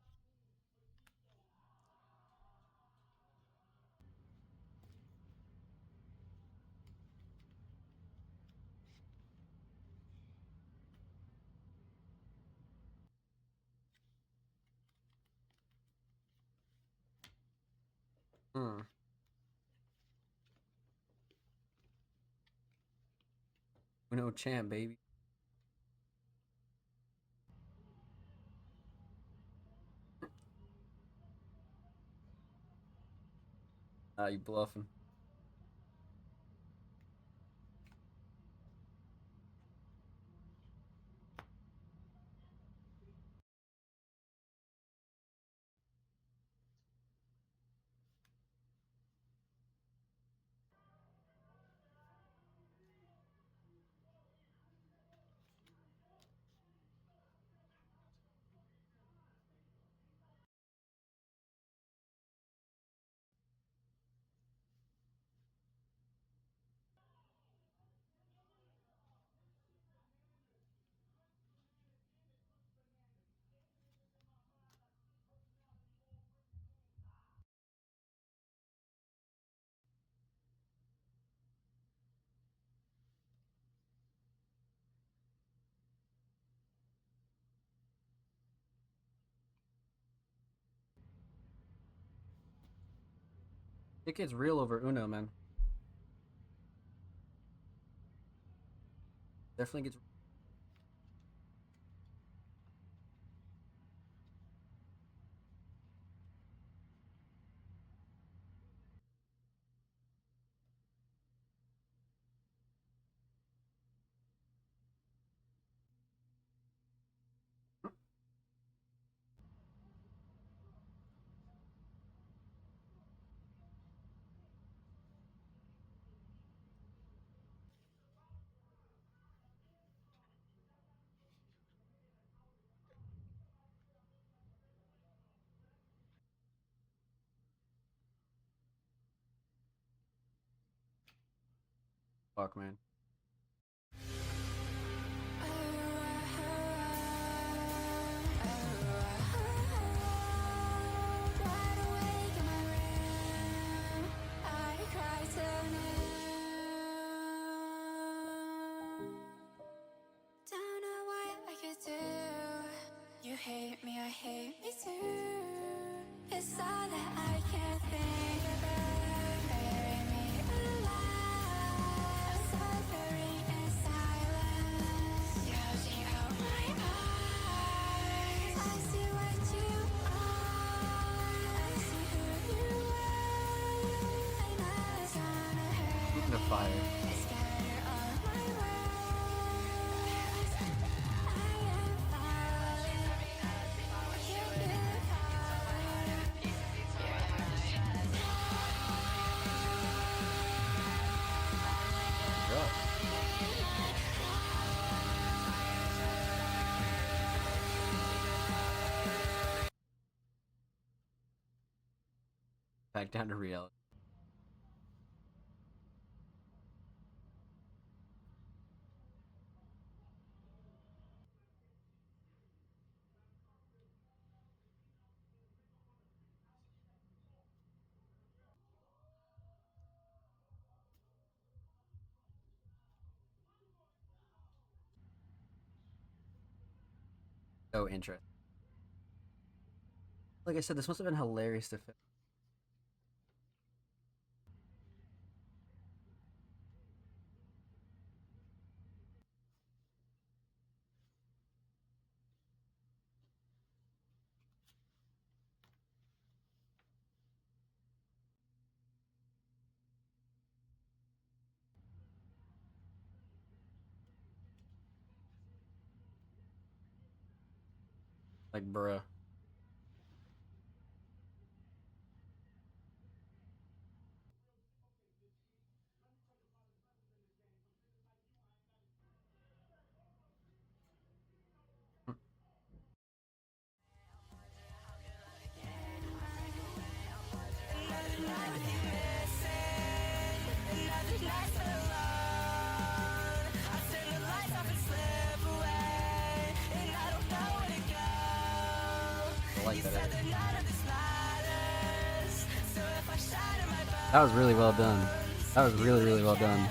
Hmm. Uno champ, baby. Ah, you bluffing. It gets real over Uno, man. Definitely gets. Fuck, man. Don't know what I could do. You hate me, I hate me too. It's all that I can't think about. Bury me alive. I'm suffering in silence. Gouging out my eyes. I see what you are. I see who you are. I know it's gonna hurt. The fire. Scatter all my words. I am falling. You get hard. Back down to reality. So interesting. Like I said, this must have been hilarious to film. Like, bruh. I like that edit. That was really well done. That was really, really well done.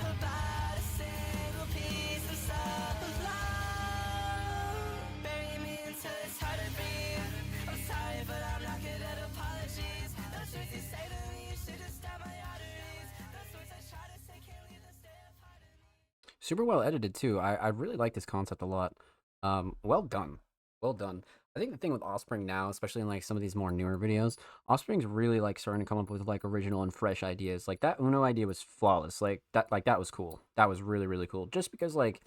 Super well edited too. I really like this concept a lot. Well done. Well done. I think the thing with Offspring now, especially in like some of these more newer videos, Offspring's really like starting to come up with like original and fresh ideas. Like that Uno idea was flawless. Like that was cool. That was really, really cool. Just because like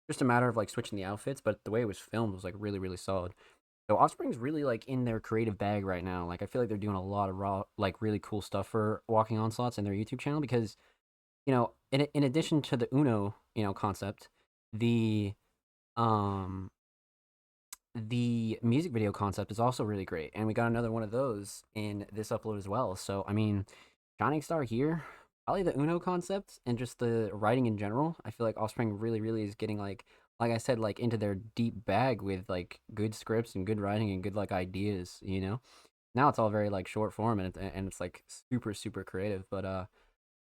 just a matter of like switching the outfits, but the way it was filmed was like really, really solid. So Offspring's really like in their creative bag right now. Like I feel like they're doing a lot of raw, like really cool stuff for Walking Onslaughts and their YouTube channel because, you know, in addition to the Uno, you know, concept, the the music video concept is also really great, and we got another one of those in this upload as well. So I mean, shining star here, probably the Uno concept and just the writing in general. I feel like Offspring really, really is getting like I said, like into their deep bag with like good scripts and good writing and good like ideas. You know, now it's all very like short form and it's like super, super creative. But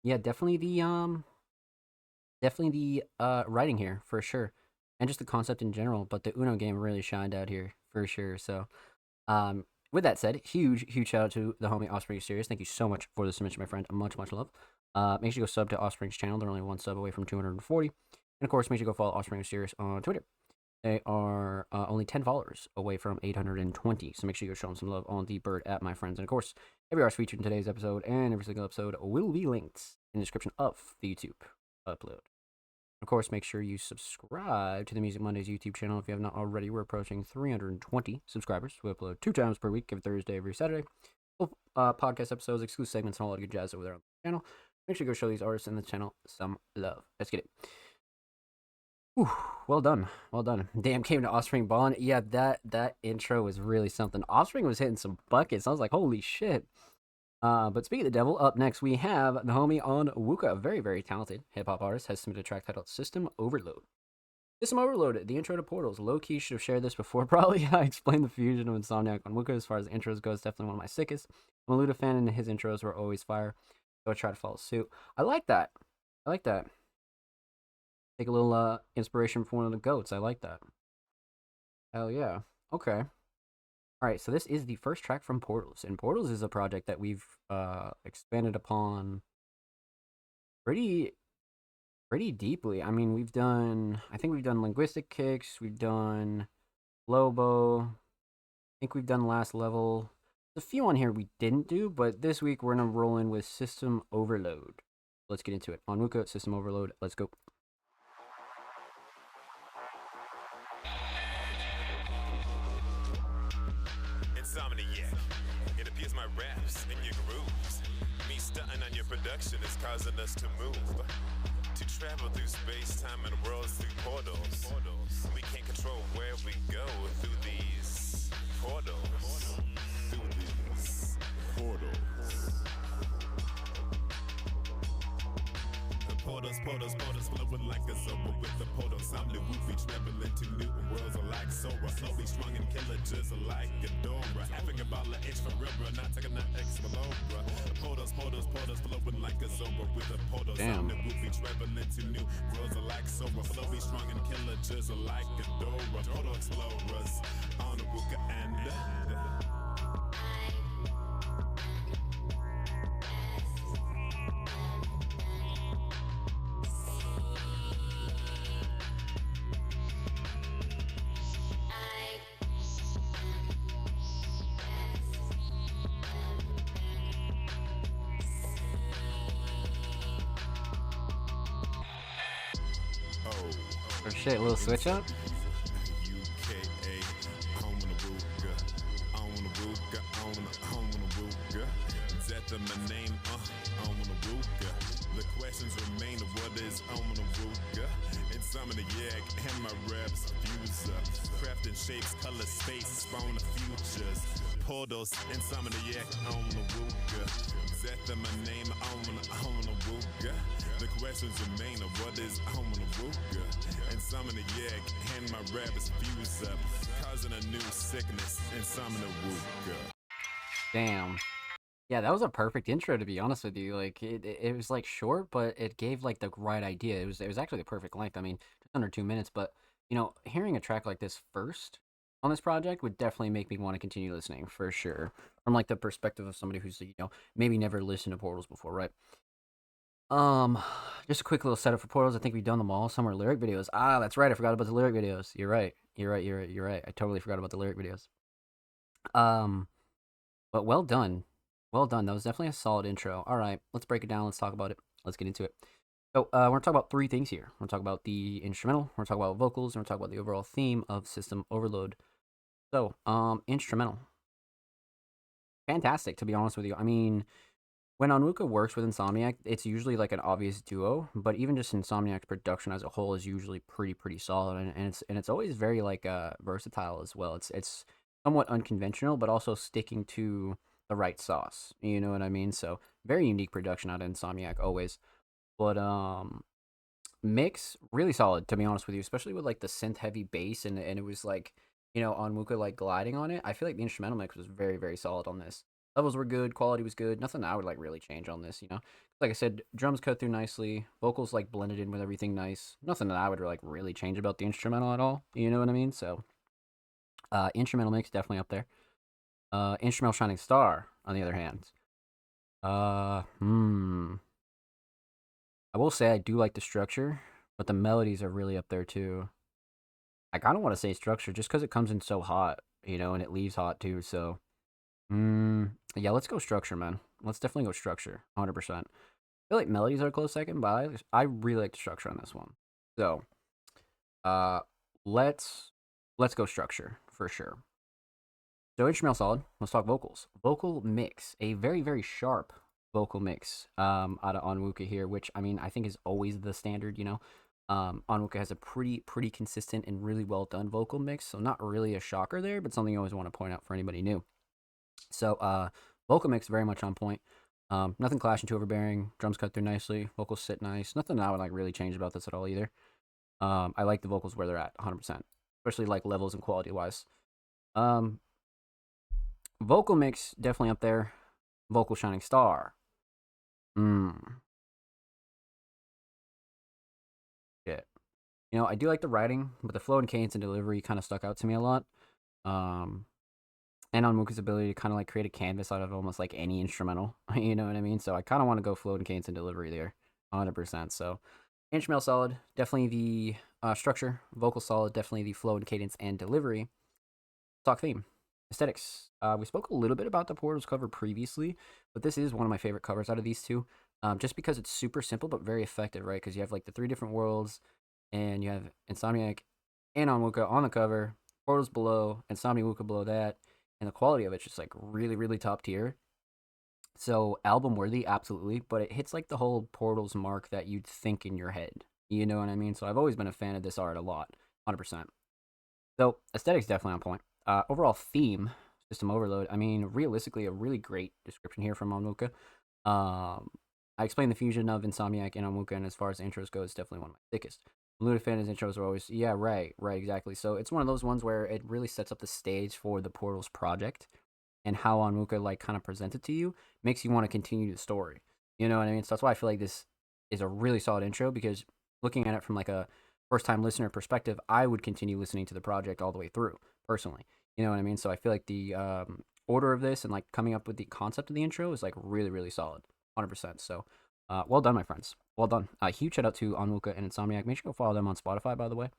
yeah, definitely the writing here for sure, and just the concept in general. But the Uno game really shined out here for sure. So with that said, huge shout out to the homie Offspring Serious. Thank you so much for the submission, my friend. Much love. Make sure you go sub to Offspring's channel. They're only one sub away from 240. And of course, make sure you go follow Offspring Serious on Twitter. They are only 10 followers away from 820. So make sure you go show them some love on the Bird app, my friends. And of course, every artist featured in today's episode and every single episode will be linked in the description of the YouTube upload. Of course, make sure you subscribe to the Music Mondays YouTube channel if you have not already. We're approaching 320 subscribers. We upload 2 times per week, every Thursday, every Saturday. Full podcast episodes, exclusive segments, and all that good jazz over there on the channel. Make sure you go show these artists in the channel some love. Let's get it. Whew, well done. Damn, came to Offspring Ballin'. Yeah, that intro was really something. Offspring was hitting some buckets. I was like, holy shit. But speaking of the devil, up next we have the homie Onwuka, a very talented hip-hop artist, has submitted a track titled System Overload. System Overload, the intro to Portals. Low-key should have shared this before, probably. I explained the fusion of Insomniac Onwuka. As far as the intros goes, definitely one of my sickest. I'm a Luda fan, and his intros were always fire, so I try to follow suit. I like that. Take a little inspiration from one of the GOATs. I like that. Hell yeah. Okay. Alright, so this is the first track from Portals. And Portals is a project that we've expanded upon pretty deeply. I mean, I think we've done Linguistic Kicks, we've done Lobo, I think we've done Last Level. There's a few on here we didn't do, but this week we're going to roll in with System Overload. Let's get into it. Onwuka, System Overload, let's go. Insomniac, it appears my raps and your grooves. Me stunting on your production is causing us to move. To travel through space, time, and worlds through portals. We can't control where we go through these portals. Portals, flowing like a sober with the portals. I'm the woofy, traveling to new worlds like Sora. Slowly strung and killer, just like Ghidorah. Having a ball of H for river, not taking that Explorer. Portals, flowing like a sober with the portals. I'm the woofy, traveling to new worlds like Sora. Slowly strung and killer, just like Ghidorah. Portal explorers on the Wooka and Oh shit, a little switch up? My name, the questions remain of what is Onwuka. Insomniac and my raps fuse up. Crafting shapes, color, space, spawn of futures. Portals, Insomniac, Onwuka. Zeta, my name, Onwuka. The questions remain of what is Onwuka. Insomniac and my raps fuse up. Causing a new sickness, Insomniac. Damn. Yeah, that was a perfect intro, to be honest with you. Like, it was like short, but it gave like the right idea. It was actually the perfect length. I mean, just under 2 minutes. But you know, hearing a track like this first on this project would definitely make me want to continue listening for sure. From like the perspective of somebody who's maybe never listened to Portals before, right? Just a quick little setup for Portals. I think we've done them all. Some are lyric videos. Ah, that's right. I forgot about the lyric videos. You're right. I totally forgot about the lyric videos. But well done. Well done. That was definitely a solid intro. All right, let's break it down. Let's talk about it. Let's get into it. So we're going to talk about 3 things here. We're going to talk about the instrumental. We're going to talk about vocals. And we're going to talk about the overall theme of System Overload. So, instrumental. Fantastic, to be honest with you. I mean, when Onwuka works with Insomniac, it's usually like an obvious duo. But even just Insomniac's production as a whole is usually pretty solid. And it's always very like versatile as well. It's somewhat unconventional, but also sticking to the right sauce, you know what I mean? So very unique production out of Insomniac always. But mix really solid, to be honest with you, especially with like the synth heavy bass and it was like, Onwuka like gliding on it. I feel like the instrumental mix was very solid on this. Levels were good, quality was good, nothing I would like really change on this, like I said, drums cut through nicely, vocals like blended in with everything nice, nothing that I would like really change about the instrumental at all, you know what I mean? So instrumental mix definitely up there. Instrumental Shining Star, on the other hand. I will say I do like the structure, but the melodies are really up there too. I kind of want to say structure just because it comes in so hot, you know, and it leaves hot too. So, yeah, let's go structure, man. Let's definitely go structure, 100%. I feel like melodies are a close second, but I really like the structure on this one. So, let's go structure for sure. So instrumental solid. Let's talk vocals. Vocal mix, a very very sharp vocal mix out of Onwuka here, which I mean I think is always the standard. You know, Onwuka has a pretty consistent and really well done vocal mix, so not really a shocker there, but something you always want to point out for anybody new. So vocal mix very much on point. Nothing clashing too overbearing. Drums cut through nicely. Vocals sit nice. Nothing I would like really change about this at all either. I like the vocals where they're at 100%, especially like levels and quality wise. Vocal mix definitely up there. Vocal Shining Star. Shit. You know, I do like the writing, but the flow and cadence and delivery kind of stuck out to me a lot. And Onwuka's ability to kind of like create a canvas out of almost like any instrumental. You know what I mean? So I kind of want to go flow and cadence and delivery there, 100%. So instrumental solid, definitely the structure. Vocal solid, definitely the flow and cadence and delivery. Talk theme. Aesthetics. We spoke a little bit about the Portals cover previously, but this is one of my favorite covers out of these two, just because it's super simple but very effective, right? Because you have like the 3 different worlds, and you have Insomniac and Onwuka on the cover, Portals below, Insomniac below that, and the quality of it's just like really top tier. So album worthy, absolutely, but it hits like the whole Portals mark that you'd think in your head. You know what I mean? So I've always been a fan of this art a lot, 100%. So aesthetics definitely on point. Overall theme, System Overload. I mean, realistically, a really great description here from Onwuka. I explained the fusion of Insomniac and Onwuka, and as far as the intros go, it's definitely one of my thickest. Ludifan, his intros are always, yeah, right, exactly. So it's one of those ones where it really sets up the stage for the Portals project, and how Onwuka like kind of presents it to you makes you want to continue the story. You know what I mean? So that's why I feel like this is a really solid intro, because looking at it from like a first-time listener perspective, I would continue listening to the project all the way through, personally. You know what I mean? So I feel like the order of this and like coming up with the concept of the intro is like really solid, 100%. So well done, my friends. Well done. Huge shout out to Onwuka and Insomniac. Make sure you go follow them on Spotify, by the way.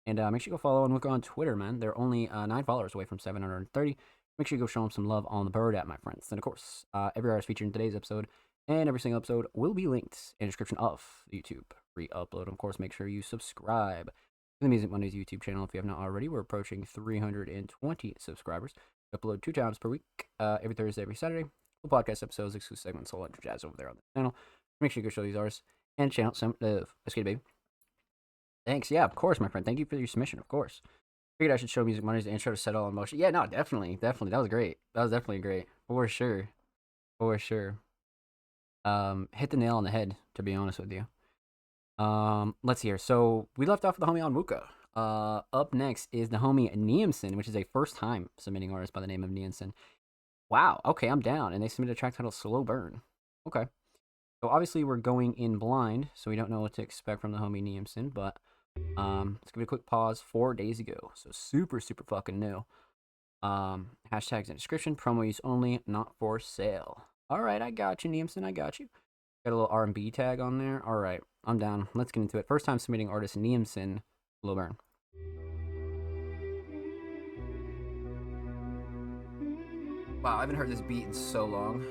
And make sure you go follow Onwuka on Twitter, man. They're only 9 followers away from 730. Make sure you go show them some love on the bird app, my friends. And of course, every artist featured in today's episode and every single episode will be linked in the description of the YouTube re-upload. Of course, make sure you subscribe to the Music Mondays YouTube channel if you have not already. We're approaching 320 subscribers. We upload 2 times per week, every Thursday, every Saturday. Full podcast episodes, exclusive segments, whole bunch of jazz over there on the channel. Make sure you go show these artists and channel some love. Let's get it, baby. Thanks. Yeah, of course, my friend. Thank you for your submission, of course. Figured I should show Music Mondays the intro to set all in motion. Yeah, no, definitely. That was great. That was definitely great. For sure. Hit the nail on the head, to be honest with you. Let's see here. So we left off with the homie Onwuka. Up next is the homie Niamson, which is a first-time submitting artist by the name of Niamson. Wow. Okay, I'm down. And they submitted a track titled Slow Burn. Okay. So obviously we're going in blind, so we don't know what to expect from the homie Niamson, but let's give it a quick pause. 4 days ago. So super fucking new. Hashtags in description. Promo use only, not for sale. Alright, I got you, Niamson. I got you. Got a little R&B tag on there. Alright, I'm down. Let's get into it. First time submitting artist Niamson, Slow Burn. Wow, I haven't heard this beat in so long.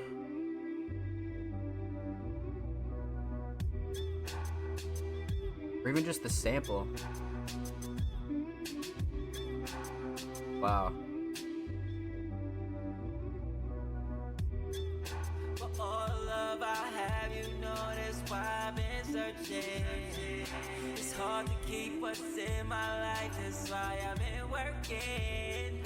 Or even just the sample. Wow. For all love I have, you know that's why I've been searching. It's hard to keep what's in my life, that's why I've been working.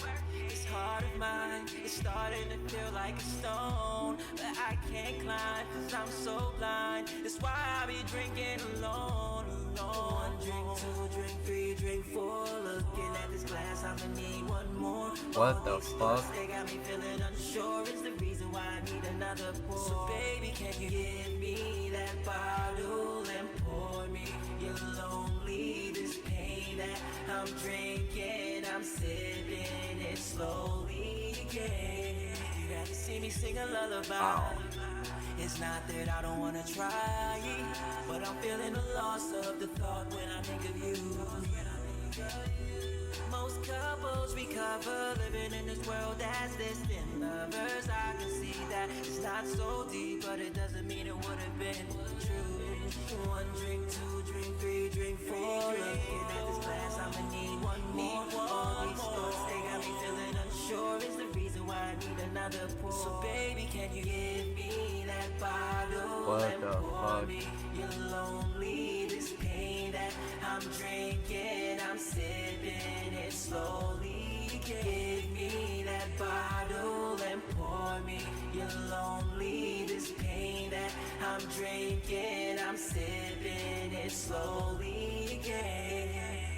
This heart of mine is starting to feel like a stone, but I can't climb cause I'm so blind. That's why I be drinking alone. 1 drink, 2 drink, 3 drink, 4. Looking at this glass, I'ma need one more. What the fuck? They got me feeling unsure. It's the reason why I need another pour. So baby, can you give me that bottle and pour me? You're lonely, this pain that I'm drinking, I'm sipping, it's slowly again. You got to see me sing a lullaby. It's not that I don't wanna try, but I'm feeling the loss of the thought when I think of you. Most couples recover living in this world that's distant lovers. I can see that it's not so deep, but it doesn't mean it would have been true. 1 drink, 2 drink, 3 drink, 4. Looking at this glass, I'ma need 1 more. All these thoughts, they got me feeling unsure. Is the reason why I need another pour. So baby, can you give me that bottle and pour me your lonely, this pain that I'm drinking, I'm sipping it slowly. Give me that bottle and pour me your lonely, this pain that I'm drinking, I'm sipping it slowly again.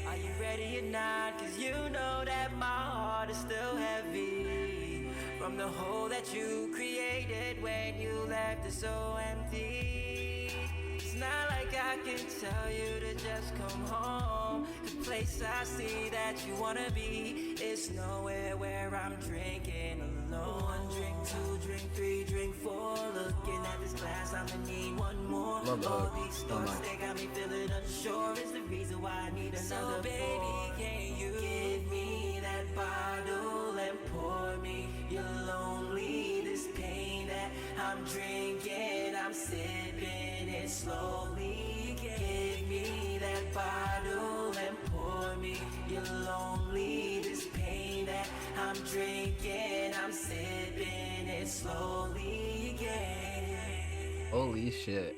Are you ready or not? Cause you know that my heart is still heavy from the hole that you created when you left it so empty. It's not like I can tell you to just come home. The place I see that you wanna be is nowhere where I'm drinking alone. 1 drink, 2 drink, 3 drink, 4. Looking at this glass, I'ma need 1 more. All these thoughts, they got me feeling unsure. Is the reason why I need another. So baby, can you give me that bottle and pour me your lonely, this pain that I'm drinking, I'm sipping it slowly. Give me that bottle and pour me your lonely, this pain that I'm drinking, I'm sipping it slowly again. Holy shit.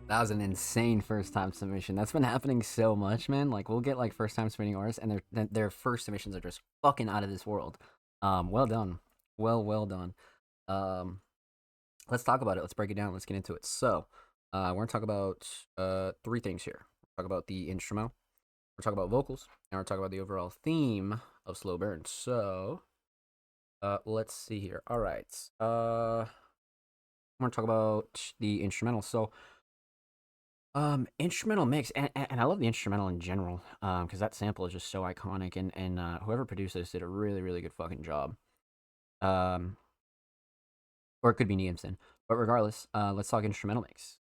That was an insane first time submission. That's been happening so much, man. Like, we'll get like first time submitting artists, and their first submissions are just fucking out of this world. Well done. Well done. Let's talk about it. Let's break it down. Let's get into it. So, we're gonna talk about 3 things here. We'll talk about the instrumental, we're talk about vocals, and we're talk about the overall theme of Slow Burn. So, let's see here. All right. I'm gonna talk about the instrumental. So, instrumental mix, and I love the instrumental in general, because that sample is just so iconic, and whoever produced this did a really good fucking job. Or it could be Niamson, but regardless, let's talk instrumental mix,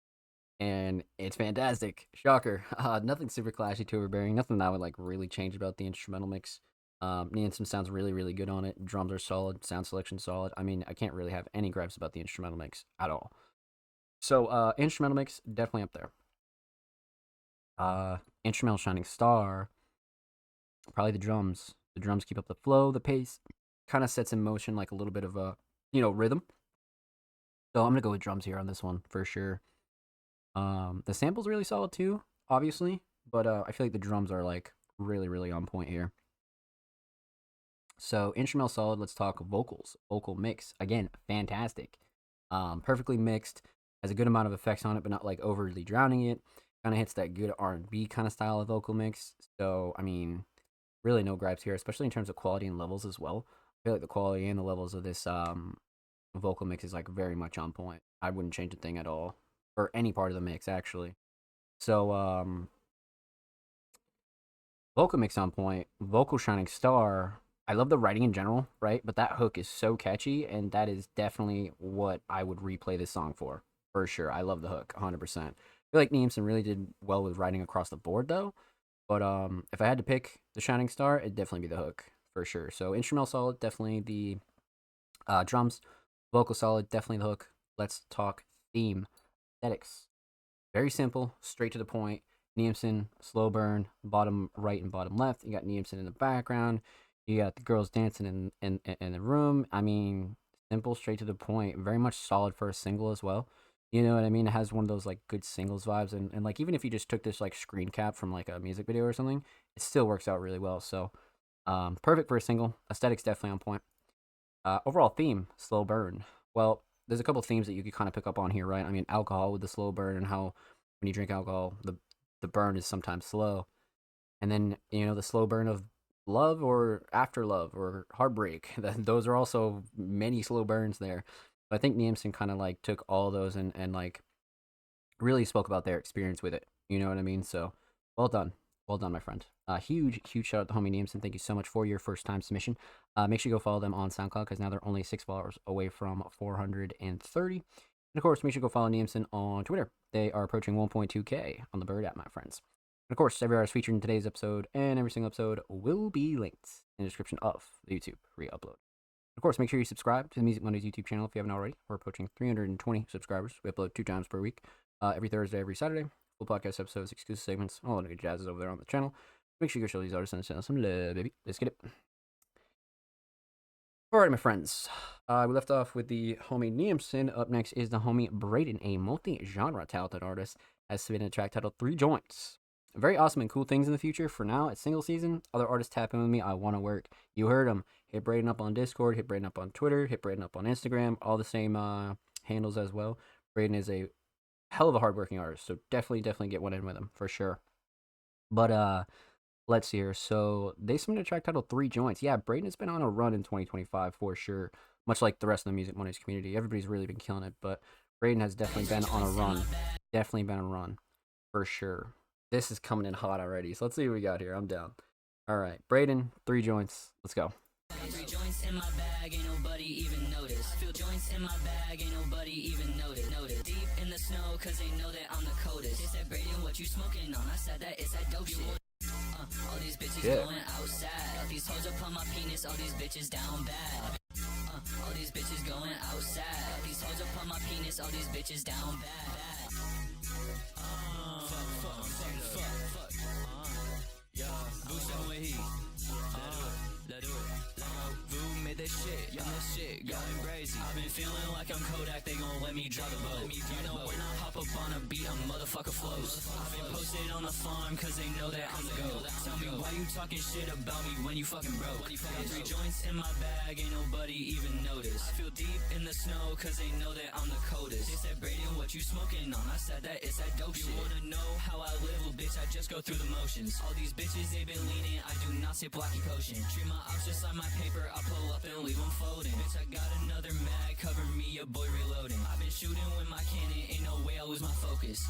and it's fantastic. Shocker. Nothing super clashy to overbearing, nothing that I would like really change about the instrumental mix. Niamson sounds really good on it. Drums are solid, sound selection solid. I mean, I can't really have any gripes about the instrumental mix at all. So, instrumental mix, definitely up there. Instrumental shining star, probably the drums. The drums keep up the flow, the pace, kind of sets in motion like a little bit of a, rhythm. So I'm gonna go with drums here on this one for sure. The sample's really solid too, obviously, but I feel like the drums are like really on point here. So instrumental solid. Let's talk vocals. Vocal mix, again, fantastic. Perfectly mixed, has a good amount of effects on it, but not like overly drowning it. Kind of hits that good R&B kind of style of vocal mix. So, I mean, really no gripes here, especially in terms of quality and levels as well. I feel like the quality and the levels of this vocal mix is like very much on point. I wouldn't change a thing at all, or any part of the mix actually. So, vocal mix on point, vocal shining star. I love the writing in general, right? But that hook is so catchy, and that is definitely what I would replay this song for sure. I love the hook, 100%. I feel like Niamson really did well with writing across the board though, but if I had to pick the shining star, it'd definitely be the hook for sure. So instrumental solid, definitely the drums. Vocal solid, definitely the hook. Let's talk theme. Aesthetics. Very simple, straight to the point. Niamson, slow burn, bottom right and bottom left. You got Niamson in the background. You got the girls dancing in the room. I mean, simple, straight to the point. Very much solid for a single as well. You know what I mean? It has one of those like good singles vibes, and like even if you just took this like screen cap from like a music video or something, it still works out really well. So perfect for a single. Aesthetics definitely on point. Overall theme, slow burn. Well, there's a couple themes that you could kind of pick up on here, right? I mean, alcohol with the slow burn, and how when you drink alcohol, the burn is sometimes slow. And then, the slow burn of love or after love or heartbreak. Those are also many slow burns there. I think Niamson kind of like took all those and like really spoke about their experience with it. You know what I mean? So well done. Well done, my friend. Huge shout out to homie Niamson. Thank you so much for your first time submission. Make sure you go follow them on SoundCloud because now they're only 6 followers away from 430. And of course, make sure you go follow Niamson on Twitter. They are approaching 1.2K on the Bird app, my friends. And of course, every artist featured in today's episode and every single episode will be linked in the description of the YouTube re-upload. Of course, make sure you subscribe to the Music Mondays YouTube channel if you haven't already. We're approaching 320 subscribers. We upload 2 times per week, every Thursday, every Saturday. Full podcast episodes, exclusive segments, all the good jazz is over there on the channel. Make sure you go show these artists and send some love, baby. Let's get it. Alright, my friends. We left off with the homie Niamson. Up next is the homie Braden, a multi-genre talented artist, has submitted a track titled 3 Joints. Very awesome and cool things in the future. For now, it's single season. Other artists tap in with me. I want to work. You heard them. Hit Braden up on Discord. Hit Braden up on Twitter. Hit Braden up on Instagram. All the same handles as well. Braden is a hell of a hardworking artist, so definitely get one in with him for sure. But let's see here. So they submitted a track titled 3 Joints. Yeah, Braden has been on a run in 2025 for sure. Much like the rest of the Music Mondays community, everybody's really been killing it. But Braden has definitely been on a run. Definitely been on a run for sure. This is coming in hot already. So let's see what we got here. I'm down. All right, Braden, 3 Joints. Let's go. 3 joints in my bag, ain't nobody even notice. Feel joints in my bag, ain't nobody even notice. Deep in the snow, cause they know that I'm the coldest. They said, Braden, what you smoking on? I said that it's that dope shit. All these bitches going outside. All these hoes up on my penis, all these bitches down bad. All these bitches going outside. All these hoes up on my penis, all these bitches down bad. Fuck. Yeah, Vuce with heat. Let do it. Vu made this shit, this shit going crazy. I've been feeling like I'm Kodak, they gon' let me drop the boat. You know when I hop up on a beat, a motherfucker flows. I've been posted on the farm, cause they know that I'm the GOAT. Tell me why you talking shit about me when you fucking broke. 3 joints in my bag, ain't nobody even notice. I feel deep in the snow, cause they know that I'm the coldest. They said, Braden, what you smoking on? I said that it's that dope shit. You wanna know how I live, well, bitch, I just go through the motions. All these bitches, they been leaning, I do not sip Blocky Potion. Treat my ops just like my paper, I pull up and leave them folding. Bitch, I got another mag, cover me, your boy reloading. I've been shooting with my cannon, ain't no way I lose my focus.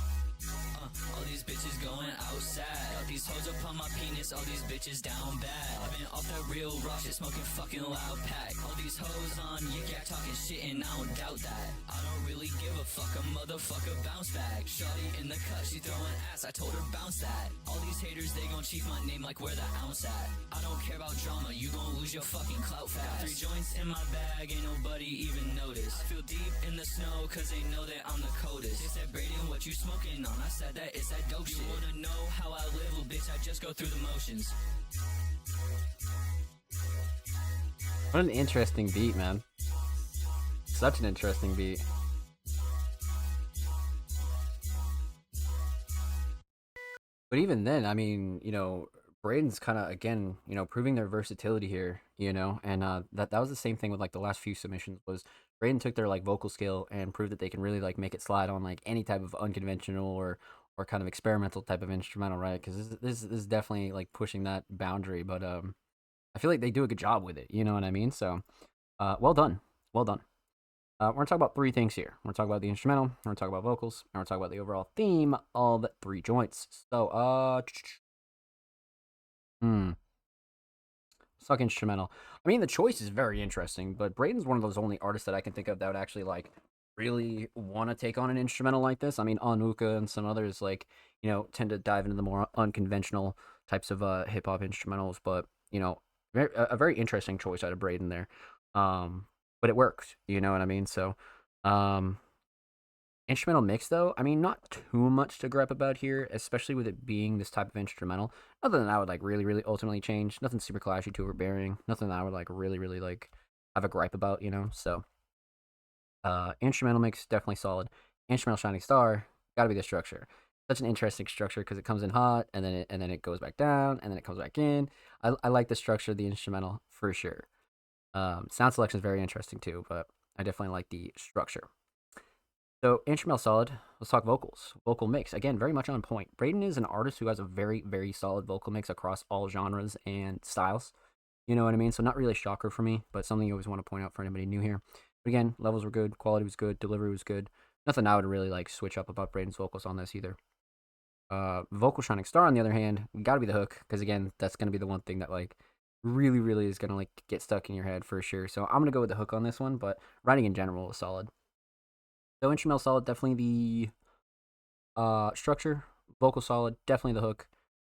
All these bitches going outside. All these hoes up on my penis, all these bitches down bad. I've been off that real raw shit, smoking fucking loud pack. All these hoes on Yik Yak talking shit and I don't doubt that. I don't really give a fuck, a motherfucker bounce back. Shawty in the cut, she throwing ass, I told her bounce that. All these haters, they gon' chief my name like where the ounce at. I don't care about drama, you gon' lose your fucking clout fast. 3 joints in my bag, ain't nobody even notice. I feel deep in the snow, cause they know that I'm the coldest. They said, Braden, what you smoking on? I said that it's that dope shit. You wanna know how I live, well, bitch, I just go through the motions. What an interesting beat, man. Such an interesting beat. But even then, I mean, you know, Braden's kind of, again, you know, proving their versatility here, you know, and that was the same thing with, like, the last few submissions was Braden took their, like, vocal skill and proved that they can really, like, make it slide on, like, any type of unconventional or kind of experimental type of instrumental, right? Because this is definitely, like, pushing that boundary, but I feel like they do a good job with it, you know what I mean? So, well done. Well done. We're going to talk about 3 things here. We're going to talk about the instrumental, we're going to talk about vocals, and we're going to talk about the overall theme of 3 joints. So, suck instrumental. I mean, the choice is very interesting, but Braden's one of those only artists that I can think of that would actually, like, really want to take on an instrumental like this. I mean, Anuka and some others, like, you know, tend to dive into the more unconventional types of hip-hop instrumentals, but, you know, a very interesting choice out of Braden there. But it works, you know what I mean? So, instrumental mix, though, I mean, not too much to gripe about here, especially with it being this type of instrumental. Nothing that I would, like, really ultimately change. Nothing super clashy, too overbearing. Nothing that I would, like, really, like, have a gripe about, you know? So, instrumental mix, definitely solid. Instrumental Shining Star, gotta be the structure. Such an interesting structure because it comes in hot, and then it goes back down, and then it comes back in. I like the structure of the instrumental, for sure. Sound selection is very interesting, too, but I definitely like the structure. So, instrumental solid. Let's talk vocals. Vocal mix. Again, very much on point. Braden is an artist who has a very, very solid vocal mix across all genres and styles. You know what I mean? So, not really a shocker for me, but something you always want to point out for anybody new here. But again, levels were good, quality was good, delivery was good. Nothing I would really, like, switch up about Braden's vocals on this either. Vocal Shining Star, on the other hand, got to be the hook, because again, that's going to be the one thing that like really, really is going to like get stuck in your head for sure. So I'm going to go with the hook on this one, but writing in general is solid. So instrumental solid, definitely the structure. Vocal solid, definitely the hook.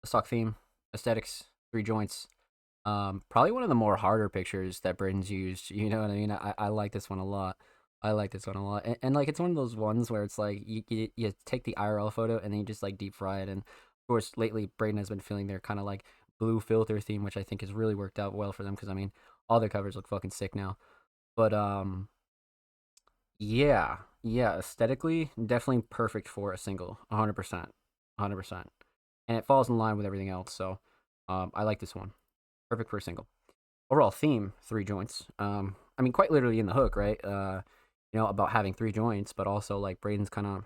The stock theme, aesthetics, 3 joints. Probably one of the more harder pictures that Braden's used. You know what I mean? I like this one a lot. I like this one a lot. And like, it's one of those ones where it's like, you take the IRL photo and then you just like deep fry it. And of course, lately, Braden has been feeling their kind of like blue filter theme, which I think has really worked out well for them. Because I mean, all their covers look fucking sick now. But yeah, aesthetically, definitely perfect for a single. 100%. 100%. And it falls in line with everything else. So I like this one. Perfect for a single. Overall theme, 3 joints. I mean, quite literally in the hook, right? You know, about having 3 joints, but also like Braden's kind of,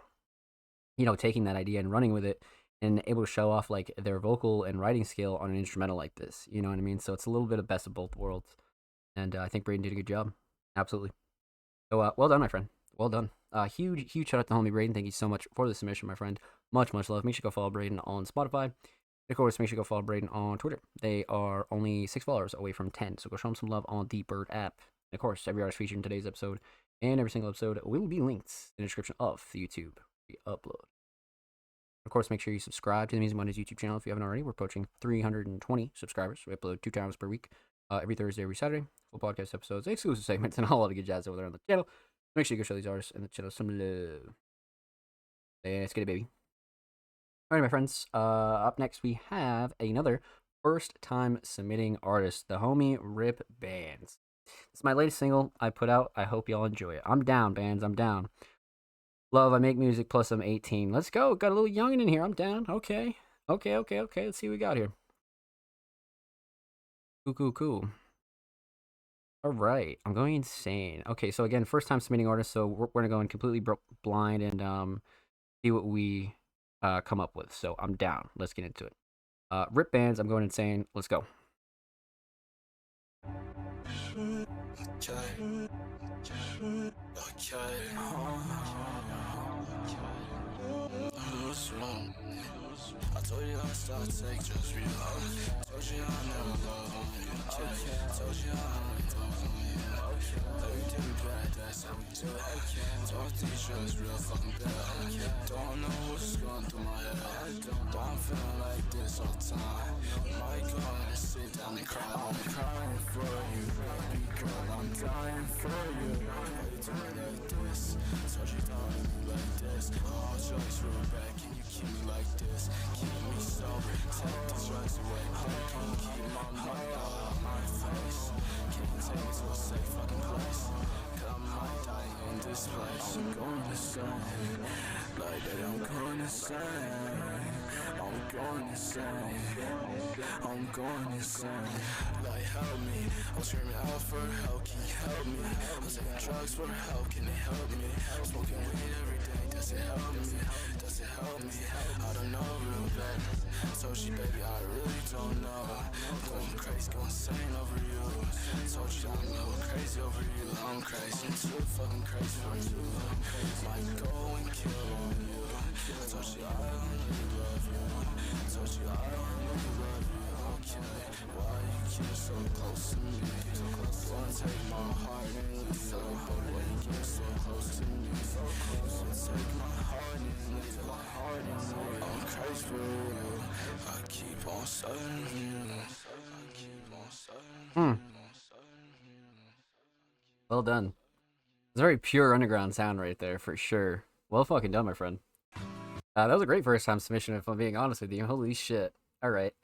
you know, taking that idea and running with it and able to show off like their vocal and writing skill on an instrumental like this. You know what I mean? So it's a little bit of best of both worlds. And I think Braden did a good job. Absolutely. So well done, my friend. Well done. Huge shout out to homie Braden. Thank you so much for the submission, my friend. Much love. Make sure you go follow Braden on Spotify. Of course, make sure you go follow Braden on Twitter. They are only 6 followers away from 10, so go show them some love on the Bird app. And of course, every artist featured in today's episode and every single episode will be linked in the description of the YouTube we upload. Of course, make sure you subscribe to the Music Mondays YouTube channel if you haven't already. We're approaching 320 subscribers. We upload 2 times per week, every Thursday, every Saturday. Full podcast episodes, exclusive segments, and a whole lot of good jazz over there on the channel. Make sure you go show these artists and the channel some love. Let's get it, baby. Alright, my friends. Up next, we have another first-time submitting artist, the homie Rip Bands. It's my latest single I put out. I hope y'all enjoy it. I'm down, Bands. I'm down. Love, I make music, plus I'm 18. Let's go. Got a little youngin' in here. I'm down. Okay. Let's see what we got here. Cool. Alright. I'm going insane. Okay, so again, first-time submitting artist, so we're going to go in completely blind and see what we come up with. So I'm down. Let's get into it. Rip Bands, I'm going insane. Let's go. I told you I start take just realize. Told you I never love on you. Told you I only thought on you. Everything we bad, that's how we do it. Talk to each other's real fucking bad. Don't know what's going through my head. But I'm feeling like this all the time. Might go and sit down and cry. I'm crying for you, baby girl. I'm dying for you. Why you do me like this? Told you don't do me like this. All drugs real bad. Can you keep me like this? Keep me sober. Take the drugs away. Can you keep my mind out of my face? Can you take me to a safe fucking place? Cause I might die in this place. I'm going insane. Like that, I'm going insane. I'm going insane. I'm going insane. Like, help me. I'm screaming out for help. Can you help me? I'm taking drugs for help. Can they help me? I'm smoking weed every day. Does it help me? Does it help me? I don't know real bad. Told you, baby, I really don't know. Going crazy, going insane over you. Told you I'm going crazy over you. I'm crazy. I'm too fucking crazy for you. Might go and kill on you. Told you I only love you. Told you I only love you. Okay, why you keep so close to me? Wanna take my heart and leave it, but why you get so close to me? Wanna take my heart and leave it, my heart and leave it. I'm crazy for you. I keep on serving you. I keep on serving you. Well done. It's a very pure underground sound right there, for sure. Well fucking done, my friend. That was a great first time submission, if I'm being honest with you. Holy shit. All right.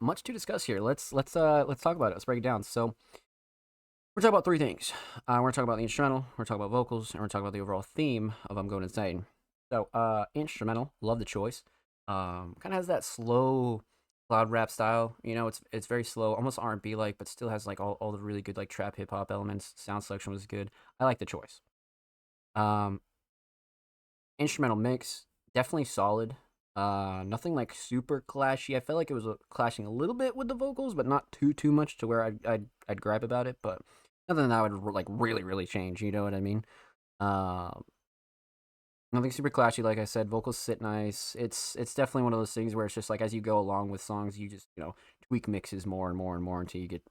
Much to discuss here. Let's talk about it. Let's break it down. So we're talking about 3 things. We're gonna talk about the instrumental, we're gonna talk about vocals, and we're talking about the overall theme of I'm Going Insane. So instrumental, love the choice. Kind of has that slow cloud rap style. You know, it's very slow, almost R&B like, but still has like all the really good like trap hip hop elements. Sound selection was good. I like the choice. Instrumental mix, definitely solid. Nothing like super clashy. I felt like it was clashing a little bit with the vocals, but not too much to where I'd gripe about it. But nothing that would like really change. You know what I mean? Nothing super clashy, like I said. Vocals sit nice. It's definitely one of those things where it's just like as you go along with songs, you just tweak mixes more and more and more until you get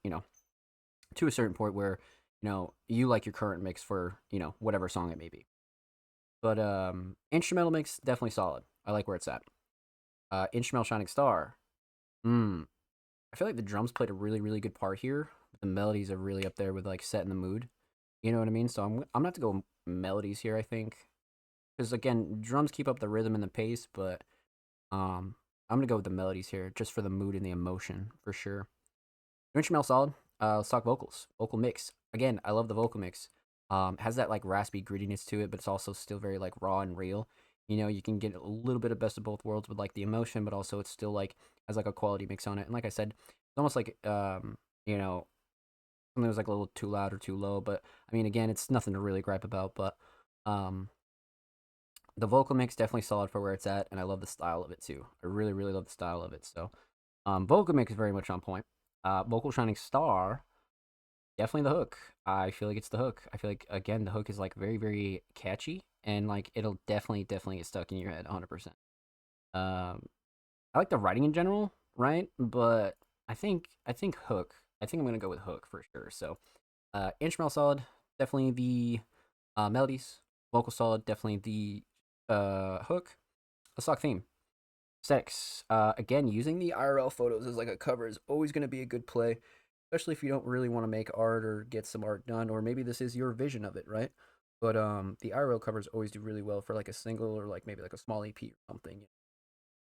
to a certain point where you like your current mix for whatever song it may be. But instrumental mix definitely solid. I like where it's at. Instrumental Shining Star. I feel like the drums played a really really good part here. The melodies are really up there with like setting the mood. You know what I mean? So I'm gonna have to go melodies here. I think. Because again, drums keep up the rhythm and the pace, but I'm gonna go with the melodies here, just for the mood and the emotion for sure. Instrumental solid. Let's talk vocals. Vocal mix. Again, I love the vocal mix. Has that like raspy grittiness to it, but it's also still very like raw and real. You can get a little bit of best of both worlds with like the emotion, but also it's still like has like a quality mix on it. And like I said, it's almost like something was like a little too loud or too low. But I mean, again, it's nothing to really gripe about. But the vocal mix definitely solid for where it's at, and I love the style of it too. I really, really love the style of it. So, vocal mix is very much on point. Vocal Shining Star, definitely the hook. I feel like it's the hook. I feel like again the hook is like very, very catchy, and like it'll definitely get stuck in your head 100%. I like the writing in general, right? But I think hook. I think I'm gonna go with hook for sure. So, instrumental solid, definitely the melodies. Vocal solid, definitely the hook. A stock theme. Aesthetics. Again, using the IRL photos as like a cover is always going to be a good play, especially if you don't really want to make art or get some art done, or maybe this is your vision of it, right? But the IRL covers always do really well for like a single or like maybe like a small EP or something.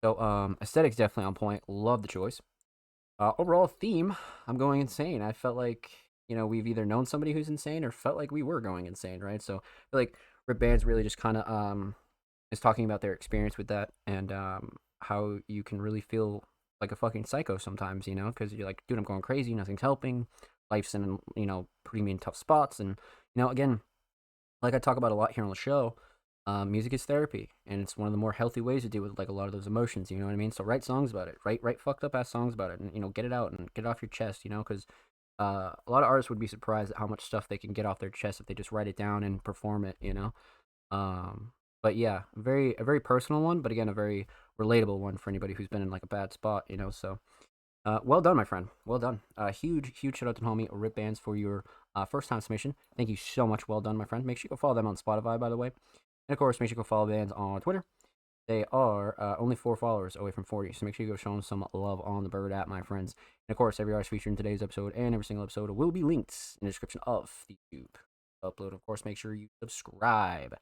So aesthetics definitely on point. Love the choice. Overall theme, I'm going insane. I felt like we've either known somebody who's insane or felt like we were going insane, right? So I feel like Rip Band's really just kind of is talking about their experience with that and how you can really feel like a fucking psycho sometimes, because you're like, dude, I'm going crazy, nothing's helping, life's in putting me in tough spots, and again, like I talk about a lot here on the show, music is therapy, and it's one of the more healthy ways to deal with like a lot of those emotions. You know what I mean? So write songs about it, write fucked up ass songs about it, and get it out and get it off your chest, because a lot of artists would be surprised at how much stuff they can get off their chest if they just write it down and perform it, But yeah, a very personal one, but again, a very relatable one for anybody who's been in like a bad spot, So, well done, my friend. Well done. Huge shout out to the homie Rip Bands for your first time submission. Thank you so much. Well done, my friend. Make sure you go follow them on Spotify, by the way. And of course, make sure you go follow Bands on Twitter. They are only 4 followers away from 40, so make sure you go show them some love on the Bird app, my friends. And of course, every artist featured in today's episode and every single episode will be linked in the description of the YouTube upload. Of course, make sure you subscribe to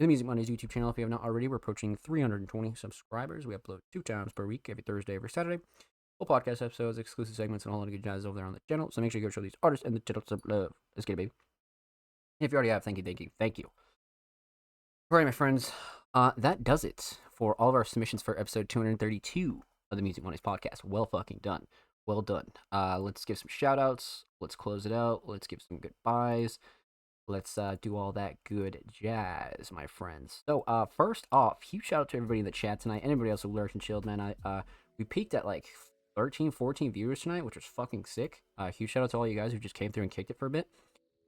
the Music Mondays YouTube channel if you have not already. We're approaching 320 subscribers. We upload 2 times per week, every Thursday, every Saturday. Full podcast episodes, exclusive segments, and a whole lot of good jazz over there on the channel. So make sure you go show these artists and the channel some love. Let's get it, baby. If you already have, thank you. All right, my friends, that does it for all of our submissions for episode 232 of the Music Mondays podcast. Well fucking done. Well done. Let's give some shout outs. Let's close it out. Let's give some goodbyes. Let's do all that good jazz, my friends. So, first off, huge shout out to everybody in the chat tonight. Anybody else who lurked and chilled, man. We peaked at like 13, 14 viewers tonight, which was fucking sick. Huge shout out to all you guys who just came through and kicked it for a bit.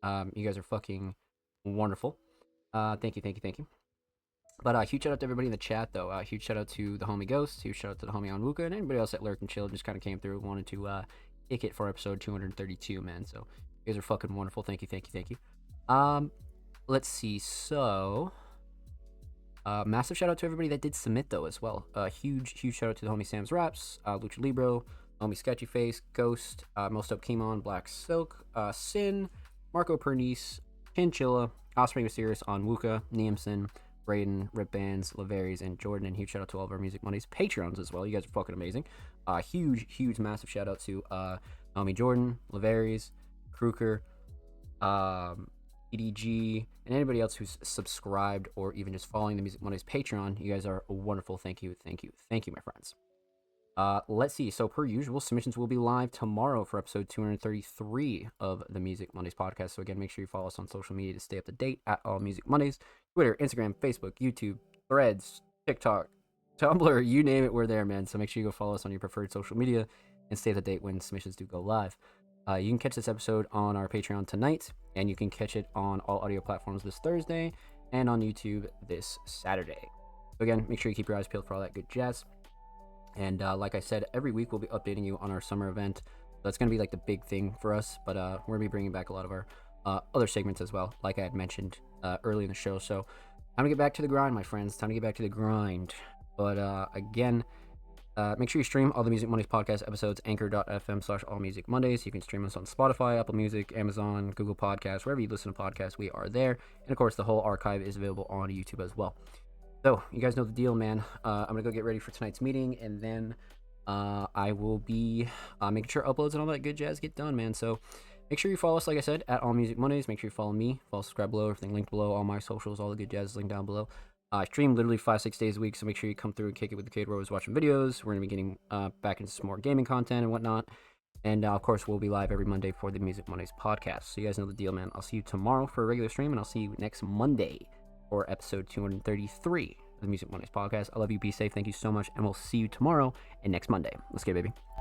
You guys are fucking wonderful. Thank you. But huge shout out to everybody in the chat, though. Huge shout out to the homie Ghost. Huge shout out to the homie Onwuka, and anybody else that lurked and chilled just kind of came through and wanted to kick it for episode 232, man. So you guys are fucking wonderful. Thank you. Let's see. So, massive shout out to everybody that did submit though as well. Huge shout out to the homie Sam's Raps, Lucha Libro, homie Sketchy Face, Ghost, Most Up Kimon, Black Silk, Sin, Marco Pernice, Chinchilla, Osprey Mysterious, Onwuka, Niamson, Braden, Rip Bands, Laveries, and Jordan. And huge shout out to all of our Music Mondays Patreons as well. You guys are fucking amazing. Huge massive shout out to homie Jordan, Laveries, Kruker, EDG, and anybody else who's subscribed or even just following the Music Mondays Patreon. You guys are wonderful. Thank you, my friends. Let's see. So, per usual, submissions will be live tomorrow for episode 233 of the Music Mondays podcast. So, again, make sure you follow us on social media to stay up to date at All Music Mondays. Twitter, Instagram, Facebook, YouTube, Threads, TikTok, Tumblr, you name it, we're there, man. So, make sure you go follow us on your preferred social media and stay up to date when submissions do go live. You can catch this episode on our Patreon tonight, and you can catch it on all audio platforms this Thursday. and on YouTube this Saturday. So again, make sure you keep your eyes peeled for all that good jazz. And like I said, every week we'll be updating you on our summer event. That's going to be like the big thing for us, but we're going to be bringing back a lot of our other segments as well, like I had mentioned early in the show. So time to get back to the grind, my friends. Time to get back to the grind. But again, make sure you stream all the Music Mondays podcast episodes, anchor.fm/allmusicmondays. You can stream us on Spotify, Apple Music, Amazon, Google Podcasts, wherever you listen to podcasts, we are there. And of course, the whole archive is available on YouTube as well. So you guys know the deal, man. I'm going to go get ready for tonight's meeting, and then I will be making sure uploads and all that good jazz get done, man. So make sure you follow us, like I said, at All Music Mondays. Make sure you follow me, subscribe below, everything linked below, all my socials, all the good jazz is linked down below. I stream literally 5-6 days a week, so make sure you come through and kick it with the kid. We're always watching videos. We're going to be getting back into some more gaming content and whatnot. And of course, we'll be live every Monday for the Music Mondays podcast. So you guys know the deal, man. I'll see you tomorrow for a regular stream, and I'll see you next Monday for episode 233 of the Music Mondays podcast. I love you. Be safe. Thank you so much. And we'll see you tomorrow and next Monday. Let's get it, baby.